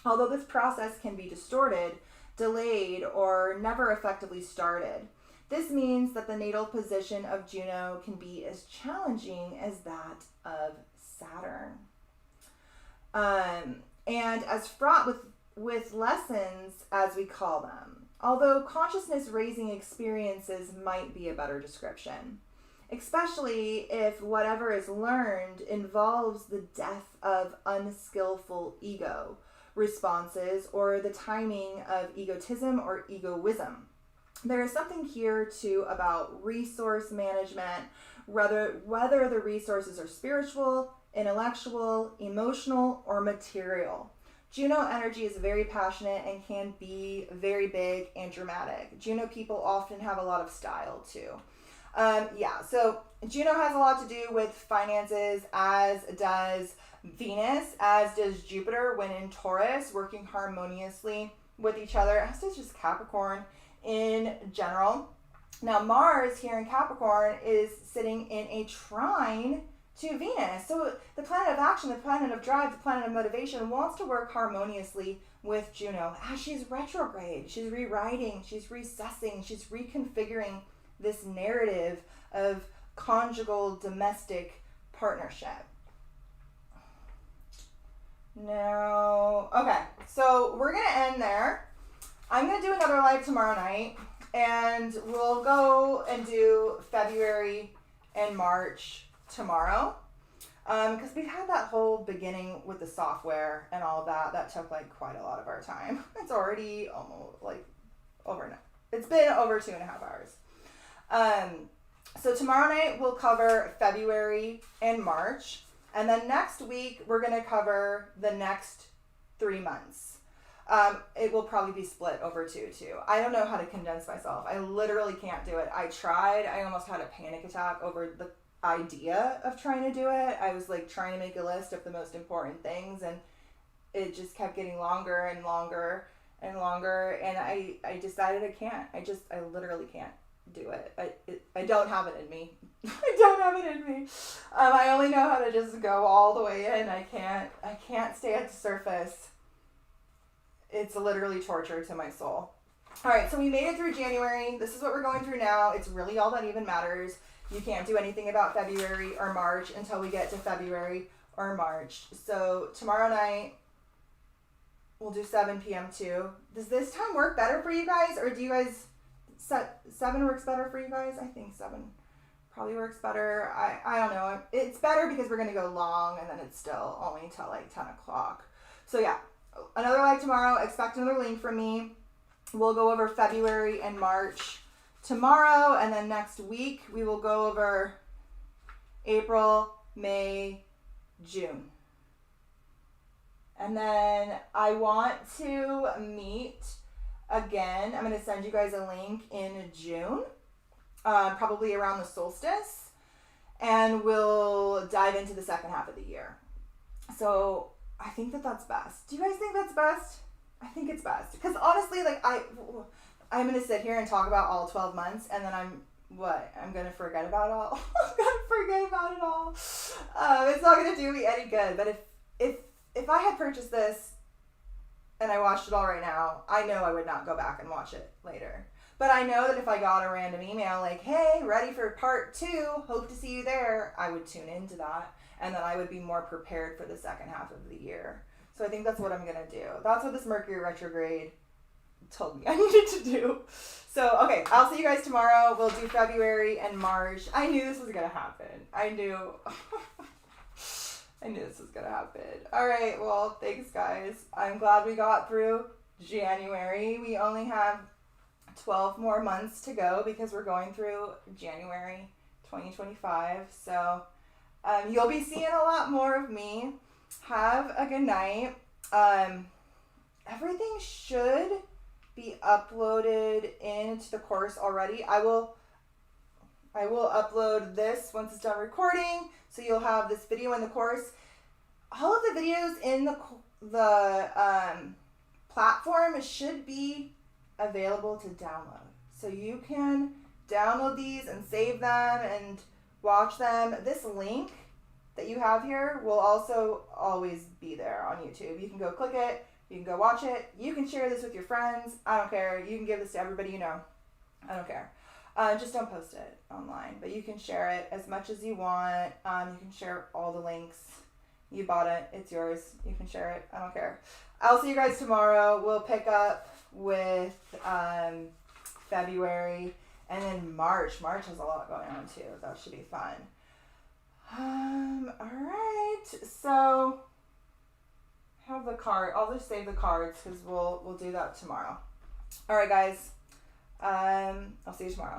Although this process can be distorted, delayed, or never effectively started, this means that the natal position of Juno can be as challenging as that of Saturn. And as fraught with lessons, as we call them. although consciousness raising experiences might be a better description, especially if whatever is learned involves the death of unskillful ego responses or the timing of egotism or egoism. There is something here too about resource management, whether the resources are spiritual, intellectual, emotional, or material. Juno energy is very passionate and can be very big and dramatic. Juno people often have a lot of style too. So Juno has a lot to do with finances, as does Venus, as does Jupiter when in Taurus, working harmoniously with each other, as does just Capricorn in general. Now Mars here in Capricorn is sitting in a trine to Venus. So the planet of action, the planet of drive, the planet of motivation wants to work harmoniously with Juno as she's retrograde. She's rewriting, she's recessing, she's reconfiguring this narrative of conjugal domestic partnership. Now, okay, so we're going to end there. I'm going to do another live tomorrow night, and we'll go and do February and March tomorrow, because we've had that whole beginning with the software and all of that took like quite a lot of our time. It's already almost like it's been over 2.5 hours. So tomorrow night we'll cover February and March, and then next week we're going to cover the next 3 months. It will probably be split over two too. I don't know how to condense myself. I literally can't do it. I tried. I almost had a panic attack over the idea of trying to do it. I was like trying to make a list of the most important things, and it just kept getting longer and longer and longer, and I decided I can't. I literally can't do it. I don't have it in me. I don't have it in me. I only know how to just go all the way in. I can't stay at the surface. It's literally torture to my soul. All right, so we made it through January. This is what we're going through now. It's really all that even matters. You can't do anything about February or March until we get to February or March. So tomorrow night, we'll do 7 p.m. too. Does this time work better for you guys? Or do you guys, 7 works better for you guys? I think 7 probably works better. I don't know. It's better because we're going to go long, and then it's still only till like 10 o'clock. So yeah, another live tomorrow. Expect another link from me. We'll go over February and March tomorrow, and then next week we will go over April, May, June. And then I want to meet again. I'm going to send you guys a link in June, probably around the solstice, and we'll dive into the second half of the year. So I think that's best. Do you guys think that's best? I think it's best. Because honestly, like I'm going to sit here and talk about all 12 months, and then I'm going to forget about it all. I'm going to forget about it all. It's not going to do me any good. But if I had purchased this and I watched it all right now, I know I would not go back and watch it later. But I know that if I got a random email like, hey, ready for part 2, hope to see you there, I would tune into that. And then I would be more prepared for the second half of the year. So I think that's what I'm going to do. That's what this Mercury retrograde told me I needed to do. So, okay, I'll see you guys tomorrow. We'll do February and March. I knew this was going to happen. I knew this was going to happen. All right, well, thanks, guys. I'm glad we got through January. We only have 12 more months to go because we're going through January 2025. So you'll be seeing a lot more of me. Have a good night. Everything should be uploaded into the course already. I will upload this once it's done recording, so you'll have this video in the course. All of the videos in the platform should be available to download. So you can download these and save them and watch them. This link that you have here will also always be there on YouTube. You can go click it. You can go watch it. You can share this with your friends. I don't care. You can give this to everybody you know. I don't care. Just don't post it online. But you can share it as much as you want. You can share all the links. You bought it. It's yours. You can share it. I don't care. I'll see you guys tomorrow. We'll pick up with February. And then March has a lot going on too. That should be fun. All right. So have the card. I'll just save the cards because we'll do that tomorrow. All right, guys. I'll see you tomorrow.